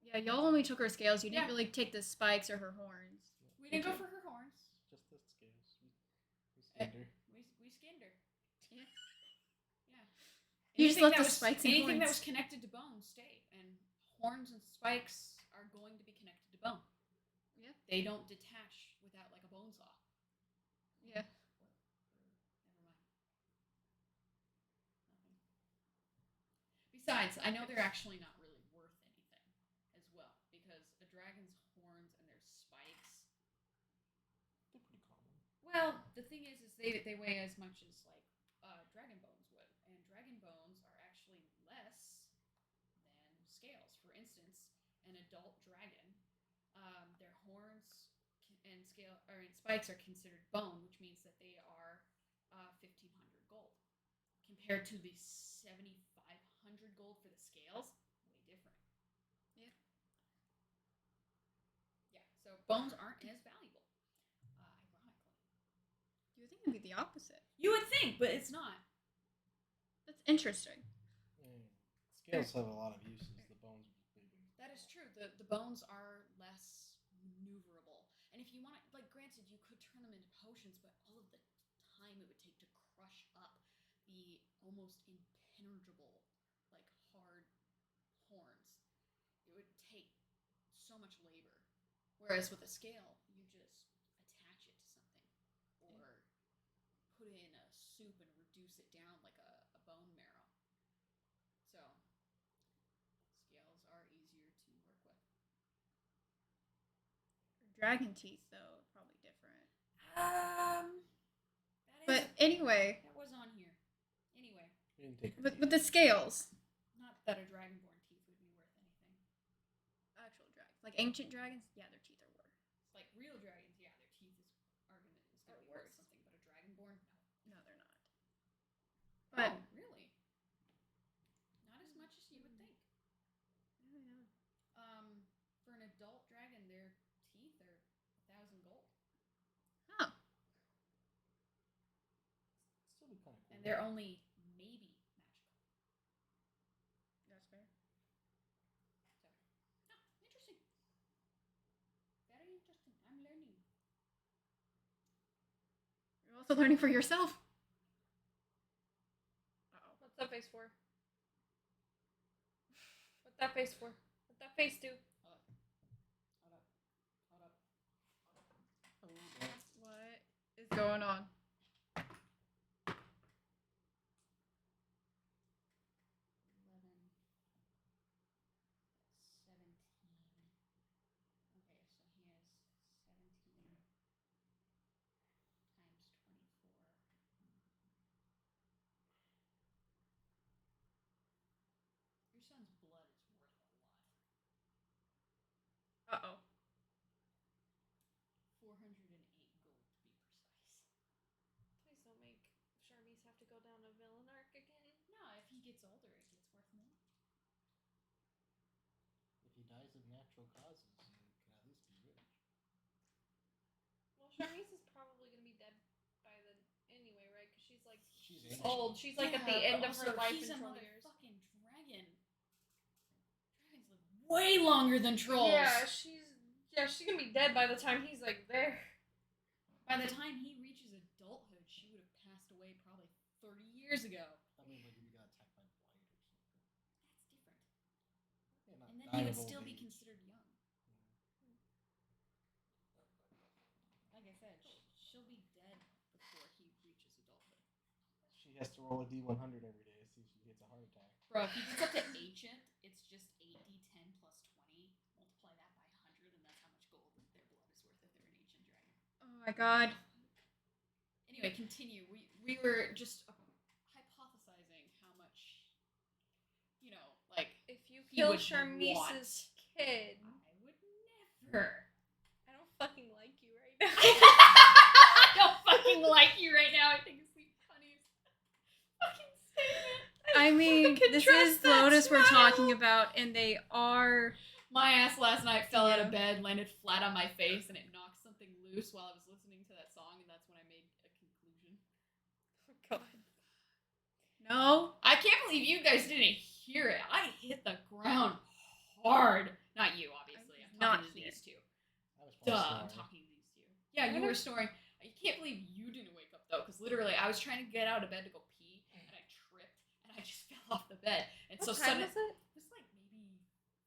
Yeah, y'all only took her scales. You didn't Yeah. really take the spikes or her horns. We didn't go for her horns. Just the scales. We skinned her. We skinned her. Yeah. Yeah. You just left the that was, spikes and anything that horns. was connected to bone stayed, and horns and spikes are going to be connected to bone. Yeah. They don't detach without like a bone saw. Yeah. Never mind. Nothing. Besides, I know they're actually not really worth anything as well because a dragon's horns and their spikes. They're pretty common. Well, the thing is they weigh as much as like dragon bones would, and dragon bones are actually less than scales. For instance, an adult dragon, their horns and spikes are considered bone, which means that they are 1,500 gold compared to the 7,500 gold for the scales. Way different. Yeah. Yeah. So bones aren't as valuable, ironically. You would think it'd be the opposite. You would think, but it's not. That's interesting. Scales have a lot of uses. The bones are just bigger. That is true. The bones are less maneuverable. And if you want to, like, granted, you could turn them into potions, but all of the time it would take to crush up the almost impenetrable, like, hard horns. It would take so much labor. Whereas with a scale, you just attach it to something or put it in a soup and reduce it down like a bone marrow. So, scales are easier to work with. Dragon teeth, though, probably different. That But anyway, that was on here. Anyway, We didn't take her with teeth. the scales, not that a dragonborn teeth would be worth anything. actual dragons, like ancient dragons, yeah, their teeth are worth. It's like real dragons, yeah, their teeth is gonna be worth something, but a dragonborn, no. No, they're not. But Oh, really? Not as much as you would think. For an adult dragon, their teeth are 1,000 gold, Huh. Still be kind of cool. and they're only maybe magical. That's fair. So, interesting. Very interesting. I'm learning. You're also learning for yourself. Uh-oh. What's that face for? What's that face for? What's that face do? Hold up. Hold up. Hold up. What is going on? 11, 17. Okay, so he has 17 times 24. Your son's blood is worth a lot. Uh-oh. 408 gold to be precise. Please don't make Charmise have to go down a villain arc again. No, if he gets older, it gets worth more. If he dies of natural causes, you can at least be rich. Well, Charmise is probably gonna be dead by the anyway, right? Because she's like She's ancient. old. She's like at the Yeah, end but of her also, life he's in a troll years. motherfucking dragon. Dragons live way longer than trolls. Yeah, she's gonna be dead by the time he's like there. By the time he reaches adulthood, she would have passed away probably 30 years ago. I mean, like if you got attacked by blight or something. That's different. Yeah, not And then die he of would old still be age. considered young. Like I said, she'll be dead before he reaches adulthood. She has to roll a D100 every day to see if she gets a heart attack. Bro, if he gets up to ancient, it's just 8d10 plus 20. Multiply that by 100, and that's how much gold their blood is worth if they're an ancient dragon. Oh my god. Anyway, continue. We were just hypothesizing how much he kill would Sharmise's kid. I would never. I don't fucking like you right now. I don't fucking like you right now. I think it's the funniest fucking statement. I mean, fucking this trust is that Lotus we're smile. talking about, and they are. My ass last night fell out Yeah. of bed, landed flat on my face, and it knocked something loose while I was listening to that song, and that's when I made a conclusion. Oh god. No. I can't believe you guys didn't hear it. I hit the ground hard. Not you, obviously. I'm Not talking to here. these two. I was Duh, probably I'm snoring. talking to these two. Yeah, you were snoring. I can't believe you didn't wake up, though, because literally I was trying to get out of bed to go pee, and I tripped, and I just fell off the bed. And What so time suddenly, was it? it was like maybe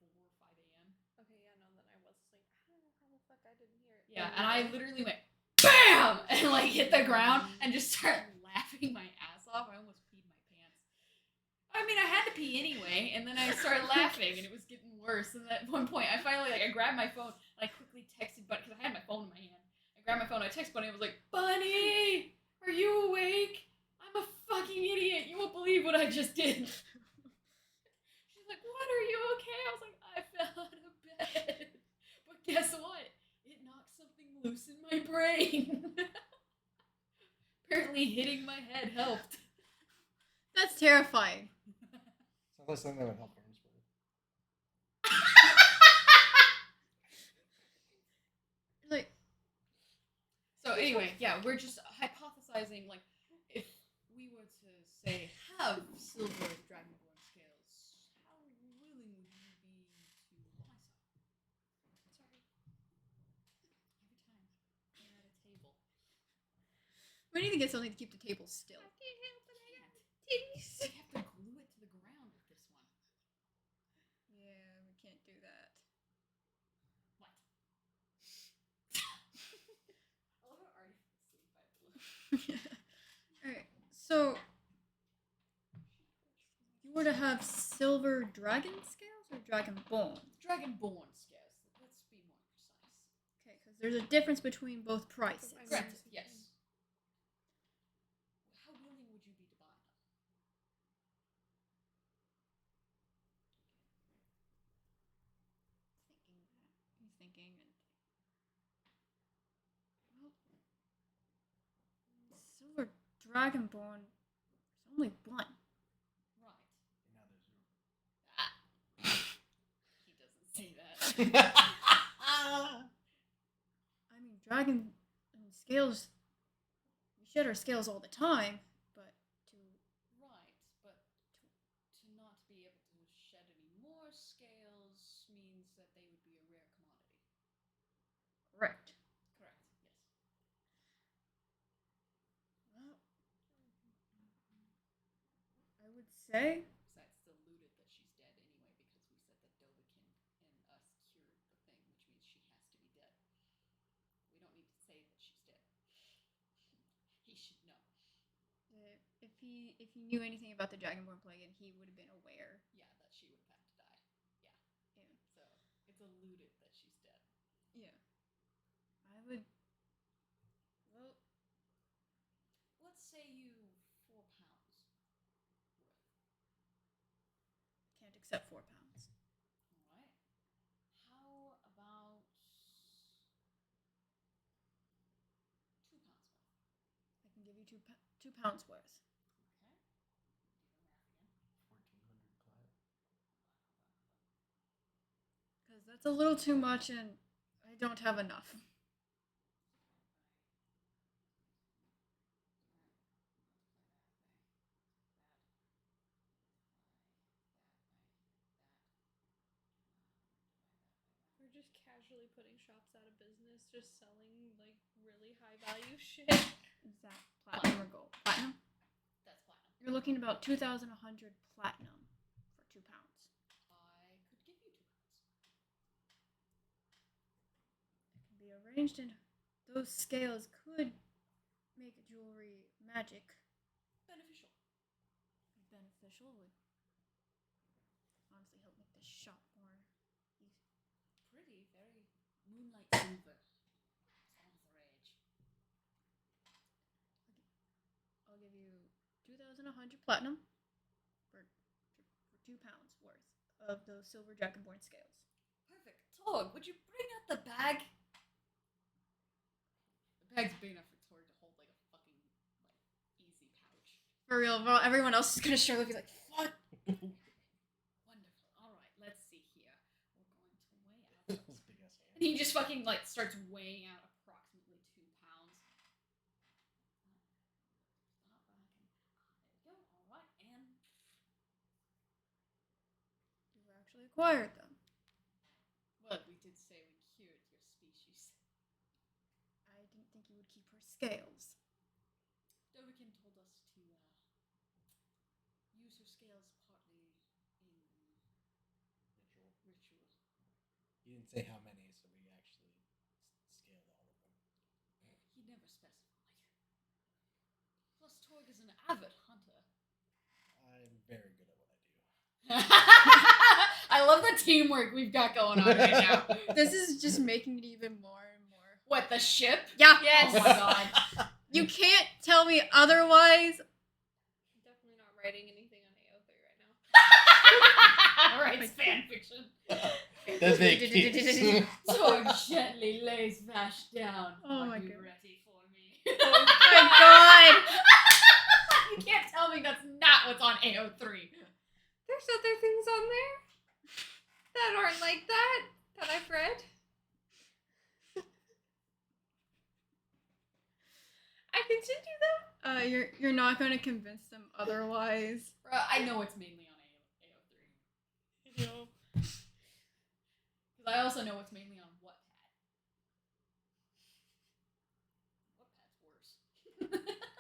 4 or 5 a.m. Okay, yeah, no, then I was like, I don't know how the fuck I didn't hear it. Yeah, and I literally went BAM! And like hit the ground and just started laughing my ass off. I almost peed my pants. I mean, I had to pee anyway, and then I started laughing, and it was getting worse. And at one point, I finally I grabbed my phone and I quickly texted Bunny because I had my phone in my hand. I grabbed my phone, I texted Bunny, and I was like, "Bunny, are you awake? I'm a fucking idiot. You won't believe what I just did." She's like, "What? Are you okay?" I was like, "I fell out of bed." But guess what? It knocked something loose in my brain. Apparently hitting my head helped. That's terrifying. So that's something that would help Wormsworth. Like, So anyway, yeah, we're just hypothesizing, like, if we were to say, have silver dragonborn scales, how willing would you be to buy some? Sorry. Every time we're at a table. we need to get something to keep the table still. I can't help it, I got titties. We have to glue it to the ground with this one. Yeah, we can't do that. What? I love how Artie fell asleep by blue. Alright, so you were to have silver dragon scales or dragon bone? Dragonborn scales. Let's be more precise. Okay, because there's a difference between both prices. Granted, yes. How willing would you be to buy them? He's thinking. Well, silver dragonborn. There's only one. Right. And now He doesn't see that. there's I mean, dragon scales. We shed our scales all the time, but to Right, but to not be able to shed any more scales means that they would be a rare commodity. correct. Correct, yes. Well, I would say Besides, it's alluded that she's dead anyway because we said that Dovakhiin and us cured the thing, which means she has to be dead. We don't need to say that she's dead. He should know. if he knew anything about the dragonborn plague, and he would have been aware. Yeah, that she would have had to die. Yeah. Yeah. So it's alluded that she's dead. Yeah. I would. Well, Let's say you 4 pounds worth. can't accept 4 pounds. Alright. How about 2 pounds worth? I can give you 2 pounds worth. Okay. Do the math again. 1400 plat. Because that's a little too much, and I don't have enough. We're just casually putting shops out of business, just selling like really high value shit. Is that platinum or gold? Platinum? That's platinum. You're looking about 2,100 platinum for 2 pounds. I could give you 2 pounds. It can be arranged, and those scales could make jewelry magic Beneficial. beneficial. Would honestly help make the shop more easy. Pretty, very moonlight silver. It's all the rage. I'll give you 2,100 platinum for 2 pounds worth of those silver dragonborn scales. Perfect. Torg, would you bring out the bag? The bag's big enough for Torg to hold like a fucking easy pouch. For real, bro. Everyone else is gonna struggle to be like, what? Wonderful. All right, let's see here. We're going to weigh out. His big ass hand. And he just fucking like starts weighing out approximately 2 pounds. There we go. All right, and You actually acquired them. well, we did say we cured your species. I didn't think you would keep her scales. Dovakhiin told us to use her scales partly in ritual. He didn't say how many, so we actually scaled all of them. He never specified. Plus, Torg is an avid hunter. I'm very good at what I do. I love the teamwork we've got going on right now. This is just making it even more and more. What, the ship? Yeah. Yes. Oh my god. You can't tell me otherwise. I'm definitely not writing anything on AO3 right now. Alright, it's fan fiction. That's it. Torg gently lays Vash down. Oh Are my you God. ready for me? Oh my god. You can't tell me that's not what's on AO3. There's other things on there that aren't like that I've read. I continue them. You're not gonna convince them otherwise. Bruh, I know it's mainly on AO3. No. Because I also know it's mainly on Wattpad. Wattpad's worse.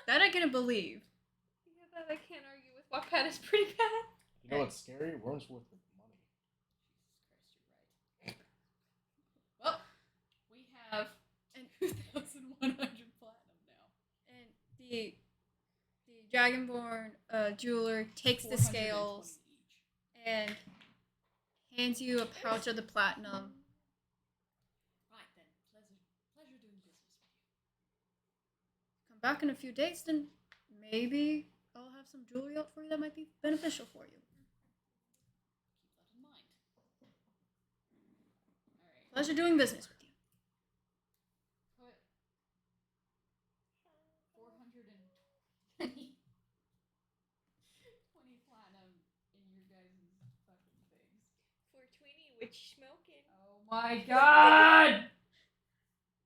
That I can believe. Yeah, that I can't argue with. Wattpad is pretty bad. You know what's scary? Wormsworth with money. Jesus Christ, you're right. Well, we have 2,100 platinum now. And the Dragonborn jeweler takes the 420 scales each. and hands you a pouch of the platinum. Right then, pleasure doing business with you. Come back in a few days, then maybe I'll have some jewelry out for you that might be beneficial for you. Keep that in mind. Alright. Pleasure doing business with you. Put 420 platinum in your guys' fucking things. 420, which smoking. Oh my god!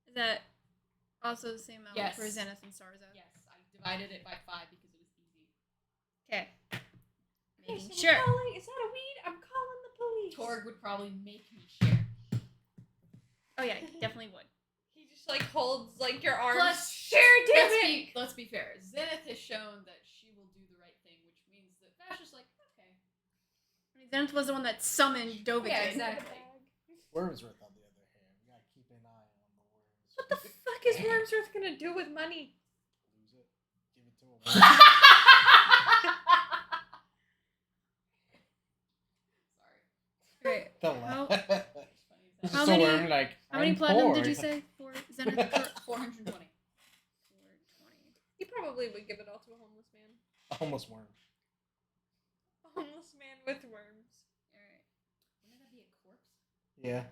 Is that also the same amount Yes. for Zenith and Sarza? Yes, I divided it by 5 because it was easy. Okay. Hey, Making so sure. is that a weed? I'm calling the police. Torg would probably make me share. Oh yeah, he definitely would. He just like holds like your arms. Plus, share, damn it. let's be fair. Zenith has shown that she will do the right thing, which means that Vash is like, okay. I mean, Zenith was the one that summoned Dovakhiin. Yeah, exactly. Wormsworth, on the other hand, we gotta keep an eye on the worms. What the fuck is Wormsworth gonna do with money? Lose it. Give it to him. Sorry. Right. Don't How- laugh. It's funny as This hell. is How so many- worm, like, How many I'm platinum poor. did you say for Zenith? 420. 420. He probably would give it all to a homeless man. A homeless worm. A homeless man with worms. Alright. Wouldn't that be a corpse? Yeah.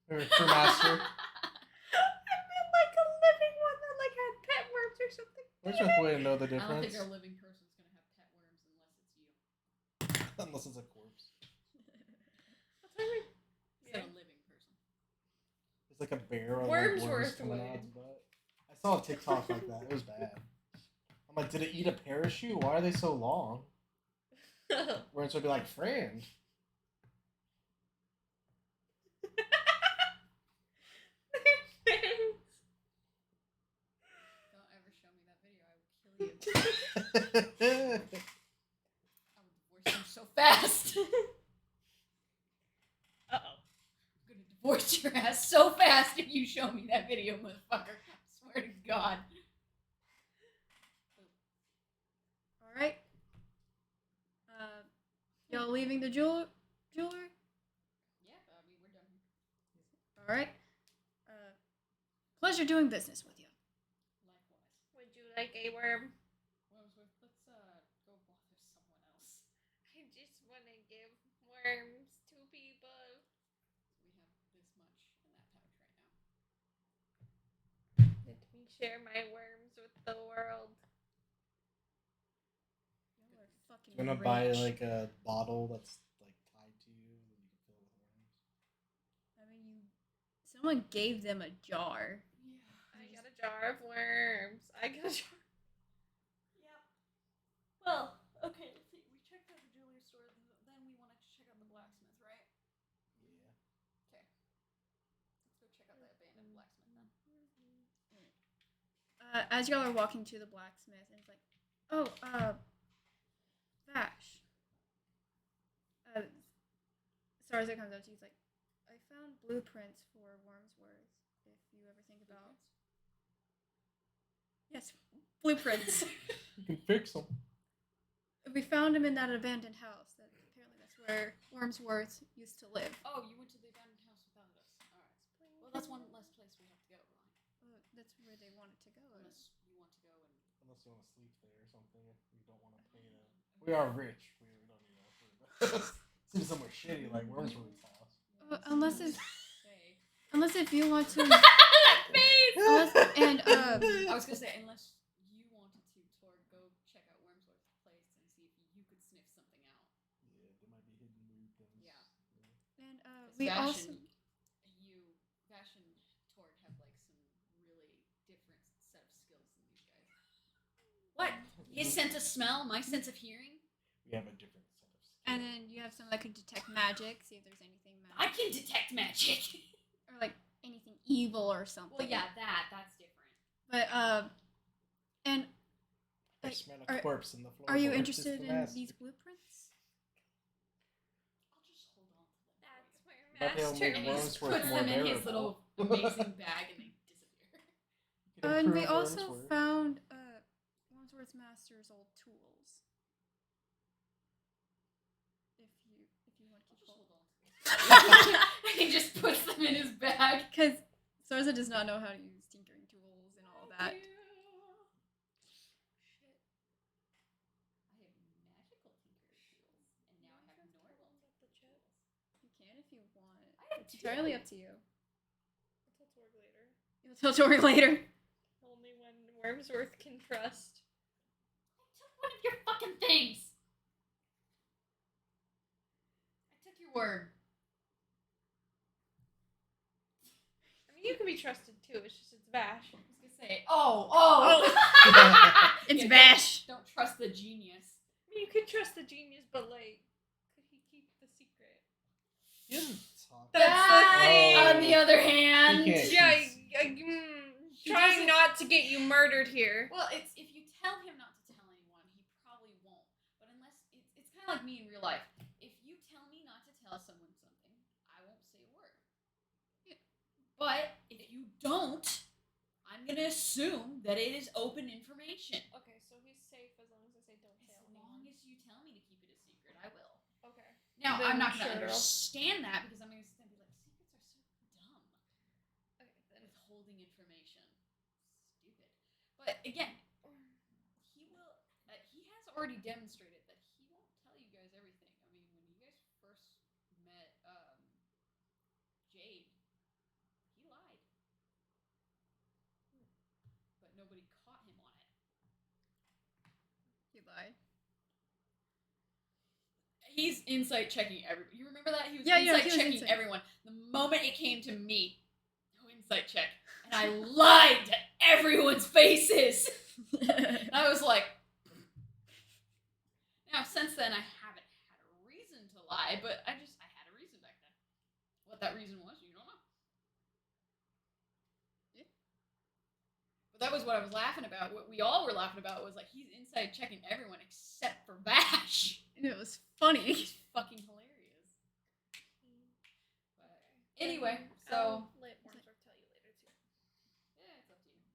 For master. I meant like a living one that like had pet worms or something. Wormsworth wouldn't know the I don't think difference. a living person's gonna have pet worms unless it's you. Unless it's a corpse. That's what I mean. It's not a living person. It's like a bear with like, worms Wormsworth coming out would. its butt. I saw a TikTok like that. It was bad. I'm like, did it eat a parachute? Why are they so long? Worms would be like, friend. Don't ever show me that video. I will kill you. I will divorce you so fast. Uh-oh. I'm gonna divorce your ass so fast if you show me that video, motherfucker. I swear to God. Alright. Y'all leaving the jeweler? Yeah, I mean, we're done. Alright. Pleasure doing business with you. Likewise. Would you like a worm? Wormsworth, let's go bother someone else. I just want to give worms share my worms with the world. Y'all are fucking You wanna buy rich. like a bottle that's like tied to you and you can fill it with worms? I mean, someone gave them a jar. Yeah. I got a jar of worms. I got a jar. Yep. Well, okay, let's see. We checked out the jewelry store, then we wanted to check out the blacksmith, right? Yeah. Okay. Let's go check out that abandoned blacksmith then. As y'all are walking to the blacksmith, and it's like, oh, Vash. Sarza comes up to you. He's like, I found blueprints for Wormsworth. If you ever think about, yes, blueprints. You can fix them. We found him in that abandoned house. Apparently, that's where Wormsworth used to live. Oh, you went to the abandoned house without us. Alright. Well, that's one less place we have to go, right? That's where they wanted to go. Unless you want to go and... Unless you want to sleep there or something. If you don't want to pay them. We are rich. We don't need to sleep somewhere shitty like Wormsworth's house. Unless Say. if you want to. That face! I was gonna say, unless you wanted to, Torg, go check out Wormsworth's place and see if you could sniff something out. Yeah, there might be hidden weird things. Yeah. And 'Cause we Vash also. and Vash and Torg have like some really different set of skills than these guys. What? His sense of smell, my sense of hearing. We have a different set of skills. And then you have some that could detect magic, see if there's anything I magic. can detect magic. Or like anything evil or something. Well, yeah, that's different. But and I like, smell a corpse in the floor. are you interested in these blueprints? I'll just hold on to them. That's where But they'll Master make And he Wormsworth just puts more them in his bearable. little amazing bag and they disappear. And we also found Wormsworth's master's old tools. If you want to keep hold. He just puts them in his bag. Because Sarza does not know how to use tinkering tools and all that. Shit. I have magical tinkering tools, and now I have normal tools. You can if you want. I have It's entirely two. up to you. I'll tell Torg later. You'll tell Tori later. Only when Wormsworth can trust. I took one of your fucking things. I took your worm. I mean, you can be trusted too. It's just it's Vash. I was gonna say, oh. It's Yeah, Vash. Don't trust the genius. I mean, you could trust the genius, but like, could he keep the secret? He doesn't talk. That's That, the on thing. the other hand, He can't. Yeah, He trying doesn't- not to get you murdered here. well, it's if you tell him not to tell anyone, he probably won't. But unless it's kind of like me in real life. If you tell me not to tell someone something, I won't say a word. But if you don't, I'm gonna assume that it is open information. Okay, so he's safe as long as I say don't tell As long anyone. as you tell me to keep it a secret, I will. Okay. Now, Then I'm not gonna sure. understand that because I'm gonna sit there and be like, secrets are so dumb. Okay, then Withholding information. Stupid. But again, he will. He has already demonstrated that he won't tell you guys everything. I mean, when you guys first met Jade, he lied, but nobody caught him on it. He lied. He's insight checking everyone. You remember that? He was Yeah, insight he was checking insight. everyone. The moment it came to me, no insight check. And I lied to everyone's faces. And I was like, now since then I haven't had a reason to lie, but I had a reason back then. What that reason was, you don't know. Yeah. But that was what I was laughing about. What we all were laughing about was like he's inside checking everyone except for Vash. And it was funny. It's fucking hilarious. But anyway, so I'll let Wormsworth tell you later too. yeah, it's up to you.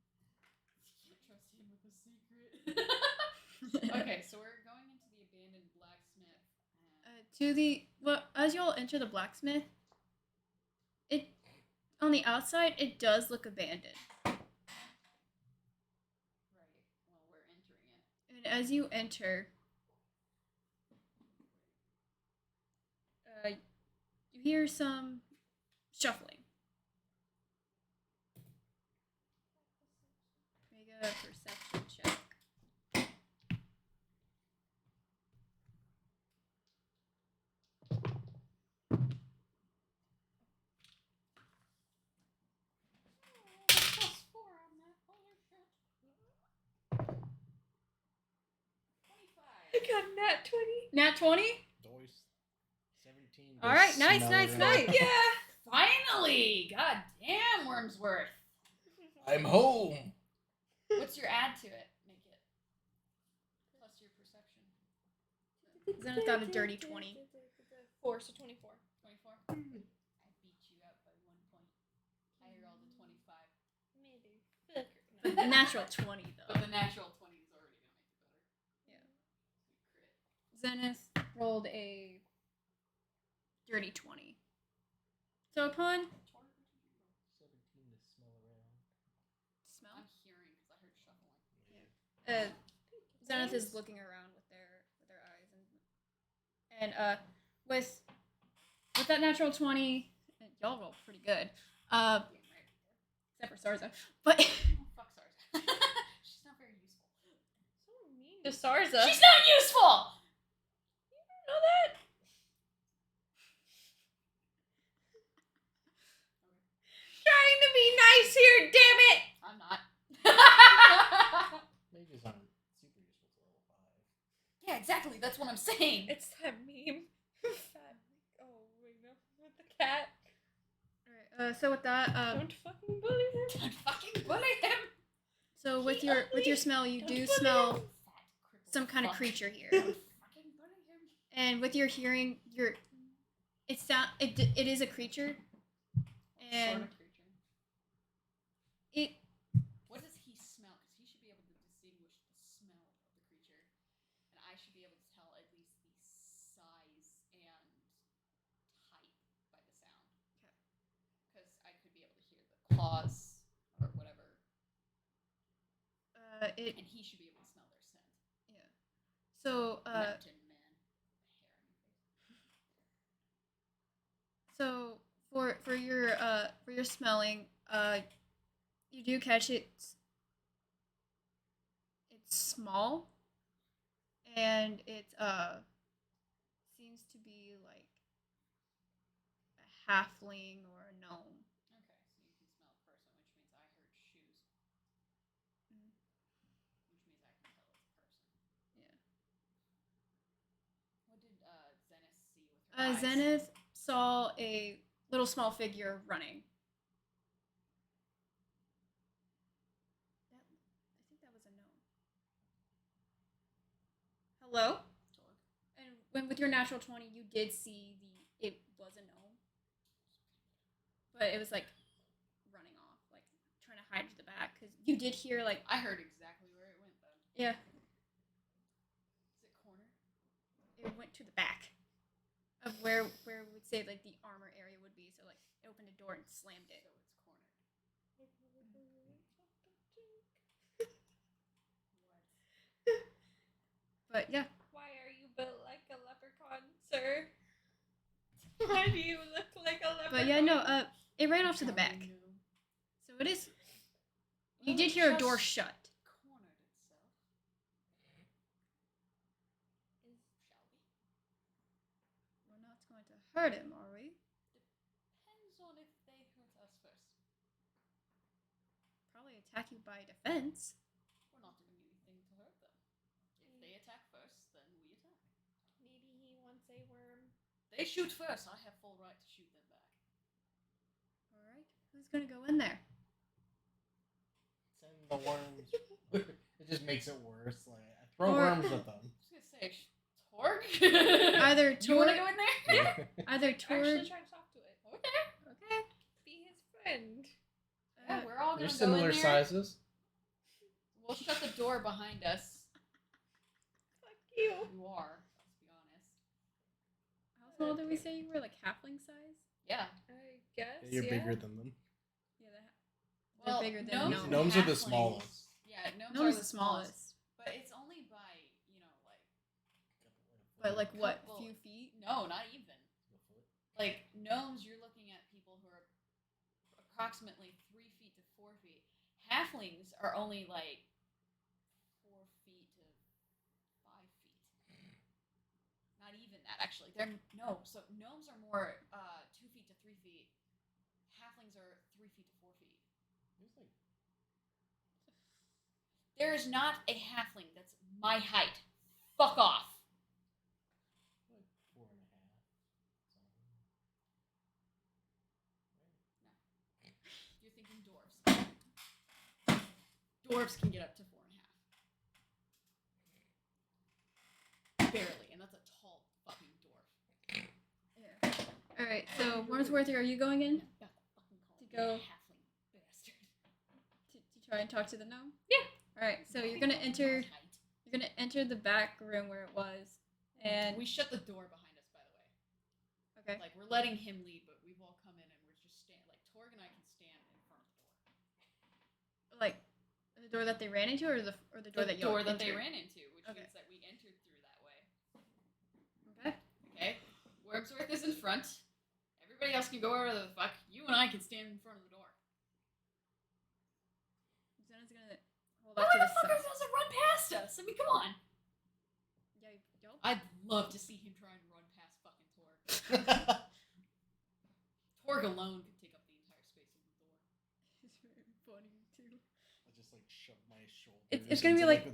You can't trust him with a secret. Okay, so we're going into the abandoned blacksmith. As y'all enter the blacksmith, it on the outside it does look abandoned. Right. Well, we're entering it. And as you enter, you hear some shuffling. I got nat 20. Nat 20? Doise. 17. All right, Just nice, smell nice, around. nice. Yeah! Finally! God damn, Wormsworth. I'm home. What's your add to it? Make it. Plus your perception. Zenith got a dirty 20. 4, so 24. 24? I beat you out by 1 point. I rolled a 25. A natural 20, But though. the natural 20 is already going to make it better. Crit. Zenith rolled a dirty 20. So upon 17 to smell around. smell, I'm hearing because I heard shuffling. Zenith is looking around with their eyes, and with that natural 20, y'all roll pretty good. Except for Sarza, but Oh, fuck Sarza. She's not very useful. So mean to Sarza. She's not useful! You don't know that? Trying to be nice here, damn it! I'm not. Mages aren't super useful to level 5. Yeah, exactly. That's what I'm saying. It's that meme. Oh, wait, no. With the cat. alright. So with that, Don't fucking bully him. Don't fucking bully him. so with your smell, you do smell some kind of creature here, Fucking bully him. and with your hearing, it is a creature, and Sort of creature. it What does he smell? Because he should be able to distinguish the smell of the creature, and I should be able to tell at least the size and type by the sound. Because I could be able to hear the claws or whatever, and he should be able to smell their scent. yeah. So Mountain man, hair on your face. So for your smelling, you do catch it's small, and it seems to be like a halfling or a gnome. Okay, so you can smell a person, which means I heard shoes. Mm. Which means I can tell it's a person. Yeah. What did Zenith see with her eyes? Zenith saw a little small figure running. I think that was a gnome. Hello? Torg. And when with your natural 20, you did see it was a gnome, but it was like running off, like trying to hide to the back, because you did hear like I heard exactly where it went then. yeah, Is it corner? it went to the back of where we would say like the armor area would be. So like it opened a door and slammed it. So it's corner. But yeah, Why are you built like a leprechaun, sir? Why do you look like a leprechaun? but yeah, no, it ran off to the Now we back. know. So it is. You Well, did it hear a door just shut. Cornered itself. Shall we? We're not going to hurt him, are we? Depends on if they hurt us first. Probably attack you by defense. We're not doing anything to hurt them. If they attack first, then we attack. Maybe he wants a worm. They shoot first. I have full right to shoot them back. All right, who's gonna go in there? Send the worms. It just makes it worse. Like I throw Or- worms at them. I was gonna say, Torg. Either You wanna Torg, go in there? either Actually, Torg. try to talk to it. Okay. Okay. Be his friend. Yeah, we're all They're gonna go similar in there. sizes. We'll shut the door behind us. Fuck you. You are. Let's be honest. How small did we say you were? Like halfling size? Yeah. I guess. You're bigger than them. Yeah, they're Well, bigger than gnomes, gnomes. and Gnomes are the halflings- smallest. Yeah, gnomes Gnomes are the smallest. But it's only by, like But like what? Couple- Few feet? no, not even. Like gnomes, you're looking at people who are approximately 3 feet to 4 feet. Halflings are only like 4 feet to 5 feet. Not even that, actually. So gnomes are more 2 feet to 3 feet. Halflings are 3 feet to 4 feet. There is not a halfling that's my height fuck off. Like 4.5. You're thinking dwarves. Dwarves can get up to 4.5. Barely, and that's a tall fucking dwarf. Yeah. Alright, so Wormsworth, are you going in? To go- halfling bastard. To try and talk to the gnome? Yeah. Alright, so you're gonna enter the back room where it was, and We shut the door behind us, by the way. okay. Like, we're letting him leave, but we've all come in and we're just like, Torg and I can stand in front of the door. Like the door that they ran into, or the door that you they ran into, which Okay. means that we entered through that way. Okay. Okay? Wormsworth is in front. Everybody else can go wherever the fuck. You and I can stand in front of the door. Zena's gonna hold off How to the motherfuckers side. doesn't run past us? I mean, come on. Yeah, yup. I'd love to see him try and run past fucking Torg. Torg alone could take up the entire space of the door. It's very funny too. I just like shove my shoulder. It's gonna be like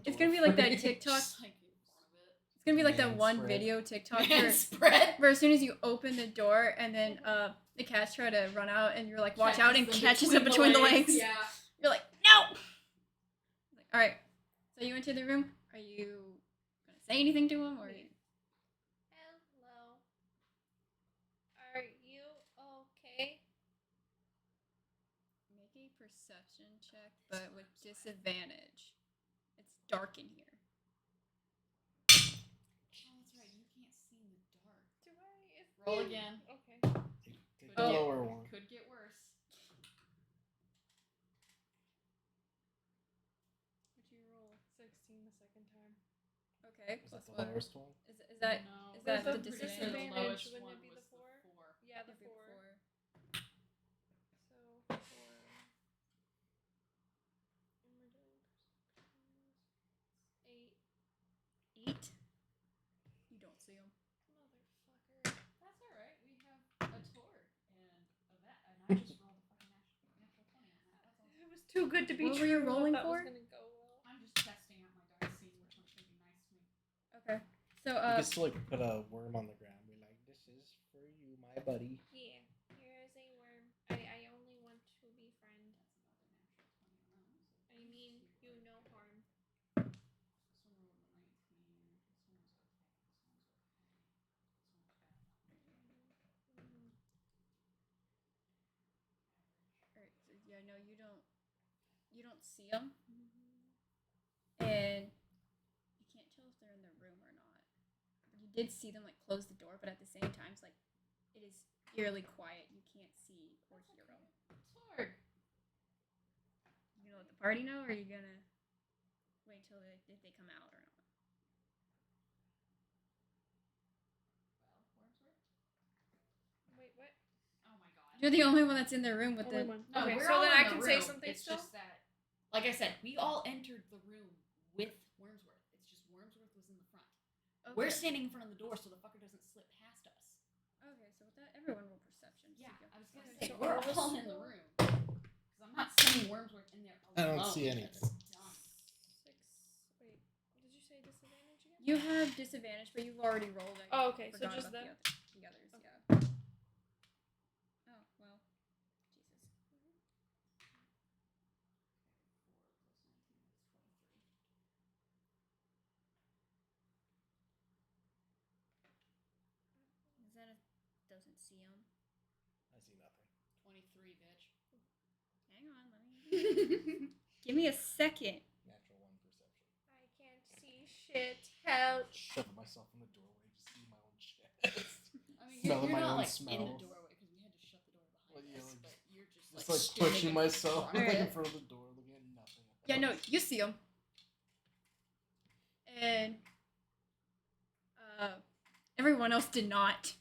that TikTok. Just, like, in front of it. It's gonna be like that Man one spread. video TikTok Man where, spread. where as soon as you open the door and then the cats try to run out and you're like watch out and catches them between the legs. Yeah. You're like no. Like, all right. So you enter the room. Are you gonna say anything to him or? Hello. Are you okay? Make a perception check, but with disadvantage. It's dark in here. Oh, that's right. You can't see in the dark. Do I? Roll again. Okay. Take the Oh. lower one. Could get worse. What'd you roll? 16 the second time. Okay. Was Plus that the what? lowest one? Is that No, is that I'm the pretty sure disadvantage? The lowest Wouldn't one it be the was four? the 4. Yeah, the Okay, 4. four. So 4. And we're doing perceptions. 8. 8. You don't see him. Motherfucker. That's all right. We have a Torg and a vet, and I just rolled a fucking natural 20 on that. That's all. It was too good to be What true. were you rolling I thought for? That was gonna go well. I'm just testing out my dice, seeing which one's gonna be nice to me. Okay. So You can still like put a worm on the ground. Be like, this is for you, my buddy. Yeah, here is a worm. I only want to be friend. That's another natural 20 on that one. So I mean, you no harm. this one rolled a 19. This one was okay. This one was okay. This one was bad. alright, so yeah, no, you don't see them, and you can't tell if they're in the room or not. You did see them like close the door, but at the same time, it's like it is eerily quiet. You can't see or hear them. Torg. You gonna let the party know, or are you gonna wait till if they come out or not? Well, Wormsworth? Wait, what? Oh my god. You're the only one that's in the room with Only the. one. No, Okay, we're so all then in I the can say room. something It's still? just that, like I said, we all entered the room with Wormsworth. It's just Wormsworth was in the front. Okay. We're standing in front of the door so the fucker doesn't slip past us. Okay, so with that, everyone roll perception. Yeah, So I was gonna Okay, say, so we're all of all us in the roll? room. Because I'm not seeing Wormsworth in there alone. I don't see That's anything. dumb. 6. Wait, did you say disadvantage again? You have disadvantage, but you've already rolled it. Oh, okay, so Forgot just about them? the others, Okay. yeah. Oh well, Jesus. Zena doesn't see him. I see nothing. 23, bitch. Hang on, let me. Give me a second. Natural 1 perception. I can't see shit. Help. Shoving myself in the doorway to see my own chest. I mean, Smelling you're my not own like in the smell. doorway because we had to shut the door behind Well, yeah, us, like, but you're just Just like like standing pushing in myself front of like in it. front of the door, looking at nothing. Yeah, no, you see him. And everyone else did not.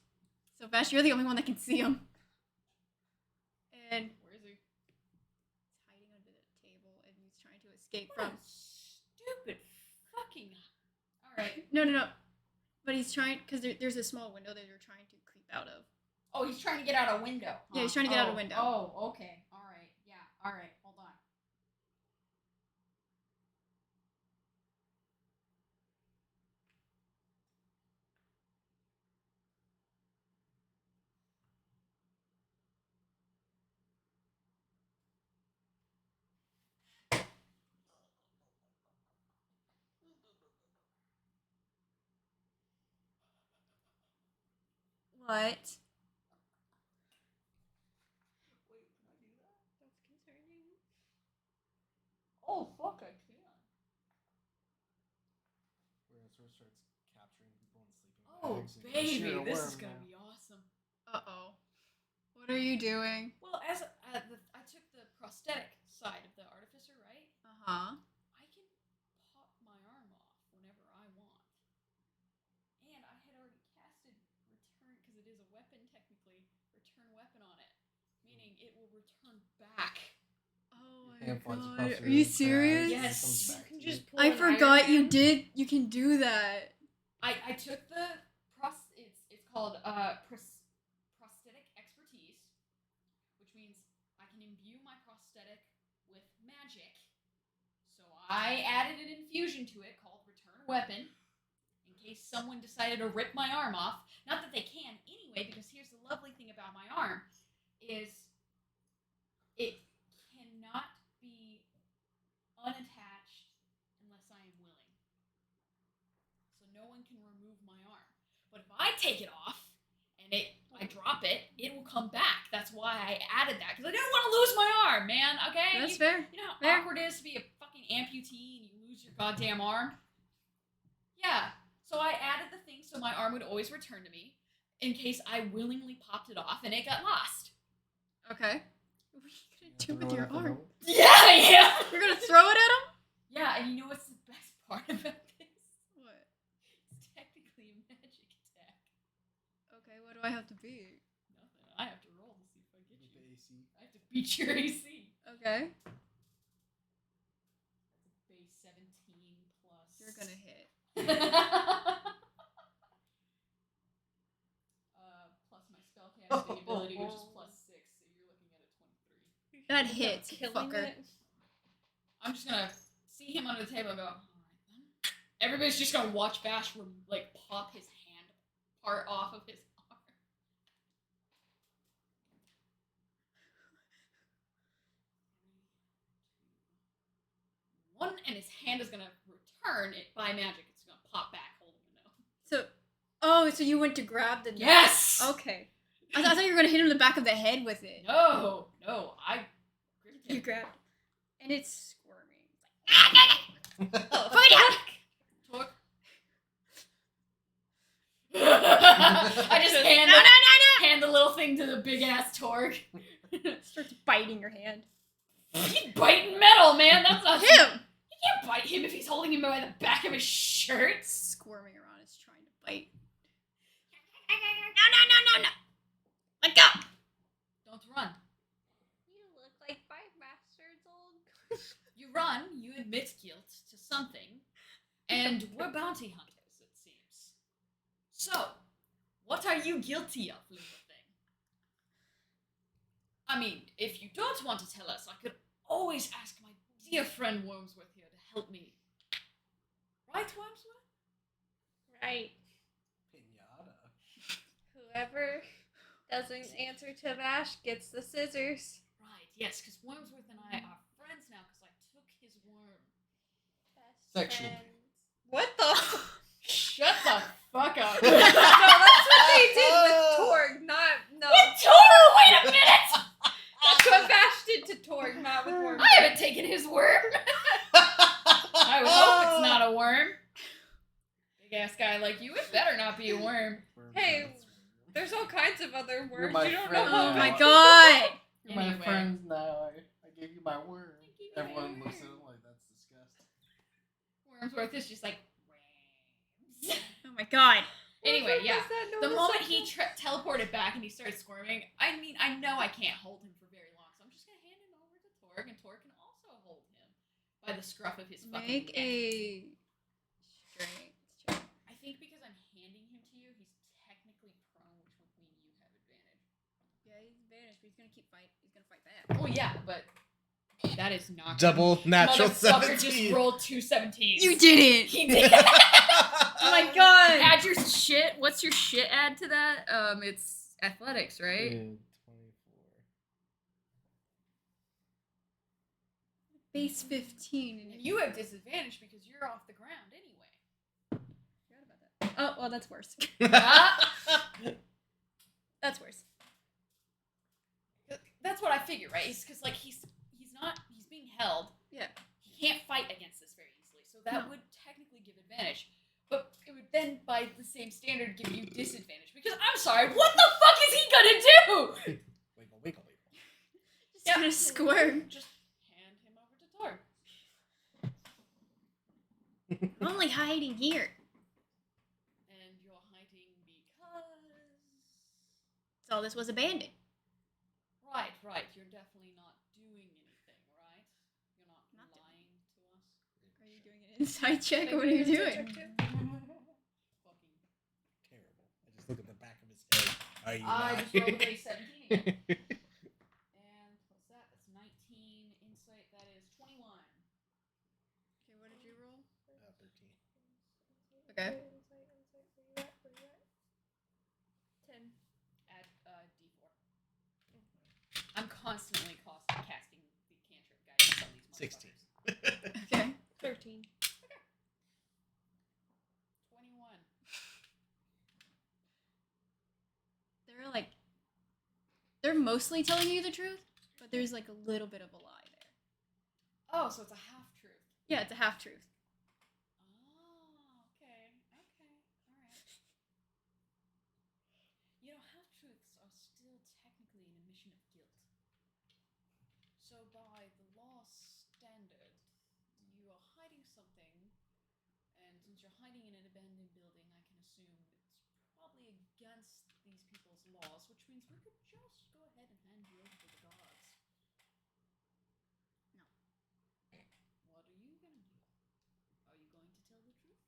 So Vash, you're the only one that can see him. And Where is he? he's hiding under the table and he's trying to escape from. Stupid fucking. Alright. No. But he's trying, because there's a small window that they're trying to creep out of. Oh, he's trying to get out a window. Yeah, he's trying to get out a window. Oh, okay. Alright. Yeah. Alright. Hold on. What? Wait, can I do that? That's concerning. Oh, fuck, I can. Wormsworth starts capturing people in sleeping Oh, bags. and goes, baby, "You're a this worm is gonna now." be awesome. Uh-oh. What are you doing? Well, as I took the prosthetic side of the artificer, right? Uh-huh. I can pop my arm off whenever I want. And I had already casted return, because it is a weapon technically, return weapon on it. Meaning it will return back. Oh Your hand my flies god. across Are your you bag, serious? and it Yes. comes You back can to just you. pull I an forgot Iron you Man. did. You can do that. I took the it's called prosthetic expertise, which means I can imbue my prosthetic with magic. So I added an infusion to it called return weapon, in case someone decided to rip my arm off. Not that they can anyway, because here's the lovely thing about my arm is it cannot be unattached unless I am willing. So no one can remove my arm. But if I take it off and I drop it, it will come back. That's why I added that, because I didn't want to lose my arm, man. Okay, That's fair. You know how Fair. awkward it is to be a fucking amputee and you lose your goddamn arm? Yeah. So I added the thing so my arm would always return to me in case I willingly popped it off and it got lost. Okay. What are you gonna do with your arm? Yeah, yeah. You're gonna throw it at him? Yeah, and you know what's the best part about this? What? It's technically a magic attack. Okay, what do I have to beat? Nothing. I have to roll to see if I get With you. the AC. I have to beat your AC. Okay. That's a base 17 plus. You're gonna hit. Plus my spellcasting ability, which is plus 6, so you're looking at a 23. That hits, Killing fucker. it. I'm just gonna see him under the table and go, alright then. Everybody's just gonna watch Vash like pop his hand part off of his arm. One, and his hand is gonna return it by magic. It's gonna pop back holding the note. So you went to grab the knife. Yes! Okay. I thought you were gonna hit him in the back of the head with it. No, I gripped him. You grabbed. And it's squirming. Oh, put it down! Torg. I just hand the little thing to the big ass Torg. Starts biting your hand. He's biting metal, man. That's not Him! You can't bite him if he's holding him by the back of his shirt. Squirming around is trying to bite. No. Let go. Don't run. You look like 5 masters old. You run, you admit guilt to something, and we're bounty hunters, it seems. So, what are you guilty of, little thing? I mean, if you don't want to tell us, I could always ask my dear friend Wormsworth here to help me. Right, Wormsworth? Right. Pinata. Whoever doesn't answer to Vash gets the scissors. Right, yes, because Wormsworth and I are friends now because I took his worm. Best Sexual. friends. What the? Shut the fuck up. No, that's what they did with Torg, not no. With Torg, wait a minute! That's what Vash did to Torg, not with Worm. I haven't taken his worm. I would hope it's not a worm. Big ass guy like you, it better not be a worm. Hey, there's all kinds of other You're worms. my You don't know friend how. Oh now. my god! You're my Anyway. friends now. I gave you my worm. I gave you my Everyone looks at worm. him like that's disgusting. Wormsworth is just like, worms. Oh my god. Anyway, Wormsworth yeah. does that, no The one moment said he that. teleported back and he started squirming, I mean, I know I can't hold him for very long, so I'm just gonna hand him over to Torg, and Torg can also hold him by the scruff of his fucking Make neck. a strength check. I think because I'm handing him to you, he's technically prone, which would mean you have advantage. Yeah, he's advantage, but he's gonna keep fight. He's gonna fight back. Oh yeah, but that is not Double natural Motherfucker 17. just rolled 2 17s. You did it! He did. Oh my god! Add your shit. What's your shit add to that? It's athletics, right? Yeah, 24. Base 15. And you have disadvantage because you're off the ground anyway. Forgot about that. Oh, well, that's worse. That's worse. That's what I figure, right? Because like he's being held. Yeah. He can't fight against this very easily, so that No. would technically give advantage. But it would then, by the same standard, give you disadvantage. Because I'm sorry, what the fuck is he gonna do? Wiggle, wiggle, wiggle. Just gonna squirm. Just hand him over to Torg. I'm only hiding here. And you're hiding because. So this was abandoned. Right. You're definitely not doing anything, right? You're not Nothing. lying to us. Are you doing an inside check or what are you doing? Fucking. Terrible. I just look at the back of his head. Are you I just rolled a 17 again. And what's that? That's 19 insight. That is 21. Okay, what did you roll? 13. Okay. 10. Add D4. I'm constantly casting the cantrip guidance on these 16. motherfuckers. Okay. 13. 21. They're mostly telling you the truth, but there's like a little bit of a lie there. Oh, so it's a half truth. Yeah, it's a half truth. Oh, okay. Alright. You know, half truths are still technically an admission of guilt. So by the law standard, you are hiding something, and since you're hiding in an abandoned building, I can assume it's probably against these people's laws, which means we could just go ahead and hand you over to the gods. No. What are you gonna do? Are you going to tell the truth?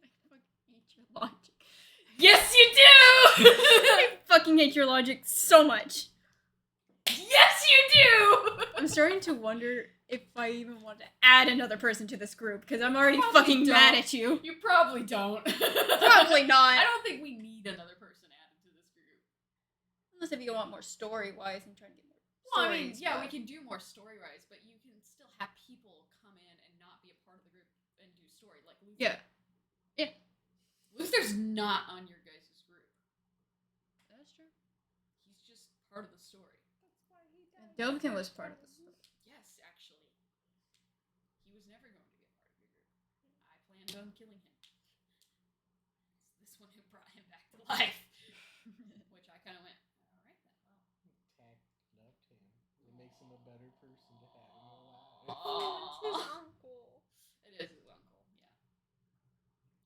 I fucking hate your logic. Yes, you do! I fucking hate your logic so much. Yes, you do! I'm starting to wonder if I even want to add another person to this group, because I'm already Probably fucking don't. mad at you. You probably don't. Probably not. I don't think we need another person added to this group. Unless if you want more story-wise and trying to get more Well, I mean, stories, yeah, but- we can do more story-wise, but you can still have people come in and not be a part of the group and do story, like Luther. Yeah. Yeah. Luther's not on your guys' group. That's true. He's just part of the story. That's why he died. Dovakhiin was part of the story. Yes, actually. He was never going to be a part of your group. I planned on killing him. It's this one who brought him back to life. Which I kind of went, alright then, well. Tact loved him. It makes him a better person to have in your life. Oh, it's his uncle. It is his uncle, yeah.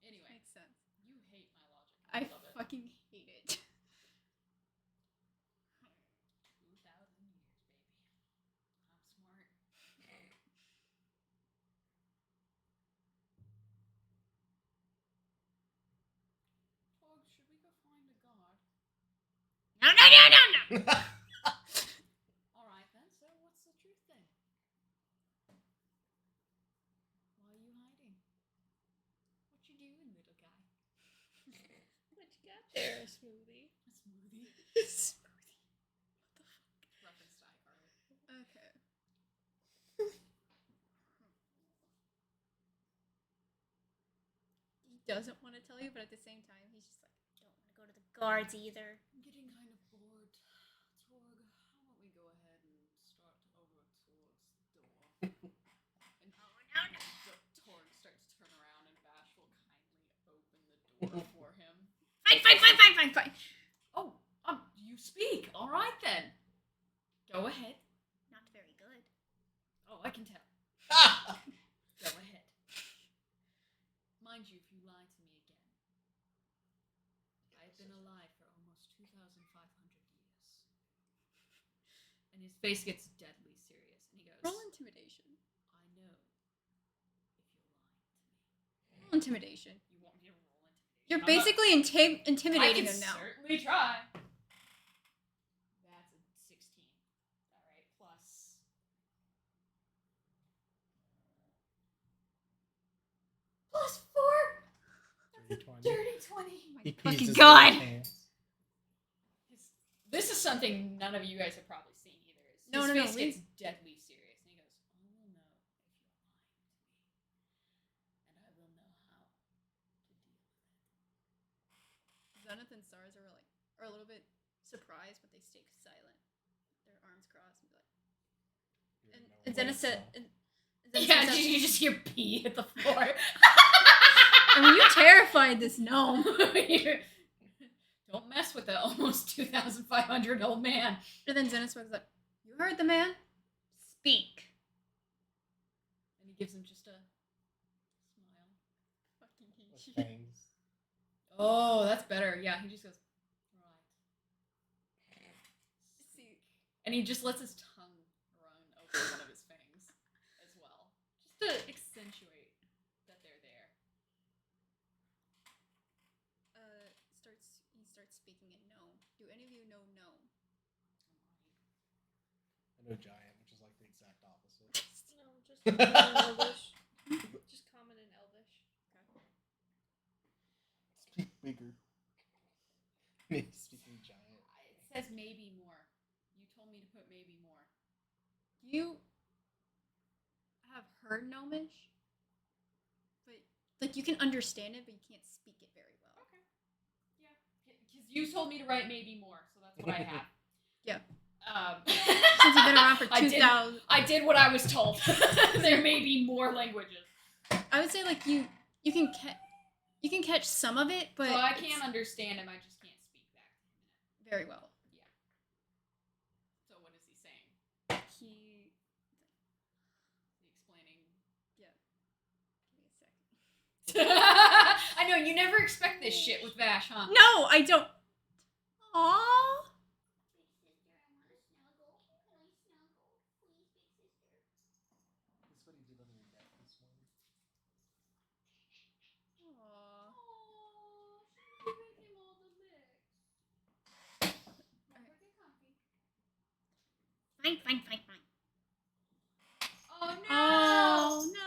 Anyway, Makes sense. you hate my logic. I love it. fucking hate it. 2,000 years, baby. I'm smart. Torg, should we go find a god? No. Alright then, so what's the truth then? Why are you hiding? What you doing, little guy? What you got there, Smoothie? A smoothie? Smoothie. Reference to iCarly. Okay. He doesn't want to tell you, but at the same time, he's just like, Don't want to go to the guards either. I'm getting kind of bored. Torg, how about we go ahead and start over towards the door? And Torg starts to turn around and Vash will kindly open the door for him. fine. Oh, you speak. All right then. Go ahead. Not very good. Oh, I can tell. Go ahead. Mind you, if you lie to me again, I've been alive for almost 2,500 years. And his face gets deadly serious, and he goes, Roll intimidation. I know if you're lying to me. Roll intimidation. You want me to roll intimidation? You're I'm not- basically intimidating I can him now. certainly try. That's a 16. All right, plus. Plus 4. Dirty 20. Dirty 20. He fucking pees his God. little pants. This is something none of you guys have probably seen either. Is No, his no, face we- gets deadly serious, and he goes, "I will know if you're lying to me, and I will know how to deal with it." Zenith and Sarza are a little bit surprised, but they stay silent. Their arms crossed and be like. And Zenith said. Yeah, you just hear pee at the floor. I mean, you terrified this gnome. Don't mess with the almost 2,500 old man. And then Zenith was like, "You heard the man? Speak." And he gives him just a smile. Fucking With hate you. fangs. Oh, that's better. Yeah, he just goes, right. See, And he just lets his tongue run over one of his fangs as well. Just to accentuate that they're there. he starts speaking in gnome. Do any of you know gnome? I know giant, which is like the exact opposite. No, just common in Elvish. Just common in Elvish. Speak bigger. Maybe speaking giant. It says maybe more. You told me to put maybe more. You have heard gnomish, but like you can understand it, but you can't speak it very well. Okay. Yeah. Because you told me to write maybe more, so that's what I have. Yeah. Since you've been around for 2,000. I did what I was told. There may be more languages. I would say like you can catch some of it, but So I it's can't understand him, I just can't speak back to him. very well. Yeah. So what is he saying? He Explaining. yeah. Give me a second. I know, you never expect this shit with Vash, huh? No, I don't. Aww. That's what he did on your neck this morning. Fine. Oh no! Oh no. Oh, no!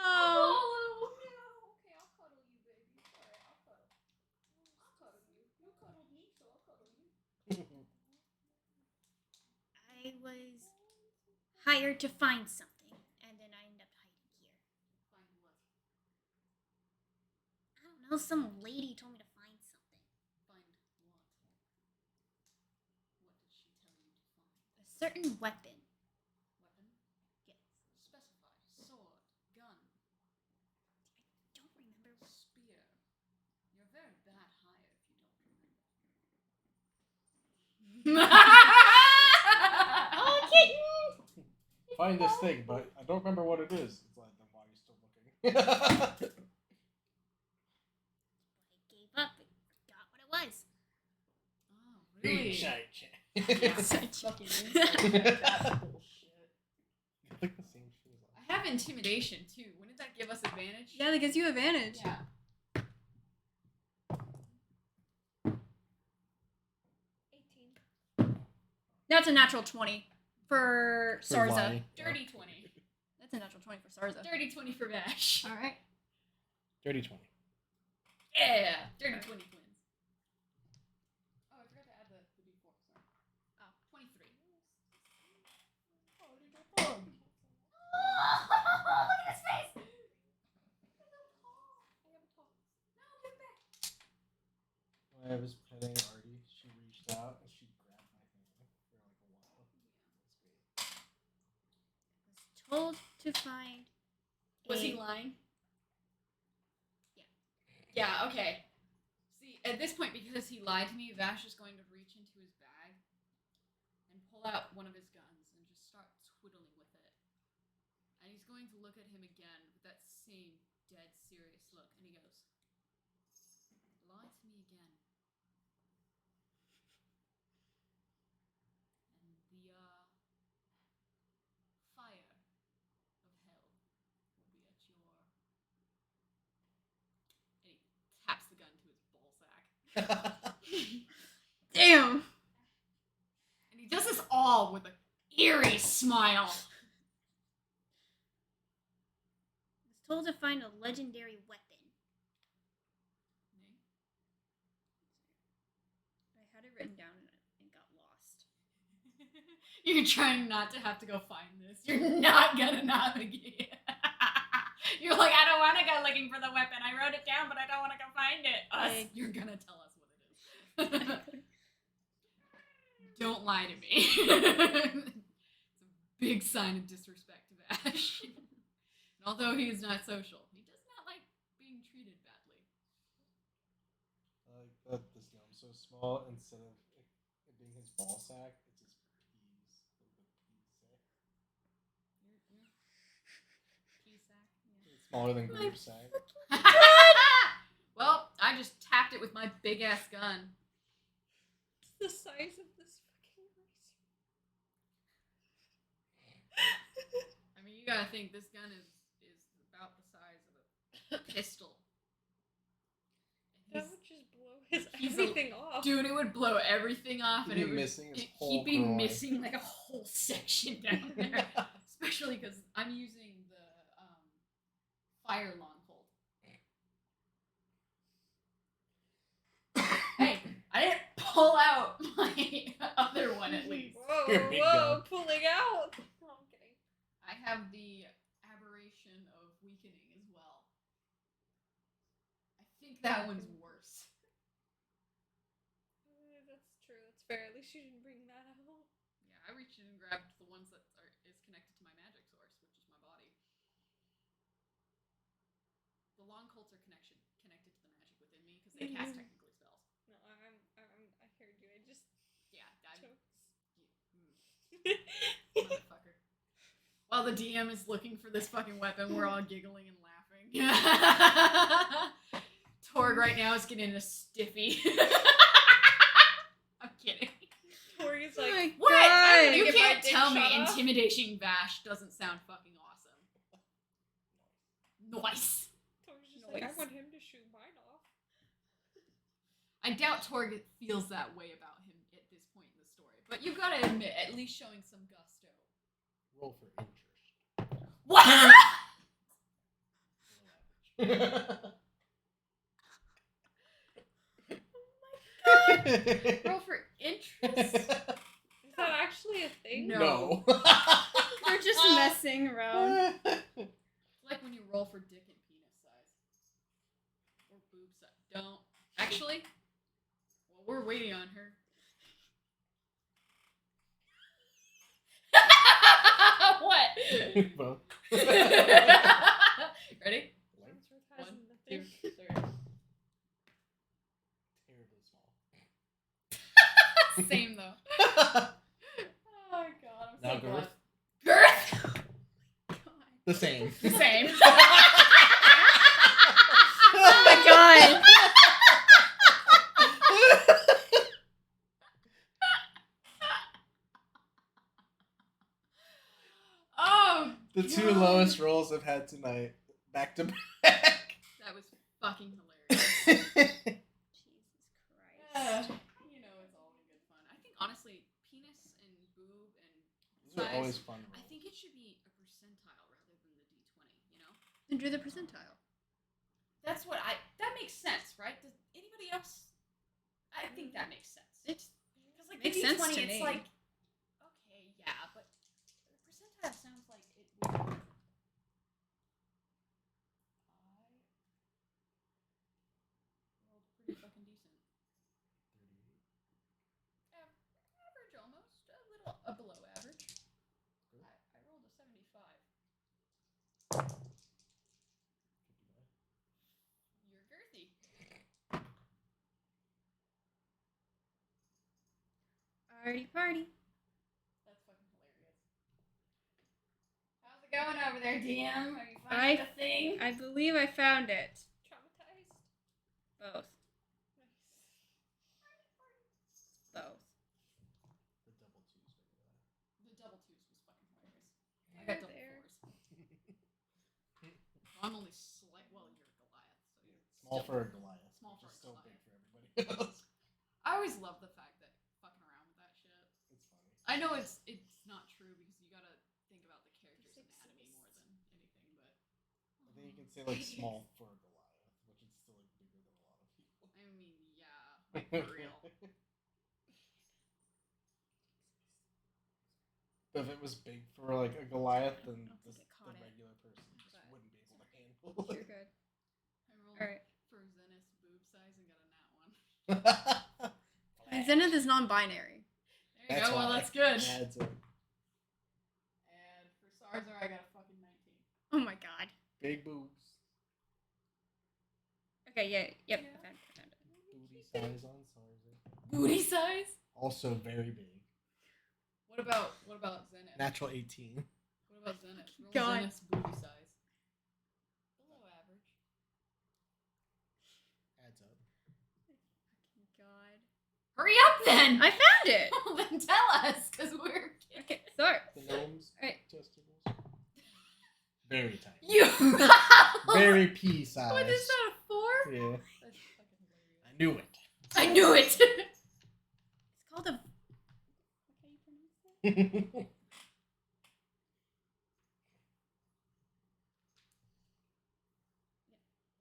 Okay, I'll cuddle you, baby. Alright, I'll cuddle. I'll cuddle you. You cuddled me, so I'll cuddle you. I was hired to find something, and then I ended up hiding here. Find what? I don't know, some lady told me to find something. Find what? What did she tell you to find? A certain weapon. Weapon? Yes. Specify. Sword. Gun. Don't remember. Spear. You're a very bad hire if you don't remember. Oh, kitten! Find this thing, but I don't remember what it is. It's like, then why are you still looking? I gave up and forgot what it was. Oh, really? Yeah. Fucking insult. That's bullshit. Like the same shoes on. I have intimidation too. Wouldn't that give us advantage? Yeah, that gives you advantage. Yeah. 18. That's a natural 20 for For Sarza. why? Dirty 20. That's a natural 20 for Sarza. Dirty 20 for Vash. Alright. Dirty 20. Yeah. Dirty 20 twins. Oh, I forgot to add the D4. Sorry. Oh, 23. Oh, look at his face! Look how tall. I have a tall. No, get back. When I was petting Artie, she reached out and she grabbed my hand for like a while. It was great. Told to find. Was he a- lying? Yeah. Yeah, okay. See, at this point, because he lied to me, Vash is going to reach into his bag and pull out one of his guns and just start twiddling with it. And he's going to look at him again with that same dead serious look, and he goes, lie to me again. And the, fire of hell will be at your... And he taps the gun to his ballsack. Damn! And he does this all with an eerie smile. Was told to find a legendary weapon. I had it written down and got lost. You're trying not to have to go find this. You're not gonna navigate. You're like, I don't want to go looking for the weapon. I wrote it down, but I don't want to go find it. Us, Like- you're gonna tell us what it is. Don't lie to me. It's a big sign of disrespect to Vash. And although he is not social, he does not like being treated badly. I like that this gnome's so small. Instead of it being his ball sack, it's his peas. Pea sack. It's smaller than grape sack. Well, I just tapped it with my big ass gun. It's the size of this fucking eraser. I mean, you gotta think this gun is about the size of a pistol. That would just blow his he's everything off. Dude, it would blow everything off, and He'd it be would missing his whole he'd be groin. missing like a whole section down there. Especially because I'm using the fire long hold. Hey, I didn't pull out my other one at least. Whoa, Your big whoa, gun. pulling out. No, I'm kidding. I have the aberration of weakening as well. I think that one's worse. That's true. That's fair. At least you didn't bring that out. Yeah, I reached in and grabbed the ones that is connected to my magic source, which is my body. The long colts are connected to the magic within me because they cast technically spells. No, I heard you. I just Yeah, jokes. motherfucker. While the DM is looking for this fucking weapon, we're all giggling and laughing. Torg right now is getting a stiffy. I'm kidding. Torg is Oh like, my What? God. You Get my can't dick tell me shot off? intimidating Vash doesn't sound fucking awesome. Nice. Torg's just like, I Nice. want him to shoot mine off. I doubt Torg feels that way about him at this point in the story. But you gotta admit, at least showing some gusto. Roll for interest. What? Roll for interest? Is that actually a thing? No. They're just messing around. It's like when you roll for dick and penis size. Or boob size. Don't. Actually, well, we're waiting on her. What? Both. Ready? Wormsworth has 1, 2, nothing. 3. Terribly small. Same though. Oh my god, I'm Now so glad. girth? Girth? The same. The same. Oh my God. Oh, The two God. lowest rolls I've had tonight, back to back. That was fucking hilarious. Jesus Christ. You know, it's all in good fun. I think honestly, penis and boob and These are size, always fun I rolls. think it should be a percentile rather than the D20. You know, Then do the percentile. that's what that makes sense, right? Does anybody else? I think that makes sense. It's Because like makes the sense D20, to it's me. like okay, yeah, but the percentile sounds like it would. I rolled pretty fucking decent. Average almost, a little below average. I rolled a 75. You're girthy. party party. That's fucking hilarious. How's it going over there, DM? Are you finding the thing? I believe I found it. Traumatized. Both. Nice. Both. The double twos make that. The double twos was fucking hilarious. I got double There. fours. I'm only slight. Well, you're Goliath, so you're Small still- for a Goliath. Small which for is a still Goliath. big for everybody else. I always love the fact that fucking around with that shit. It's funny. I know it's not true because you gotta think about the character's anatomy more than anything, but I think you can say like small for a Goliath, which is still like bigger than a lot of people. I mean, yeah, like for real. But if it was big for like a Goliath, then I don't think the it caught it, regular person just but- wouldn't be able to handle You're it. good. I rolled Alright. for Zenith's boob size and got a nat one. And Zenith is non-binary. There There you That's go. Well, why. that's good. Adds up. And for Sarza, I got a fucking 19. Oh my god. Big boobs. Okay, yeah, yep. Yeah. I found it. Booty size on Sarza. Booty size? Also very big. What about Zenith? Natural 18. What about Zenith? Roll God. Zenith's booty size. Below average. Adds up. God. Hurry up then! I found it! Well, then tell us, because we're Okay, sorry. The gnome's Alright. testicles. Very tiny. You. Very pea size. What is that? A 4? Yeah. That's fucking hilarious. I knew it. I knew it. It's called a. How do you pronounce that?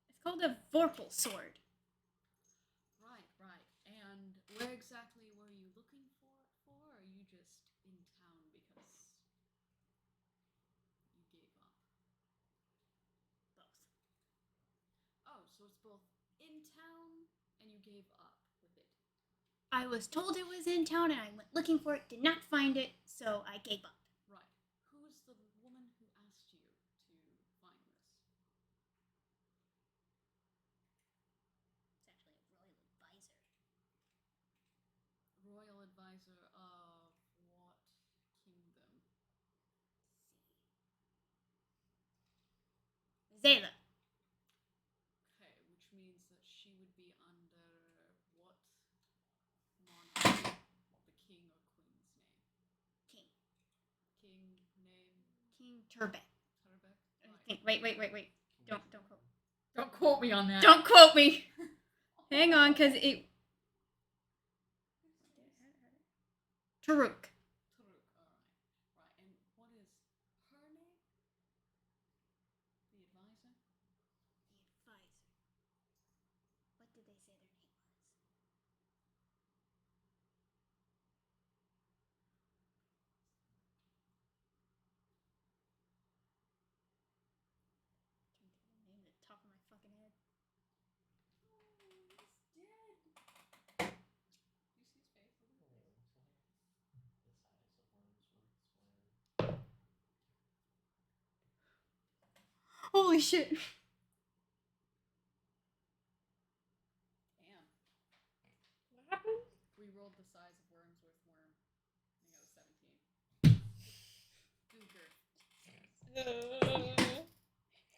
It's called a Vorpal sword. Right. And where exactly were you looking for it for? Or are you just in town because you gave up? Both. Oh, so it's both in town and you gave up with it. I was told it was in town and I went looking for it, did not find it, so I gave up. Right. Who was the woman who asked you to find this? It's actually a royal advisor. Royal advisor of what kingdom? Zayla. Okay, which means that she would be under what monarchy? The king or queen's name? King. King name? King Turbek. Torg? Wait. Don't quote. Don't quote me on that. Don't quote me. Hang on, cause it. Taruk. Torg, alright. Right, and what is her name? The advisor? The advisor. What did they say their name was? Trying to think of the name at the top of my fucking head. Oh, he's dead. You see his face? Holy shit. Damn. What happened? We rolled the size of Wormsworth worm. And got a 17. Googer.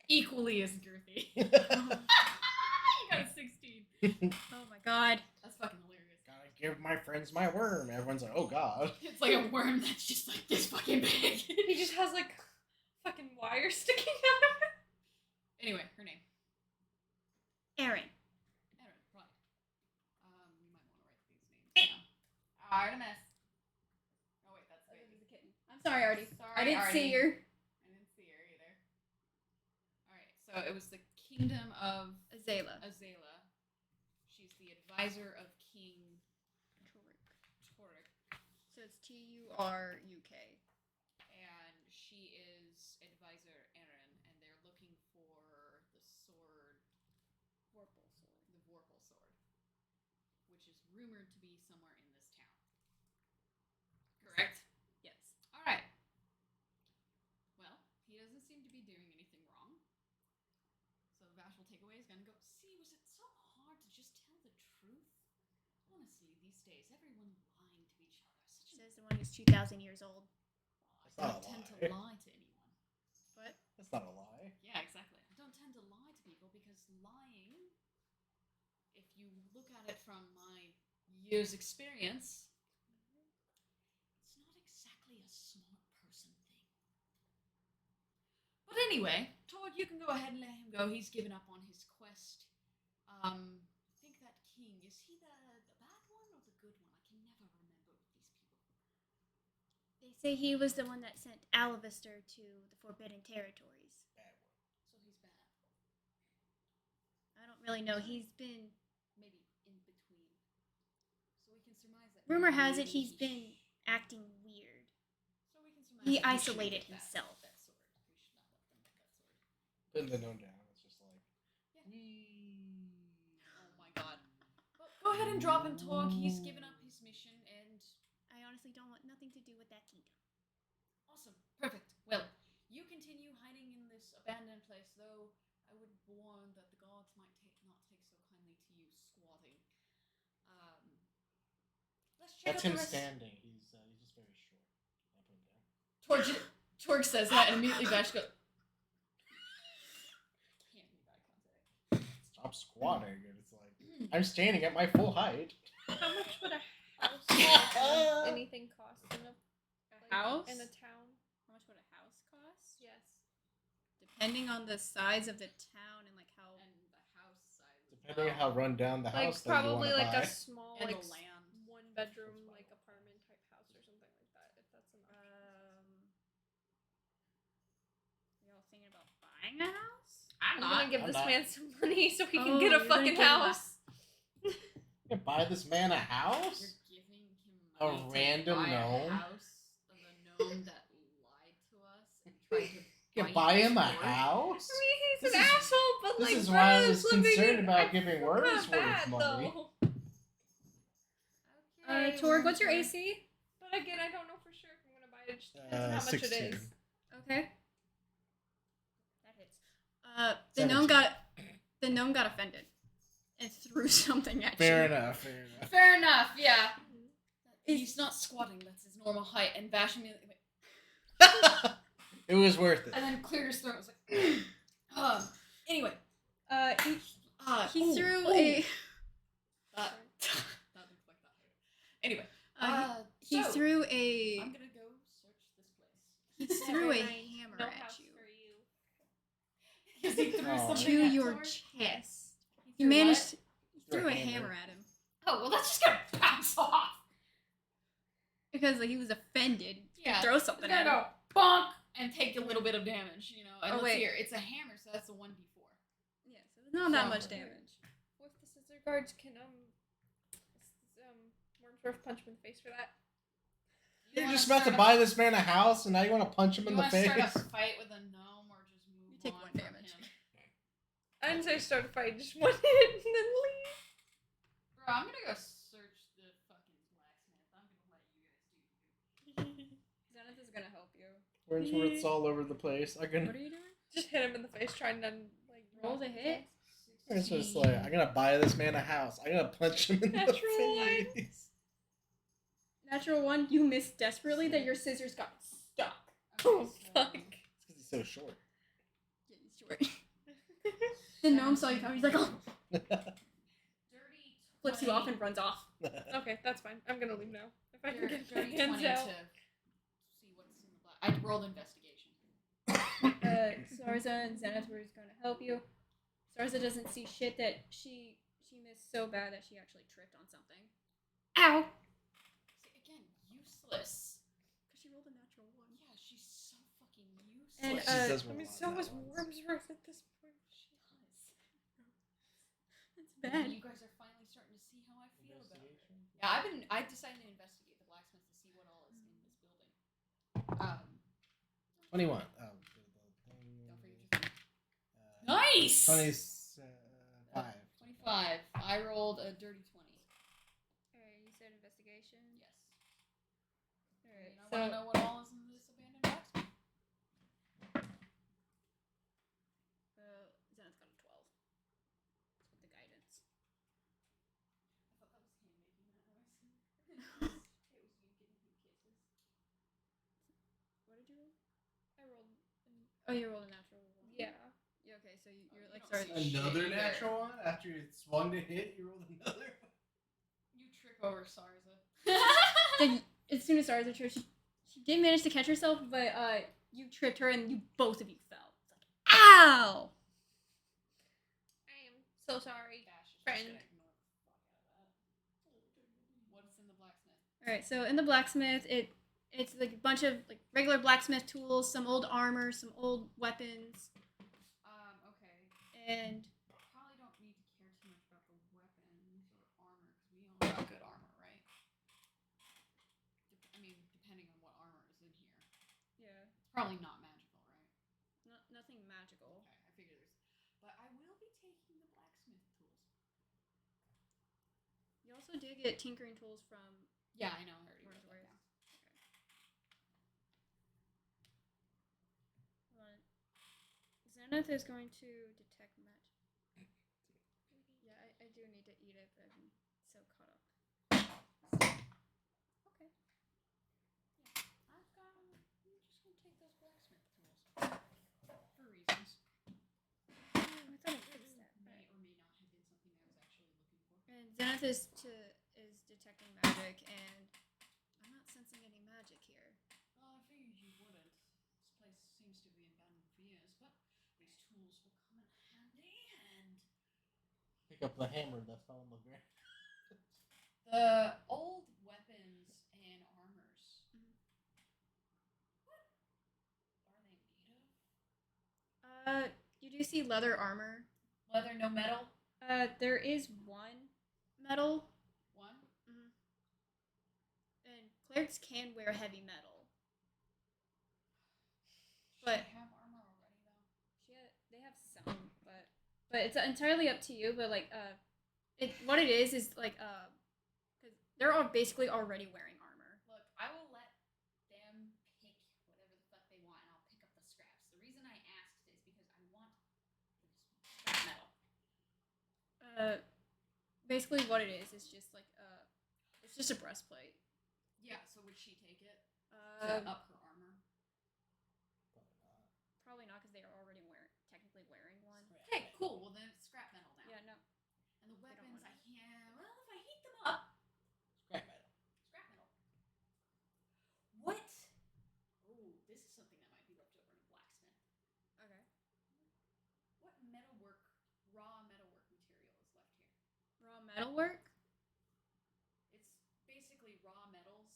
Equally as girthy. You got a 16. Oh my god. That's fucking hilarious. Gotta give my friends my worm. Everyone's like, oh god. It's like a worm that's just like this fucking big. He just has like fucking wire sticking out of it. Anyway, her name. Aaron. Erin, right. You might want to write these names down. Artemis. Oh wait, that's the baby. I'm sorry, Artie. Sorry, I didn't see Artie. her. I didn't see her either. Alright, so it was the kingdom of Azayla. Azayla. She's the advisor of King Torg. So it's Turuk. And she is advisor Aaron, and they're looking for the sword, Vorpal sword. the Vorpal sword, which is rumored to be somewhere in this town. Correct? Yes. Alright. Well, he doesn't seem to be doing anything wrong. So Vash will take away his gun and go, see, was it so hard to just tell the truth? Honestly, these days, everyone lying to each other. Such a Says the one who's 2,000 years old. I That's not don't a tend to lie. lie to anyone. But That's not a lie. yeah, exactly. I don't tend to lie to people because lying, if you look at it from my years' experience, it's not exactly a smart person thing. But anyway, Torg, you can go ahead and let him go. He's given up on his quest. I think that king, is he the bad one or the good one? I can never remember with these people. They say he was the one that sent Alavistor to the Forbidden Territories. Bad one. So he's bad. I don't really know. He's been. Maybe in between. So we can surmise that. Rumor has it maybe he's been acting weird. So we can surmise He that we isolated shouldn't get himself. That sword. We should not let them get that sword. Putting the gnome down. It's just like, Yeah. wee. Oh my god. Well, go ahead and drop him, Torg. He's given up his mission, and I honestly don't do with that kingdom. Awesome. Perfect. Well, you continue hiding in this abandoned place, though I would warn that the gods might not take so kindly to you squatting. Let's check That's out him the rest. standing. He's just very short. I'll put him down. Torg says that, and immediately Vash goes. Can't be eye contact. Stop squatting. And it's like, I'm standing at my full height. How much would a house cost? Anything cost in a House? in a town? How much would a house cost? Yes. Depending on the size of the town and like how. And the house size. Depending on how run down the Like house that you probably want to like buy. a small And like the land. 1-bedroom like apartment type house or something like that. If that's an option. Y'all thinking about buying a house? I'm gonna give I'm this not. man some money so he Oh, can get a you're gonna fucking give him a- house. You can buy this man a house? You're giving him A money to random buy gnome? a house of a gnome that lied to us and tried to You can buy him a his word? house? I mean, he's This an is- asshole, but this like, is why I brothers was living concerned in- about I giving feel Wormsworth bad, money. though. Okay, Torg, what's your Wormsworth. AC? But again, I don't know for sure if I'm gonna buy it. It just depends on how much 16. it is. Okay. That hits. The gnome got offended and threw something at Fair you. enough. Fair enough, yeah. He's not squatting, that's his normal height, and Vash immediately went, It was worth it. and then cleared his throat and was like, anyway. He Ooh, threw ooh. a That looks like that. Anyway. he So, threw a I'm gonna go search this place. he threw a Never mind. hammer No at house you. for you. Because he threw Oh. something To at your Torg. chest. He You threw managed. what? He threw a hammer at him Oh, well, that's just gonna bounce off. because like he was offended. Yeah. Throw something It's gonna at him. go bonk and take a little bit of damage, you know. And Oh, let's wait. see here. It's a hammer, so that's a 1d4. Yeah, so it's not that So- much damage. With the scissor guards, can Wormsworth punch him in the face for that? You You're wanna just about to start buy this man a house, and now you want to punch him You in the want to face? start a fight with a gnome or just move You take on 1 from damage. him? I didn't say start a fight, just 1 hit and then leave. Bro, I'm gonna go search the fucking blacksmith. I'm gonna let you guys do you. Zenith is gonna help you. Wormsworth's all over the place. What are you doing? Just hit him in the face, trying to like Roll the hit. It's just like, I'm gonna buy this man a house. I'm gonna punch him in the Natural face. Natural 1, you missed desperately that your scissors got stuck. Oh fuck. It's because he's so short. Yeah, he's short. The gnome saw you coming. He's like, oh, Dirty flips you off and runs off. Okay, that's fine. I'm gonna leave now. If I can Dirty get my 20 hands to out. see what's in the black. I rolled investigation. Sarza and Zenith were just going to help you. Sarza doesn't see shit that she missed so bad that she actually tripped on something. Ow! See, again, useless. Because she rolled a natural 1. Yeah, she's so fucking useless. And, She does I roll mean, a lot so of was bad ones. Wormsworth at this point. That's bad. You guys are finally starting to see how I feel about it. Yeah, I decided to investigate the blacksmith to see what all is in this building. 21. Oh, Don't forget your Nice! 25. 25. I rolled a dirty 20. Alright, you said investigation? Yes. Alright, And I want to know what all is in this abandoned blacksmith. Zenith's got a 12. That's with the guidance. I thought that was him making that noise. It was you giving him kisses. What did you roll? I rolled. Oh, you rolled a natural 1. Yeah. Yeah, okay, so you're you like, don't sorry. see Another Shit, natural one? After you swung to hit, you rolled another? You trip over Sarza. Like, as soon as Sarza tripped, she did manage to catch herself, but you tripped her and you both of you fell. It's like, ow! I am so sorry. Vash is just Friend. gonna ignore the fuck out of that. What's in the blacksmith? Alright, so in the blacksmith, it's like a bunch of like regular blacksmith tools, some old armor, some old weapons, Okay. and Probably don't need to care too much about the weapons or armor because we all got good armor, right? I mean, depending on what armor is in here. yeah, It's probably not magical, right? nothing magical. Okay, I figured there's. But I will be taking the blacksmith tools. You also did get tinkering tools from. Yeah, I know. I already wrote that Wormsworth. down. Zenith is going to detect magic. Yeah, I do need to eat it, but I'm so caught up. Okay. I've got. I'm just gonna take those blacksmith tools for reasons. Oh, I thought I fixed that. May or may not have been something I was actually looking for. And Zenith is detecting magic, and I'm not sensing any magic here. Well, I figured you wouldn't. This place seems to be abandoned for years, but these tools will come in handy. And Pick up the hammer that's on the ground. the old weapons and armors. What are they made of? You do see leather armor. Leather, no metal. There is one metal. One. And clerics can wear heavy metal. Should But I have armor already though? they have some, but it's entirely up to you. But like, what it is like, because they're all basically already wearing armor. Look, I will let them pick whatever the fuck they want, and I'll pick up the scraps. The reason I asked is because I want this scrap metal. Basically what it is just like it's just a breastplate. Yeah. So would she take it to up her armor? Probably not because they are already technically wearing one. Okay, cool. Well then, it's scrap metal now. Yeah, no. And the don't weapons, want I can't. Well, if I heat them up, Scrap metal. scrap metal. What? Oh, this is something that might be left over in a blacksmith. Okay. What metalwork, raw metalwork material is left here? Raw metalwork. It's basically raw metals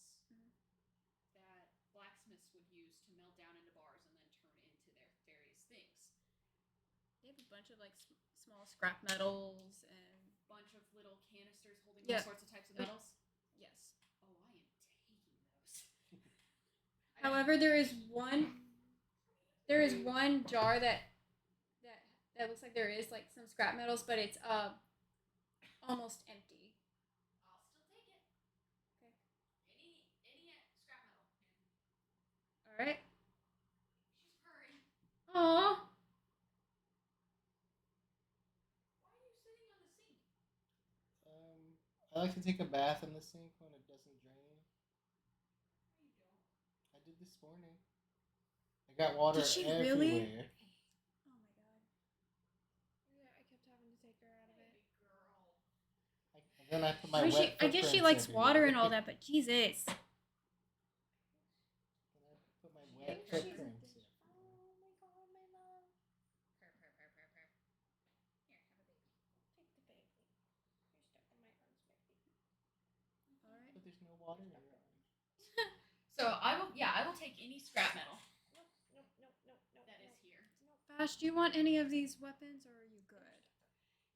that blacksmiths would use to melt down into bars and then turn into their various things. They have a bunch of like small scrap metals and Bunch of little canisters holding Yeah. all sorts of types of metals. yes. Oh, I am taking those. However, there is one jar that looks like there is like some scrap metals, but it's almost empty. I'll still take it. Okay. Any scrap metal. All right. She's purring. Aww. Why are you sitting on the sink? I like to take a bath in the sink when it doesn't drain. No, you don't. I did this morning. I got water Did she everywhere. really? Oh my god. Yeah, I kept having to take her out of it. Baby girl. And then I put my I mean, wet I guess she footprints likes water and everywhere. all that, but Jesus. And I put my wet She's- footprints. Oh my god, my love. Purr, purr, purr, purr, purr. Here, have a baby. Take the baby. You're stuck in my arms, baby. All right. But there's no water in your arms. So I will take any scrap metal Nope, nope, nope, nope, nope. that is nope. here. Vash, do you want any of these weapons, or are you good?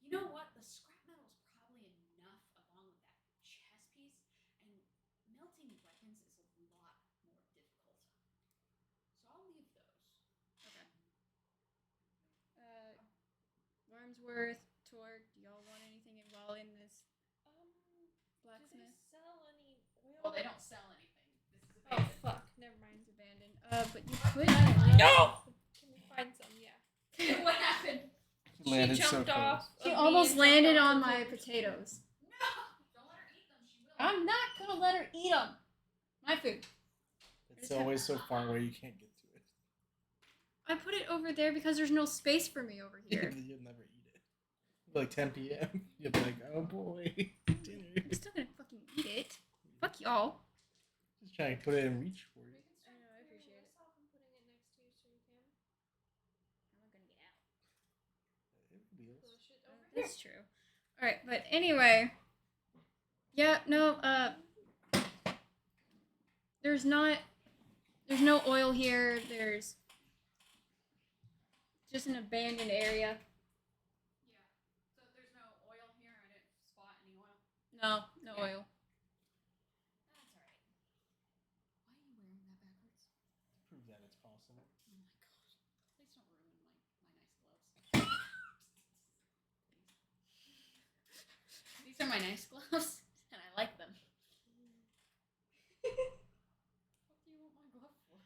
You know what? The scrap metal is probably enough along with that chess piece, and melting weapons is a lot more difficult. So I'll leave those. Okay. Wormsworth, Torg, do y'all want anything while in this Do blacksmith? they sell any oil? Well, they don't sell anything. This is Oh abandoned. fuck, never mind. It's abandoned. But you could. No! Can we find some? Yeah. What happened? She landed She so jumped off. She of me almost and landed jumped on onto my the- potatoes. No! Don't let her eat them. She will. I'm not gonna let her eat them. My food. It's always so far away you can't get to it. I put it over there because there's no space for me over here. You'll never eat it. Like 10 p.m. You'll be like, oh boy, dinner. I'm still gonna fucking eat it. Fuck y'all. Just trying to put it in reach for you. We can I know, I start appreciate it. yourself and putting it next to you so you can I'm not gonna get out. push it over here. That's true. Alright, but anyway. Yeah, no, there's no oil here. There's just an abandoned area. Yeah. So there's no oil here. I didn't spot any oil. No oil. That's alright. Why are you wearing that backwards? Prove that it's possible. Oh my gosh. Please don't ruin my nice gloves. These are my nice gloves, and I like them. What do you want my glove for?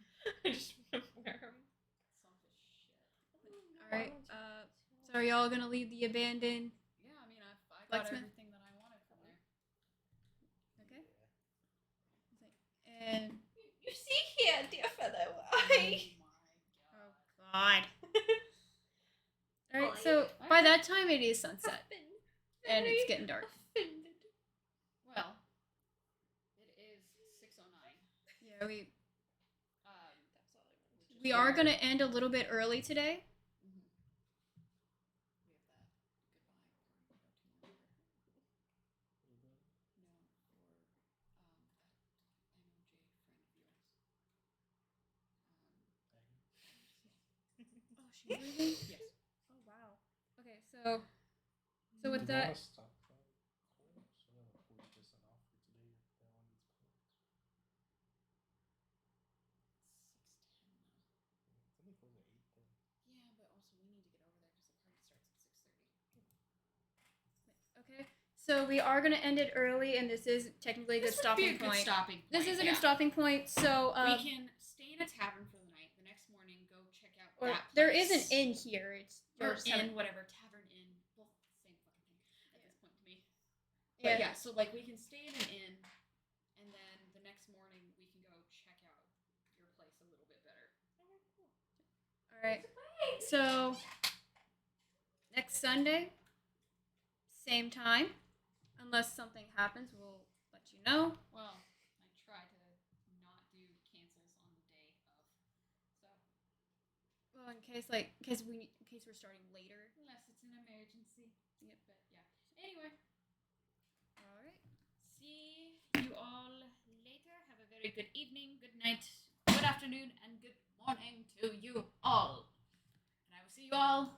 I just want to wear them. Soft as shit. Alright, so are y'all gonna leave the abandoned? Yeah, I mean, I got Blacksmith? everything that I wanted from there. Okay. And You see here, dear fellow. Oh my oh god. god. Alright, Oh, so by that time it is sunset I've been and it's very getting dark. offended. Well, it is 6:09. Yeah, we That's all I wanted to we do. are gonna end a little bit early today. We have that goodbye. No, for that MOJ friend of yours. Oh, she's leaving? Yes. Oh wow. Okay, so with Do you that, wanna stop by Torg? So I have a 40% off for today if that one needs points. 6:10 though. It's only closed at 8:10. Yeah, but also we need to get over there because the party starts at 6:30. okay. So we are gonna end it early, and this is technically a good This would be stopping a good point. stopping This point, is a yeah. good stopping point. So We can stay in a tavern for the night. The next morning, go check out or that there is place. an inn here. It's Or just inn, whatever, tavern inn. Well, same fucking thing at this point to me. Yeah. But yeah, so like we can stay in an inn, and then the next morning we can go check out your place a little bit better. All right. So next Sunday, same time. Unless something happens, we'll let you know. Well, I try to not do cancels on the day of, so Well, in case we're starting later. unless it's an emergency. Yep. But yeah. Anyway, All right. see you all later. Have a very good evening, good night, good afternoon, and good morning to you all. And I will see you all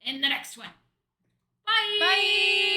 in the next one. Bye. Bye.